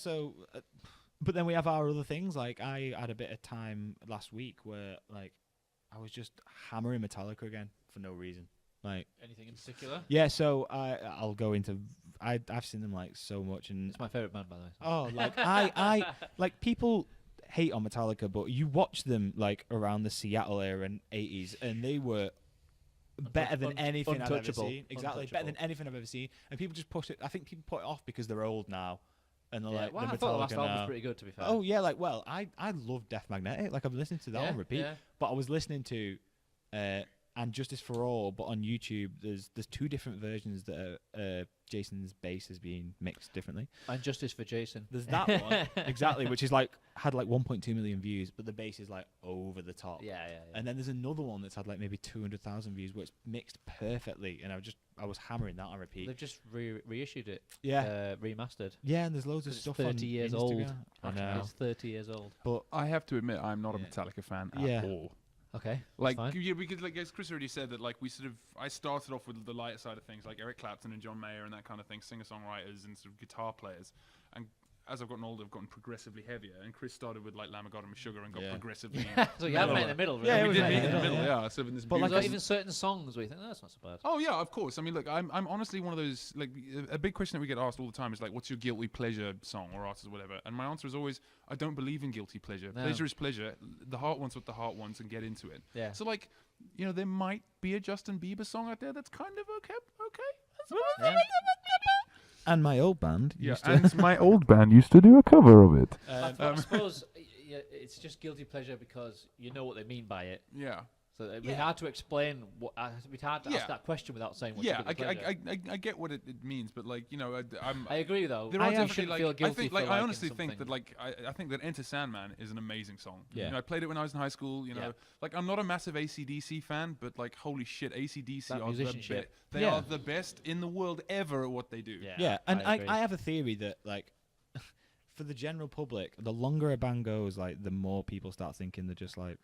But then we have our other things. Like I had a bit of time last week where like I was just hammering Metallica again for no reason. Like Anything in particular? yeah. So I'll go into. I've seen them like so much, and It's my favorite band, by the way. oh, like I like people hate on Metallica, but you watch them like around the Seattle era and 80s, and they were better than anything I've ever untouchable. seen. Exactly, better than anything I've ever seen. And people just push it. I think people put it off because they're old now, and they're Yeah, like well, the I thought the last Metallica album was now. pretty good, to be fair. Oh yeah, like well, I love Death Magnetic. Like I've listened to that yeah, on repeat, yeah. but I was listening to And Justice for All, but on YouTube there's 2 different versions that are, Jason's bass is being mixed differently. And Justice for Jason. There's that one exactly, which is like had like 1.2 million views, but the bass is like over the top. Yeah. And then there's another one that's had like maybe 200,000 views, where it's mixed perfectly, and I was hammering that on repeat. They've just reissued it. Yeah, remastered. yeah, and there's loads of It's stuff 30 on years Instagram. old. I know. It's 30 years old. But I have to admit, I'm not a Yeah. Metallica fan Yeah. at all. Okay. Like, fine. yeah, because like as Chris already said that, like I started off with the lighter side of things, like Eric Clapton and John Mayer and that kind of thing, singer-songwriters and sort of guitar players, and as I've gotten older, I've gotten progressively heavier. And Chris started with like Lamb of God and Sugar and got progressively. So you have met in the middle, really. Yeah, we did meet in the yeah, middle. yeah. Yeah, so in this But like beautiful- even certain songs where you think, oh, that's not so bad. Oh yeah, of course. I mean, look, I'm honestly one of those, like, a big question that we get asked all the time is like, what's your guilty pleasure song or artist or whatever? And my answer is always, I don't believe in guilty pleasure. No. Pleasure is pleasure. The heart wants what the heart wants, and get into it. Yeah. So like, you know, there might be a Justin Bieber song out there that's kind of okay. Yeah. And my old band Yeah, used to. and my old band used to do a cover of it. I suppose it's just guilty pleasure because you know what they mean by it. Yeah. So it'd be hard to explain what. It'd be hard to ask that question without saying what's Yeah, guilty pleasure. I get what it means, but like, you know, I agree though. there are You definitely shouldn't like, feel I guilty think, for like, I liking honestly think something. that like, I think that Enter Sandman is an amazing song. Yeah. You know, I played it when I was in high school. You know, Yeah. like I'm not a massive AC/DC fan, but like, holy shit, AC/DC That are the musicianship. best. They Yeah. are the best in the world ever at what they do. Yeah, and I agree. I have a theory that like for the general public, the longer a band goes, like the more people start thinking they're just like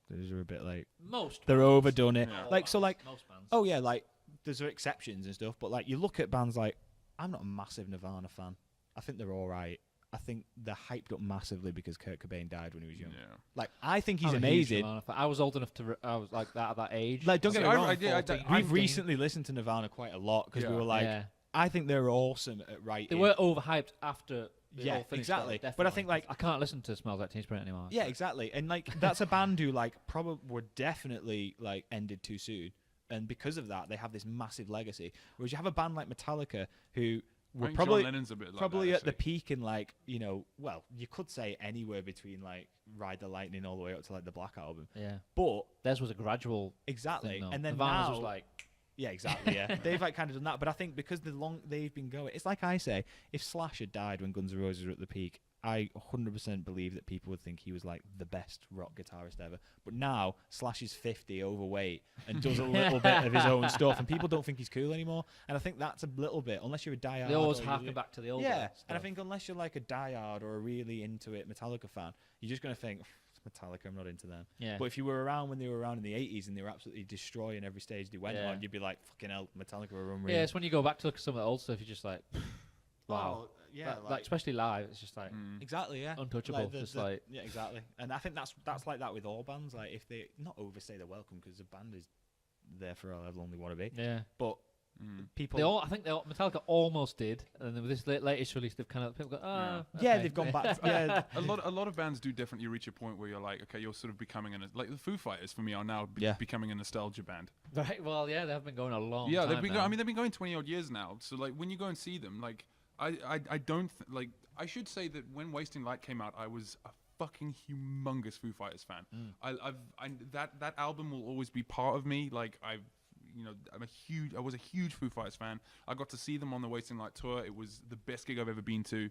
they're a bit like Most they're bands. overdone it. Yeah. Like so, like Most bands. oh yeah, like there's exceptions and stuff, but like you look at bands like I'm not a massive Nirvana fan. I think they're all right. I think they're hyped up massively because Kurt Cobain died when he was young. Yeah. Like I think he's I'm a huge amazing. Nirvana fan. I was old enough to. I was like that at that age. Like don't See, get me I- wrong, I did- I 14, did- we've 15. recently listened to Nirvana quite a lot because we Yeah. were like, Yeah. I think they're awesome at writing. They were overhyped after. They Yeah, all finished, exactly. though, But I definitely. think, like- I can't listen to Smells Like Teen Spirit anymore. Yeah, exactly. And like that's a band who like probably were definitely like ended too soon, and because of that, they have this massive legacy. Whereas you have a band like Metallica who I were think probably John Lennon's a bit like probably that, at the actually. peak in like well, you could say anywhere between like Ride the Lightning all the way up to like the Black Album. Yeah. But Theirs was a gradual exactly, thing, though. and then Nirvana's now was like. yeah, exactly. Yeah, they've like kind of done that. But I think because they've been going, it's like I say, if Slash had died when Guns N' Roses were at the peak, I 100% believe that people would think he was like the best rock guitarist ever. But now Slash is 50, overweight, and does a little bit of his own stuff, and people don't think he's cool anymore. And I think that's a little bit, unless you're a diehard. They always or harken you're- back to the old. Yeah, stuff. and I think unless you're like a diehard or a really into it Metallica fan, you're just gonna think it's Metallica. I'm not into them. Yeah. But if you were around when they were around in the 80s and they were absolutely destroying every stage they went Yeah. on, you'd be like, fucking hell, Metallica were unreal. Yeah, it's when you go back to look at some of the old stuff, you're just like, wow. Oh, yeah, Like, especially live, it's just like exactly, yeah. untouchable. Just like yeah, exactly. And I think that's like that with all bands. Like if they not overstay their welcome because the band is there for however long they want to be. yeah. But people, They all, I think Metallica almost did, and then with this latest release, they've kind of people go, yeah, okay." they've gone back. Yeah, A lot of bands do different. You reach a point where you're like, okay, you're sort of becoming like the Foo Fighters for me are now becoming a nostalgia band. Right. Well, yeah, they have been going a long Yeah, time. they've been. now. I mean, they've been going 20 odd years now. So like, when you go and see them, like, I don't like. I should say that when Wasting Light came out, I was a fucking humongous Foo Fighters fan. That album will always be part of me. Like I was a huge Foo Fighters fan. I got to see them on the Wasting Light tour. It was the best gig I've ever been to.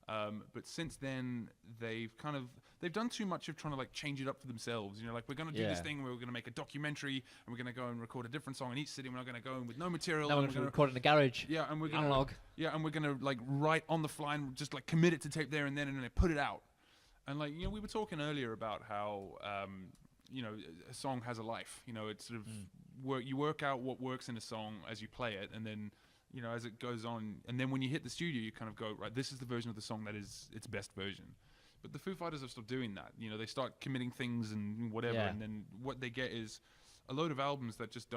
But since then, they've done too much of trying to like change it up for themselves. You know, like we're gonna do this thing where we're gonna make a documentary and we're gonna go and record a different song in each city. We're not gonna go in with no material. Now we're and going to record in the garage. yeah, and we're gonna Analog. Yeah, and we're gonna like write on the fly and just like commit it to tape there and then put it out. And like we were talking earlier about how a song has a life. You know, it's sort of you work out what works in a song as you play it, and then as it goes on, and then when you hit the studio, you kind of go, right, this is the version of the song that is its best version. But the Foo Fighters have stopped doing that. They start committing things and whatever, and then what they get is a load of albums that just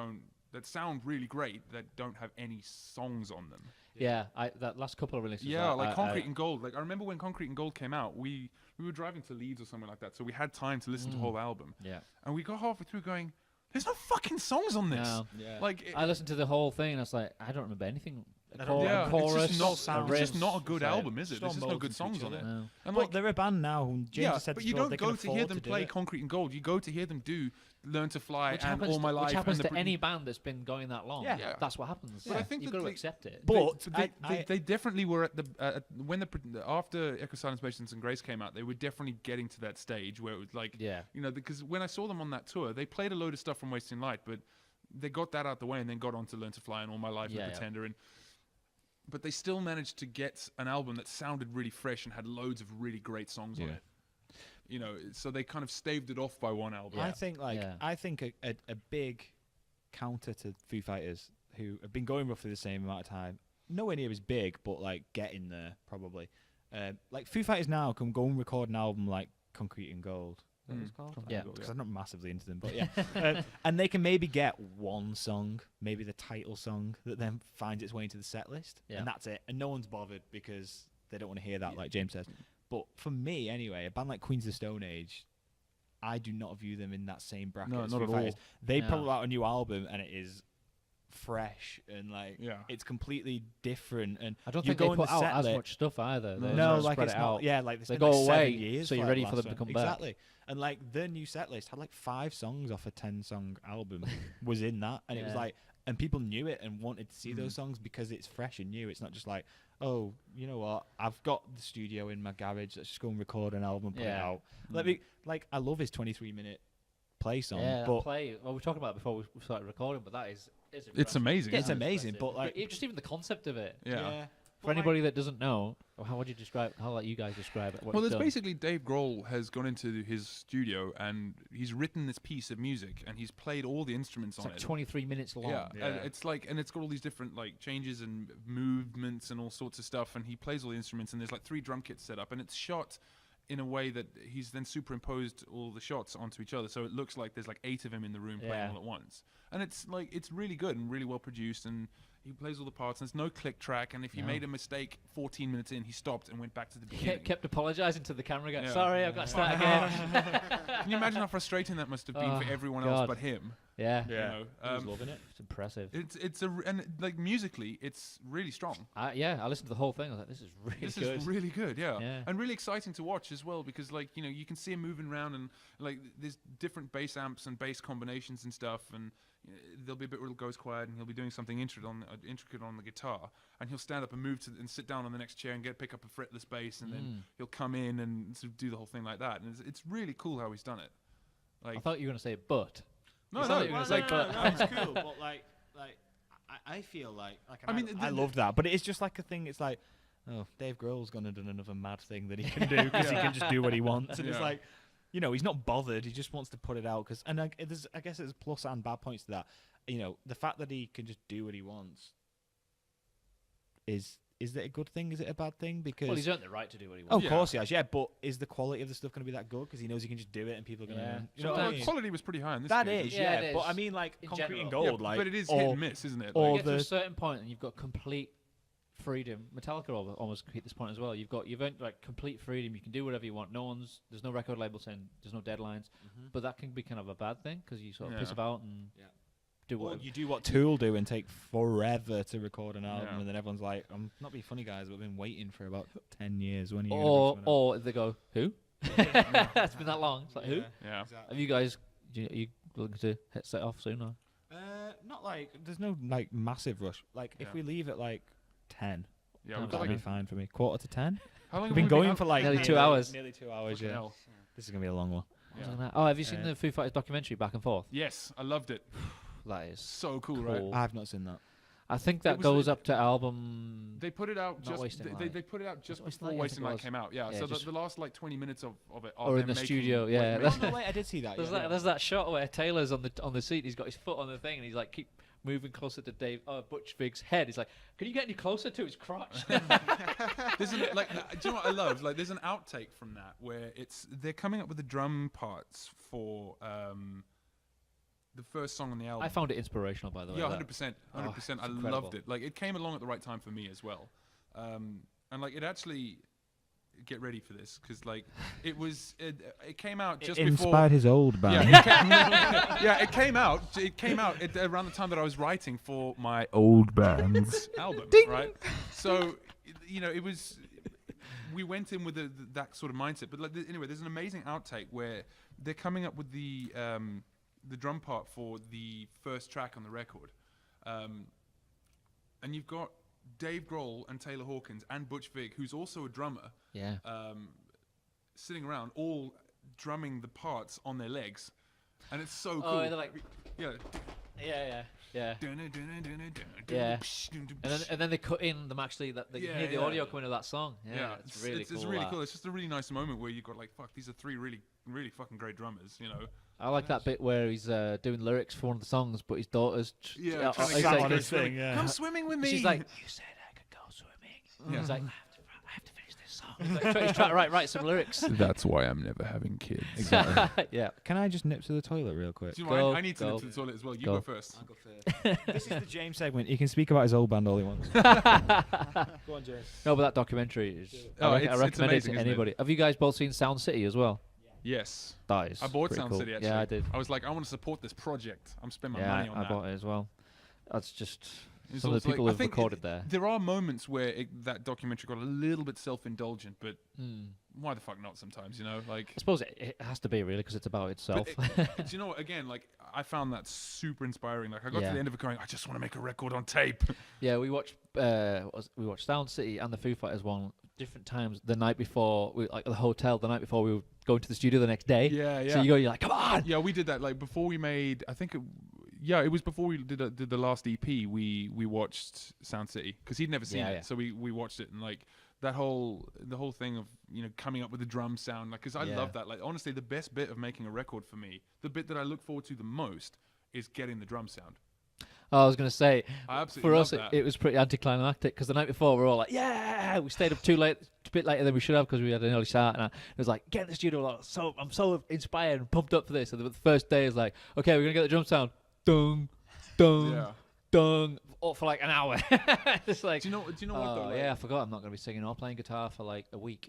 that sound really great that don't have any songs on them. Yeah, that last couple of releases. Yeah, like Concrete and Gold. Like I remember when Concrete and Gold came out, we were driving to Leeds or something like that, so we had time to listen to the whole album. Yeah. And we got halfway through going, there's no fucking songs on this. No. Yeah. Like I listened to the whole thing, and I was like, I don't remember anything. yeah, chorus, it's just not a good It's like album, is it? There's just no good songs on it. No. And but like, they're a band now. And James has said but this you before, don't they can go to hear afford them do play it. Concrete and Gold. You go to hear them do Learn to Fly Which and happens All My Life. Which happens and to any band that's been going that long. Yeah. Yeah. That's what happens. But I think you've that got to they- accept it. But they definitely were at the when after Echo, Silence, Patience and Grace came out, they were definitely getting to that stage where it was like, because when I saw them on that tour, they played a load of stuff from Wasting Light, but they got that out the way and then got on to Learn to Fly and All My Life and Pretender, but they still managed to get an album that sounded really fresh and had loads of really great songs on it. So they kind of staved it off by one album. I think a big counter to Foo Fighters, who have been going roughly the same amount of time, nowhere near as big, but like getting there probably. like Foo Fighters now can go and record an album like Concrete and Gold. Is that what it's called? Yeah. Because I'm not massively into them, but yeah. And they can maybe get one song, maybe the title song, that then finds its way into the set list, and that's it. And no one's bothered because they don't want to hear that, like James says. But for me, anyway, a band like Queens of the Stone Age, I do not view them in that same bracket. No, as not Foo at Fighters. all. They put out a new album, and it is fresh and like it's completely different. And I don't you think go they in put the out set as list- much stuff either. They No, just like spread it's it not. out. Yeah, like They it's go been like away, 7 years so you're for ready that for them last to come one. back. Exactly. And like the new set list had like 5 songs off a 10-song album was in that, and it was like, and people knew it and wanted to see those songs because it's fresh and new. It's not just like, oh, you know what? I've got the studio in my garage. Let's just go and record an album and put it out. Let me like. I love his 23-minute play song. Yeah, but play. Well, we were talking about it before we started recording, but that is It's amazing. it's isn't it? amazing. But like, just even the concept of it. Yeah. For anybody that doesn't know, how would you describe? How like you guys describe it? What Well, you've it's done? basically Dave Grohl has gone into his studio and he's written this piece of music and he's played all the instruments It's on like it. 23 minutes long. Yeah, and it's like, and it's got all these different like changes and movements and all sorts of stuff. And he plays all the instruments, and there's like 3 drum kits set up, and it's shot in a way that he's then superimposed all the shots onto each other, so it looks like there's like 8 of him in the room playing all at once. And it's like, it's really good and really well produced, and he plays all the parts, and there's no click track, and if he made a mistake 14 minutes in, he stopped and went back to the beginning. Kept apologising to the camera, going, Yeah. sorry, I've got to start again. Can you imagine how frustrating that must have been for everyone else but him? Yeah. You know, I was loving it. It's impressive. and like musically, it's really strong. I listened to the whole thing. I was like, this is really This good. is really good, yeah, Yeah. and really exciting to watch as well, because like, you know, you can see him moving around, and like there's different bass amps and bass combinations and stuff, and there'll be a bit where it goes quiet, and he'll be doing something intricate on the guitar, and he'll stand up and move and sit down on the next chair and pick up a fretless bass, and then he'll come in and sort of do the whole thing like that, and it's really cool how he's done it. Like, I thought you were going to say, but. no, It sounded like you were no, gonna say, it's cool, but like I feel like I mean, I loved that, but it's just like a thing. It's like, oh, Dave Grohl's gonna do another mad thing that he can do because he can just do what he wants, and it's like, you know, he's not bothered. He just wants to put it out because, and I guess there's plus and bad points to that. You know, the fact that he can just do what he wants is it a good thing? Is it a bad thing? Because Well, he's earned the right to do what he oh, wants. of course he has, yeah. But is the quality of the stuff going to be that good? Because he knows he can just do it, and people are going to. Yeah. You know what I well, mean? quality was pretty high in this That case. is, Yeah, yeah. it But is. I mean, like In Concrete and general. Gold, like, but it is or, hit and miss, isn't it? or You get to a the certain point and you've got complete freedom. Metallica almost hit this point as well. You've earned like complete freedom. You can do whatever you want. There's no record label saying there's no deadlines. But that can be kind of a bad thing because you sort of piss about and do Or what you do what Tool do and take forever to record an album, Yeah. and then everyone's like, "I'm not being funny, guys, but I've been waiting for about 10 years. When are you or they go, who? It's been that long. It's like, who? Yeah. Have you guys? Are you looking to hit set off soon? Or? Not like there's no like massive rush. Like if we leave at like 10, Yeah, we've got that'll like be fine for me. Quarter to 10. how long We've have been we going out? for like Nearly 2 hours. Nearly 2 hours. Fucking Yeah. hell. This is gonna be a long one. Yeah. Oh, have you seen the Foo Fighters documentary Back and Forth? Yes, I loved it. That is So cool, right? cool. I've not seen that. I think that was goes a- up to album. They put it out Not just Wasting they Light. put it out just Wasting before Light, I Wasting think it Light was. came out. Yeah, Yeah, so just- the last like 20 minutes of it are Or in them the making, studio, like, yeah. making No, wait, I did see that. There's that shot where Taylor's on the seat. He's got his foot on the thing, and he's like keep moving closer to Butch Vig's head. He's like, "Can you get any closer to his crotch?" There's do you know what I love? Like, there's an outtake from that where they're coming up with the drum parts for the first song on the album. I found it inspirational, by the way. Yeah, that. 100%. Oh, 100%. it's I incredible. loved it. Like, it came along at the right time for me as well. And like, it actually, get ready for this, because like, it came out just before. Inspired his old band. Yeah, it came out. It came out around the time that I was writing for my old band's album, right? So, you know, it was. We went in with that sort of mindset. But like, anyway, there's an amazing outtake where they're coming up with the drum part for the first track on the record, and you've got Dave Grohl and Taylor Hawkins and Butch Vig, who's also a drummer, Yeah. sitting around all drumming the parts on their legs, and it's so cool. Oh, they're like, Yeah. yeah. Yeah. Yeah. And then they cut in them actually that they Yeah, hear the yeah. audio coming to that song. Yeah, it's really cool. It's really that. cool. It's just a really nice moment where you've got like, fuck, these are 3 really, really fucking great drummers, you know. I like that bit where he's doing lyrics for one of the songs, but his daughter's Yeah, trying to he's get like, on his thing, yeah. Come swimming with me. she's like, "You said I could go swimming." Yeah. He's like, I have to finish this song. He's trying to write some lyrics. That's why I'm never having kids. Exactly. Yeah. Can I just nip to the toilet real quick? Do you Go, mind? I need to go. nip to the toilet as well. You Go. go first. I'll go first. This is the James segment. He can speak about his old band all he wants. Go on, James. No, but that documentary is. Oh, I it's recommend amazing, it to isn't it? anybody. Have you guys both seen Sound City as well? Yes. That is. I bought pretty Sound cool. City, actually. Yeah, I did. I was like, I want to support this project. I'm spending my Yeah, money on I that. bought it as well. That's just It's some of also the people like- I who've think recorded there. There are moments where that documentary got a little bit self-indulgent, but Mm. why the fuck not sometimes, you know? Like, I suppose it has to be really because it's about itself. do you know what? Again, like, I found that super inspiring. Like, I got Yeah. to the end of it going, I just want to make a record on tape. Yeah, we watched Sound City and the Foo Fighters one different times the night before. We like at the hotel the night before we were going to the studio the next day. Yeah, yeah. So you're like, come on. Yeah, we did that like before we made. I think, it was before we did the last EP. We watched Sound City because he'd never seen Yeah, it, yeah. so we watched it and like the whole thing of coming up with the drum sound, like because I Yeah. love that. Like honestly, the best bit of making a record for me, the bit that I look forward to the most, is getting the drum sound. Oh, I was gonna say, I absolutely for love us that. it was pretty anticlimactic because the night before we were all like, yeah, we stayed up too late, a bit later than we should have because we had an early start, and it was like, get in the studio, like, I'm so inspired and pumped up for this. And the first day is like, okay, we're gonna get the drum sound, dung, dung, Yeah. dung, for like an hour. It's like, Do you know what though? oh like, yeah, I forgot I'm not gonna be singing or playing guitar for like a week.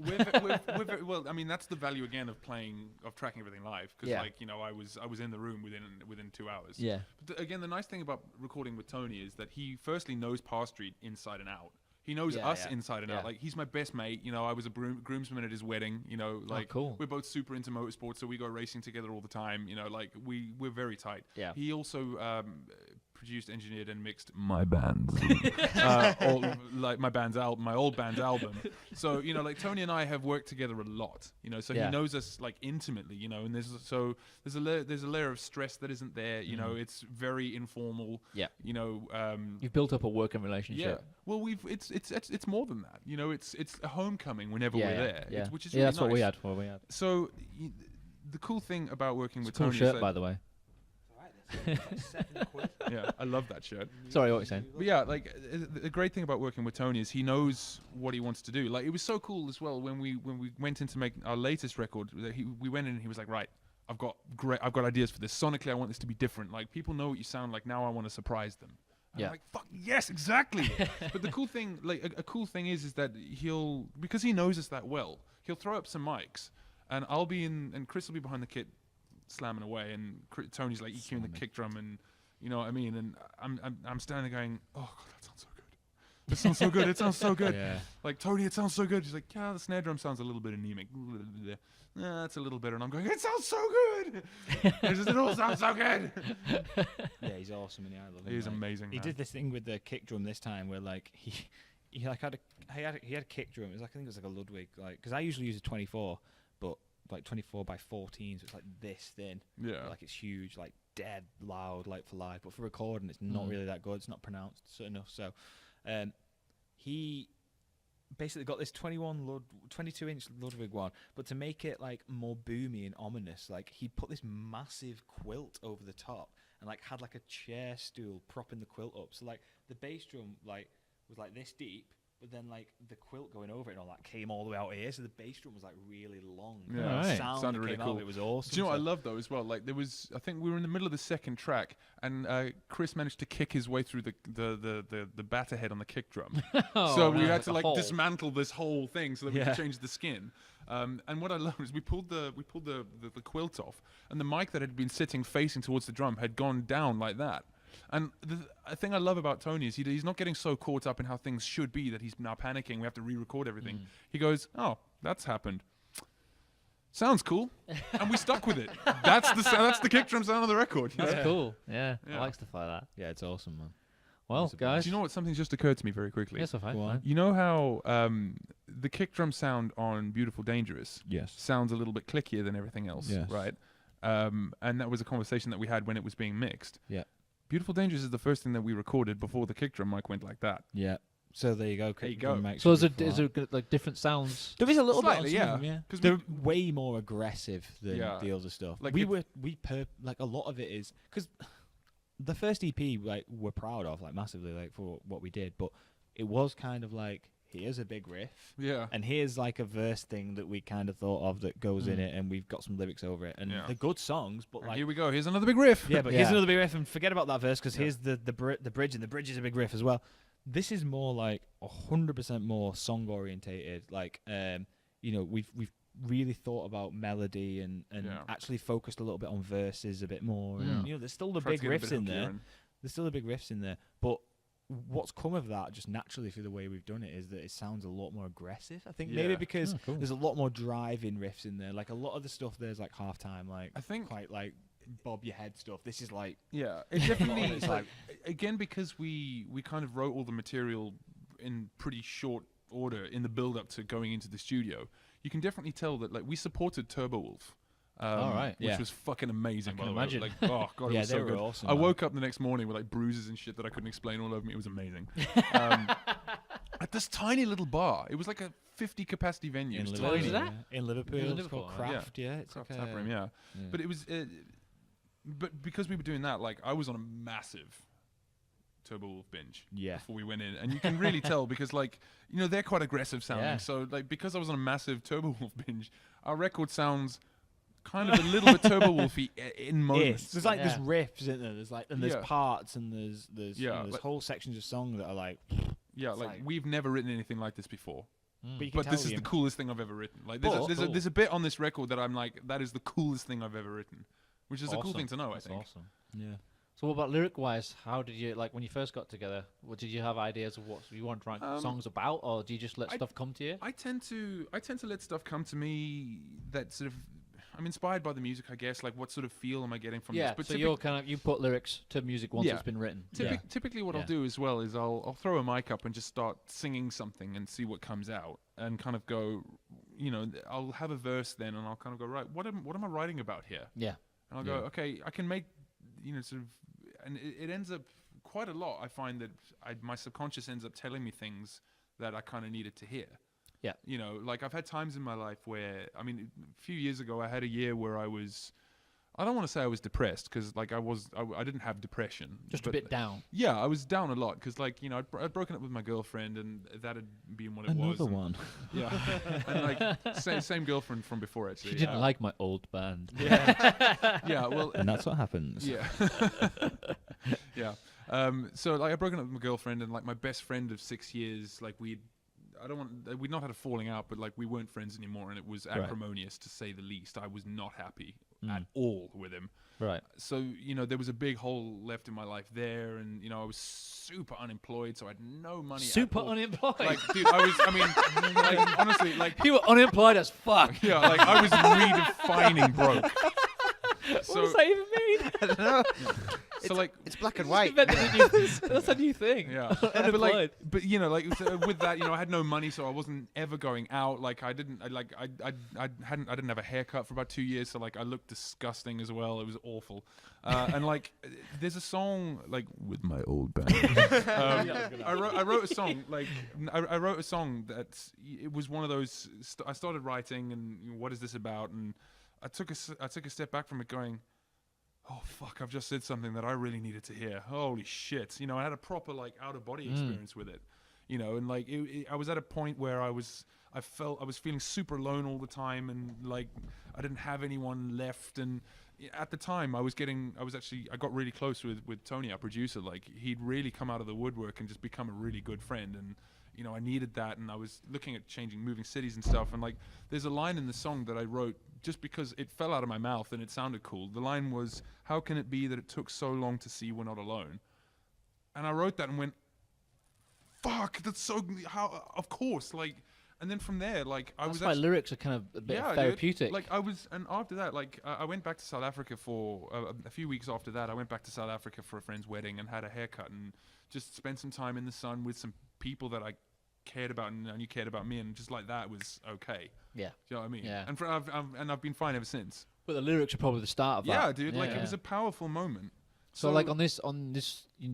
well, I mean, that's the value again of tracking everything live. Because Yeah. like I was in the room within 2 hours. Yeah, But again, the nice thing about recording with Tony is that he firstly knows Par Street inside and out. He knows Yeah, us yeah. inside and out. Yeah. Like he's my best mate. I was a groomsman at his wedding. Like cool. we're both super into motorsports, so we go racing together all the time. Like we're very tight. Yeah. He also produced, engineered, and mixed my band's, like my old band's album. So like Tony and I have worked together a lot. So Yeah. he knows us like intimately. And there's a layer of stress that isn't there. It's very informal. Yeah. You've you've built up a working relationship. yeah. Well, it's more than that. It's a homecoming whenever Yeah, we're yeah, there. yeah. Which is Yeah, really that's what we nice. had. What we had. So the cool thing about working It's with a cool Tony shirt, is by that, the way. yeah, I love that shirt. Sorry, what were you saying? But yeah, like the great thing about working with Tony is he knows what he wants to do. Like it was so cool as well when we went in to make our latest record. That we went in and he was like, right, I've got ideas for this. Sonically, I want this to be different. Like people know what you sound like. Now I want to surprise them. And Yeah. I'm like, fuck yes, exactly. But the cool thing, like a cool thing is that because he knows us that well, he'll throw up some mics, and I'll be in, and Chris will be behind the kit, slamming away, and Tony's like EQing the kick drum, and you know what I mean. And I'm standing there going, oh god, that sounds so good. It sounds so good. It sounds so good. Yeah. Like Tony, it sounds so good. He's like, yeah, the snare drum sounds a little bit anemic. Nah, it's a little better. And I'm going, it sounds so good. It all sounds so good. Yeah, he's awesome, and I love him. He's like, amazing. He man. did this thing with the kick drum this time, where like he like had a kick drum. It was like, I think it was like a Ludwig, like because I usually use a 24, but like 24 by 14, so it's like this thin. Yeah. Like it's huge, like dead loud, like for live, but for recording, it's not really that good. It's not pronounced enough. So, he basically got this 22-inch Ludwig one, but to make it like more boomy and ominous, like he put this massive quilt over the top and like had like a chair stool propping the quilt up. So like the bass drum like was like this deep, but then like the quilt going over it and all that came all the way out here. So the bass drum was like really long. Yeah. The Right. sound Sounded that really came out cool. of it was awesome. Do you know what I So- love though as well? Like I think we were in the middle of the second track, and Chris managed to kick his way through the batter head on the kick drum. So we had to like dismantle this whole thing so that we could change the skin. And what I love is we pulled the quilt off, and the mic that had been sitting facing towards the drum had gone down like that. And the thing I love about Tony is he's not getting so caught up in how things should be that he's now panicking. We have to re-record everything. He goes, "Oh, that's happened. Sounds cool," and we stuck with it. That's the kick drum sound of the record. you know? That's cool. Yeah, Yeah. I like stuff like that. Yeah, it's awesome, man. Well, guys. Do you know what? Something's just occurred to me very quickly. Yes, fine. Go on. You know how the kick drum sound on Beautiful Dangerous Yes. sounds a little bit clickier than everything else, Yes. right? And that was a conversation that we had when it was being mixed. Yeah. Beautiful Dangerous is the first thing that we recorded before the kick drum mic went like that. Yeah. So there you go. There you kick drum go. mics So should be is flat. there like different sounds? There is a little Slightly, bit on some yeah. of them, yeah. 'Cause They're way more aggressive than Yeah. the other stuff. Like Like a lot of it is because the first EP like we're proud of like massively like for what we did, but it was kind of like here's a big riff. Yeah. And here's like a verse thing that we kind of thought of that goes in it, and we've got some lyrics over it. And they're good songs, but And like... here we go. Here's another big riff. Yeah, but here's another big riff, and forget about that verse, because here's the bridge, and the bridge is a big riff as well. This is more like 100% more song orientated. Like, you know, we've really thought about melody and actually focused a little bit on verses a bit more. And, you know, there's still the big riffs in there. There's still the big riffs in there, but what's come of that, just naturally through the way we've done it, is that it sounds a lot more aggressive. I think maybe because there's a lot more drive in riffs in there. Like a lot of the stuff there's like halftime, like I think quite like bob your head stuff. This is like it definitely it's like again because we kind of wrote all the material in pretty short order in the build up to going into the studio. You can definitely tell that like we supported Turbo Wolf. Which was fucking amazing. I can imagine. Like, oh god, it was so good. Awesome, I woke up the next morning with like bruises and shit that I couldn't explain all over me. It was amazing. At this tiny little bar, it was like a 50 capacity venue. In Liverpool, in Liverpool, it's called Craft. It's Craft like Tap Room. Yeah, but it was, but because we were doing that, like I was on a massive Turbo Wolf binge before we went in, and you can really tell because like you know they're quite aggressive sounding. So like because I was on a massive Turbo Wolf binge, our record sounds kind of a little bit Turbo Wolfy in moments. There's like there's riffs, isn't there? There's like there's parts and there's you know, there's whole sections of song that are like like we've never written anything like this before. But this is the coolest thing I've ever written. Like there's a bit on this record that I'm like that is the coolest thing I've ever written, which is a cool thing to know. That's I think. Awesome. Yeah. So what about lyric-wise? How did you, like, when you first got together, did you have ideas of what you want to write songs about, or do you just let stuff come to you? I tend to let stuff come to me that sort of, I'm inspired by the music, I guess, like what sort of feel am I getting from this? But so you're kind of, you put lyrics to music once it's been written. Typically what I'll do as well is I'll throw a mic up and just start singing something and see what comes out and kind of go, you know, I'll have a verse then and I'll kind of go, right, what am I writing about here? Yeah. And I'll go, okay, I can make, you know, sort of, and it ends up quite a lot. I find that my subconscious ends up telling me things that I kind of needed to hear. Yeah. You know, like I've had times in my life where, I mean, a few years ago, I had a year where I don't want to say I was depressed because like I didn't have depression. Just a bit down. Yeah, I was down a lot because like, you know, I'd broken up with my girlfriend and that had been what it was. Another one. Yeah. And like same girlfriend from before actually. She didn't like my old band. Yeah. Yeah, well. And that's what happens. Yeah. Yeah. So like I'd broken up with my girlfriend and like my best friend of 6 years, like we'd not had a falling out, but like we weren't friends anymore, and it was acrimonious to say the least. I was not happy at all with him. Right. So you know there was a big hole left in my life there, and you know I was super unemployed, so I had no money. Super unemployed. Like, dude, I mean, like, honestly, like you were unemployed as fuck. Yeah, like I was redefining broke. What does that even mean? I don't know. So like it's black and white. That's a new thing. Yeah, but you know, like with that, you know, I had no money, so I wasn't ever going out. Like I didn't have a haircut for about 2 years, so like I looked disgusting as well. It was awful. And like, there's a song like with my old band. I wrote a song like I wrote a song that it was one of those. I started writing, and you know, what is this about? And I took a step back from it, going, oh fuck, I've just said something that I really needed to hear. Holy shit. You know, I had a proper like out of body experience with it, you know, and like I was at a point where I felt I was feeling super alone all the time, and like I didn't have anyone left. And at the time I got really close with Tony, our producer. Like he'd really come out of the woodwork and just become a really good friend. And you know, I needed that, and I was looking at moving cities and stuff. And like, there's a line in the song that I wrote just because it fell out of my mouth and it sounded cool. The line was, "How can it be that it took so long to see we're not alone?" And I wrote that and went, "Fuck, that's so of course." Like, and then from there, like, that's why lyrics are kind of a bit therapeutic. Dude. Like and after that, like, I went back to South Africa for a few weeks after that. I went back to South Africa for a friend's wedding and had a haircut and just spent some time in the sun with some people that I cared about and you cared about me, and just like that was okay. Yeah. Do you know what I mean? Yeah. And I've been fine ever since. But the lyrics are probably the start of that. Yeah, dude. Like it was a powerful moment. So like on this,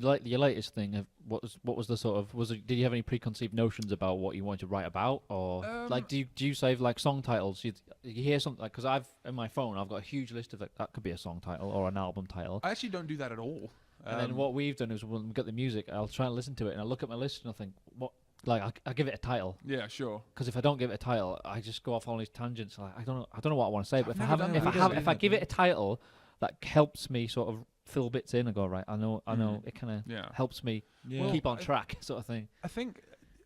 like your latest thing, what was the sort of did you have any preconceived notions about what you wanted to write about, or like do you save like song titles? You hear something like, because I've in my phone I've got a huge list of like, that could be a song title or an album title. I actually don't do that at all. And then what we've done is when we got the music, I'll try and listen to it, and I look at my list and I think, what like I give it a title. Yeah, sure. Because if I don't give it a title, I just go off on these tangents. Like I don't know what I want to say. But I've never done that. if I give it a title that helps me sort of fill bits in and go right, I know it kind of helps me keep on track, sort of thing. I think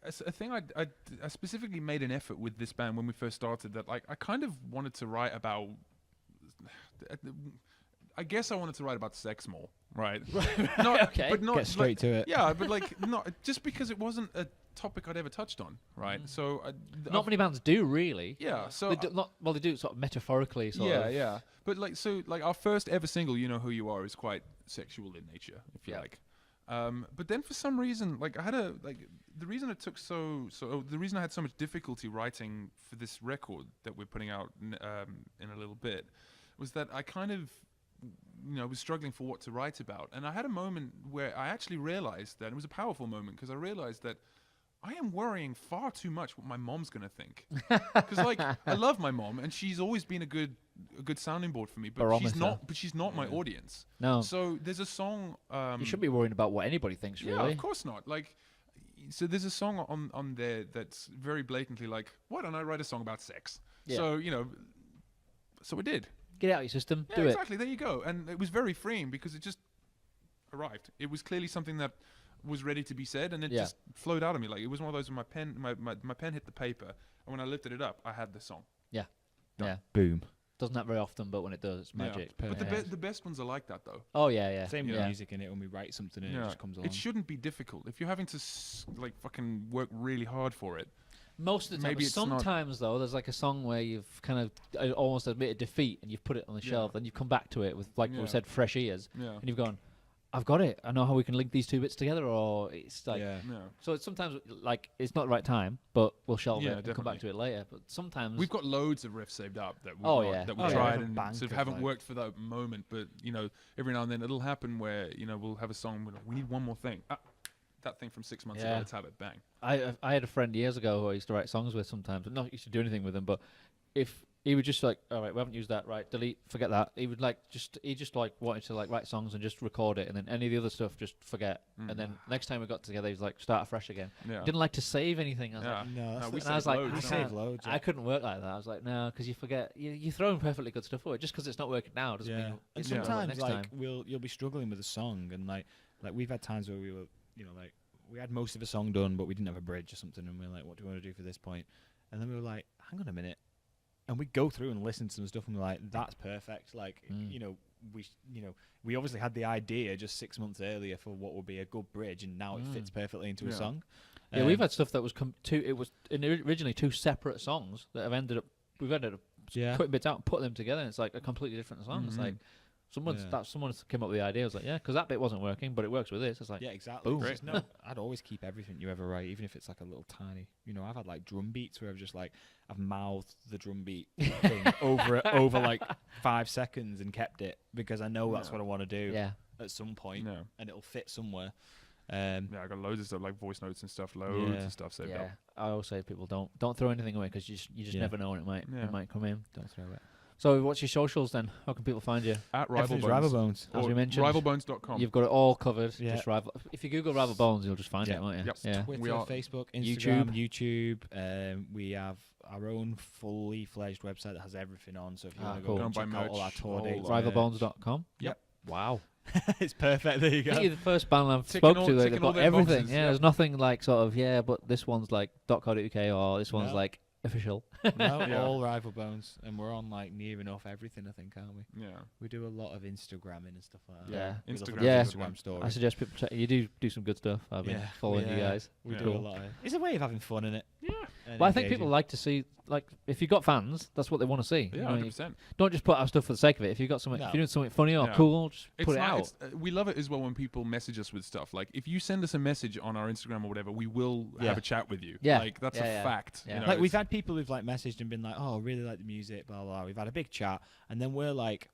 a thing I specifically made an effort with this band when we first started, that like I kind of wanted to write about. I guess I wanted to write about sex more, right? Not, okay. But not Get straight to it. Yeah, but like not just because it wasn't a topic I'd ever touched on, right? So not many bands do really. Yeah, so they do sort of metaphorically. Yeah. But like our first ever single, "You Know Who You Are," is quite sexual in nature, if you like. But then for some reason, like the reason it took the reason I had so much difficulty writing for this record that we're putting out in a little bit was that I kind of was struggling for what to write about. And I had a moment where I actually realized that, it was a powerful moment, because I realized that I am worrying far too much what my mom's going to think. Because like, I love my mom and she's always been a good sounding board for me, but she's not my audience. No. So there's a song, you shouldn't be worrying about what anybody thinks, really. Yeah, of course not. Like, so there's a song on there that's very blatantly like, why don't I write a song about sex? Yeah. So, so we did. Get it out of your system. Yeah, do exactly. There you go. And it was very freeing because it just arrived. It was clearly something that was ready to be said, and it just flowed out of me. Like, it was one of those when my pen hit the paper, and when I lifted it up, I had the song. Yeah. Done. Yeah. Boom. Doesn't happen very often, but when it does, it's magic. Yeah. But the best ones are like that, though. Oh yeah. Same with music in it. When we write something, and it just comes along. It shouldn't be difficult. If you're having to fucking work really hard for it. Most of the time. Maybe sometimes though, there's like a song where you've kind of almost admitted defeat, and you've put it on the shelf, and you've come back to it with, like we said, fresh ears, and you've gone, I've got it. I know how we can link these two bits together. Or it's like, so it's sometimes like it's not the right time, but we'll shelve it and come back to it later. But sometimes we've got loads of riffs saved up that we tried and sort of haven't worked for that moment. But every now and then it'll happen where we'll have a song. We need one more thing. That thing from 6 months ago, let's have it. Bang. I had a friend years ago who I used to write songs with sometimes, and not used to do anything with him, but if he would just like, all right, we haven't used that, right, delete, forget that. He would wanted to like write songs and just record it, and then any of the other stuff just forget. And then next time we got together, he was like, start afresh again. Yeah. Didn't like to save anything. I was like, no, we save loads. I couldn't work like that. I was like, no, because you forget. You throw in perfectly good stuff away just because it's not working now. Doesn't mean. And sometimes you'll be struggling with a song, and like we've had times where we were, we had most of a song done, but we didn't have a bridge or something, and we were like, what do we want to do for this point? And then we were like, hang on a minute. And we go through and listen to some stuff, and we're like, that's perfect. Like, we obviously had the idea just 6 months earlier for what would be a good bridge, and now it fits perfectly into a song. Yeah, we've had stuff that was it was originally two separate songs that we've ended up cutting bits out and putting them together, and it's like a completely different song. It's like, someone came up with the idea. I was like, yeah, because that bit wasn't working, but it works with this. It's like, yeah, exactly. Boom. Great. No, I'd always keep everything you ever write, even if it's like a little tiny. I've had like drum beats where I've mouthed the drum beat thing over like 5 seconds and kept it because I know that's what I want to do at some point, and it'll fit somewhere. I got loads of stuff like voice notes and stuff, loads of stuff saved up. I always say to people, don't throw anything away because you just never know when it might come in. Don't throw it. So what's your socials then? How can people find you? At Rivalbones. As we mentioned. Rivalbones.com. You've got it all covered. Yeah. Just If you Google Rivalbones, you'll just find it, won't you? Yep. Yeah. Twitter, Facebook, Instagram, YouTube. We have our own fully fledged website that has everything on. So if you want to go and check out all our tour dates. Rivalbones.com. Yep. Wow. It's perfect. There you go. You're the first band I've spoke to. They've got everything. Boxes, there's nothing like sort of, but this one's like .co.uk or this one's like official. No, all Rival Bones, and we're on like near enough everything, I think, aren't we? Yeah. We do a lot of Instagramming and stuff like that. Yeah. Instagram stories. I suggest people check. You do some good stuff. I've been following you guys. We do a lot of it. It's a way of having fun in it. Yeah. But I think people like to see, like, if you've got fans, that's what they want to see. Yeah, 100%. Don't just put out stuff for the sake of it. If you've got something, if you're doing something funny or cool, just put it out. We love it as well when people message us with stuff. Like, if you send us a message on our Instagram or whatever, we will have a chat with you. Yeah. Like, that's a fact. Yeah. You know, like, we've had people who've like messaged and been like, oh, I really like the music, blah, blah, blah. We've had a big chat, and then we're like,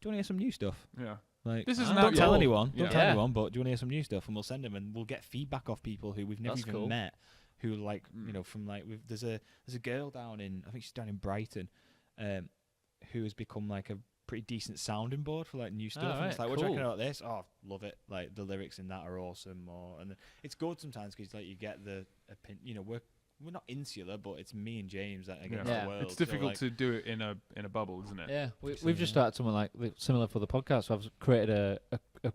do you want to hear some new stuff? Yeah. Like, this isn't don't tell anyone. Don't tell anyone, but do you want to hear some new stuff? And we'll send them, and we'll get feedback off people who we've never even met. Who like from like there's a girl down in, I think she's down in Brighton, who has become like a pretty decent sounding board for like new stuff. Alright, And it's like, what do you cool. reckon about this? Oh, love it. Like the lyrics in that are awesome. And it's good sometimes because like you get the you know, we're not insular, but it's me and James that against Yeah. the world. It's So, difficult like, to do it in a bubble, isn't it? Yeah, we've just started something like similar for the podcast. So I've created a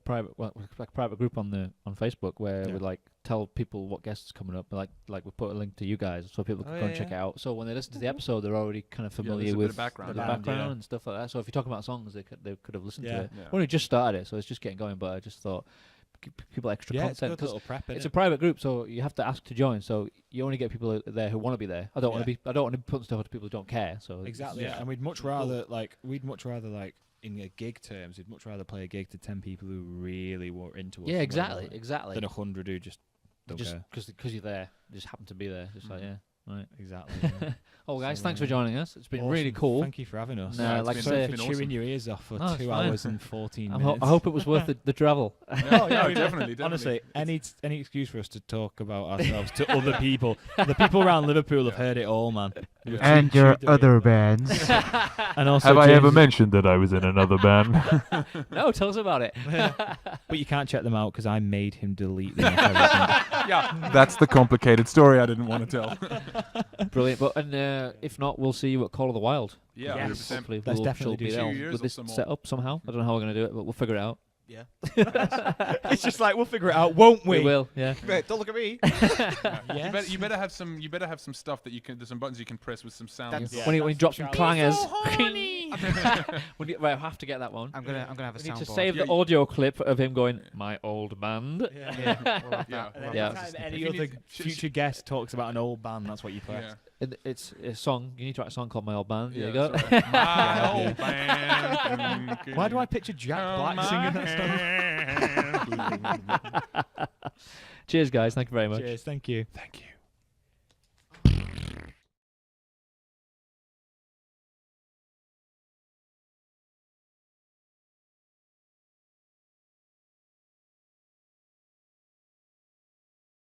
private, like a private group on Facebook where we like tell people what guests are coming up. Like we put a link to you guys so people can go and check it out. So when they listen to the episode, they're already kind of familiar there's a bit with of background. the The band, background and stuff like that. So if you're talking about songs, they could have listened to it. Yeah. We only just started it, so it's just getting going. But I just thought give people extra yeah, it's a content good little prep. it's a private group, so you have to ask to join. So you only get people there who want to be there. I don't want to be putting stuff to people who don't care. So exactly. Yeah. And we'd much rather like in a gig terms, we'd much rather play a gig to 10 people who really were into us. Yeah, and exactly, whatever, exactly. than 100 who just don't Just care. because you're there, just happen to be there. Just like right. Exactly. Yeah. Oh, guys, So, thanks for joining us. It's been really Awesome. cool. Thank you for having us. No, it's like I been- say, it's for been chewing awesome. your ears off for No, it's 2 fine. hours and 14 I minutes. hope it was worth the travel. No, definitely. Honestly, any excuse for us to talk about ourselves to other people. The people around Liverpool have heard it all, man. We've And chewed your the other ear. bands. And also, Have I ever James- mentioned that I was in another band? No, tell us about it. But you can't check them out because I made him delete them. off everything. Yeah, that's the complicated story I didn't want to tell. Brilliant. But if not, we'll see you at Call of the Wild. Yeah, Yes. 100%. Hopefully, Let's we'll definitely be do there 2 years with or this some more. set up somehow. I don't know how we're gonna do it, but we'll figure it out. Yeah. It's just like we'll figure it out, won't we? We will. Yeah. Wait, don't look at me. Yes. You better have some stuff that you can. There's some buttons you can press with some sounds. That's- Yeah, when he that's drops the some challenge. clangers. Right, I have to get that one. I'm gonna have a We need to soundboard. save the audio clip of him going, "My old band." Yeah. Yeah, we'll have Yeah. that. We'll have Yeah. that as a Anytime snippet. any If you other need- future guest talks about an old band, that's what you play. Yeah. It's a song. You need to write a song called "My Old Band." There you Yeah, go. that's right. My Yeah. old band. Why do I picture Jack Black singing that stuff? that stuff? Cheers, guys. Thank you very much. Cheers, thank you. Thank you.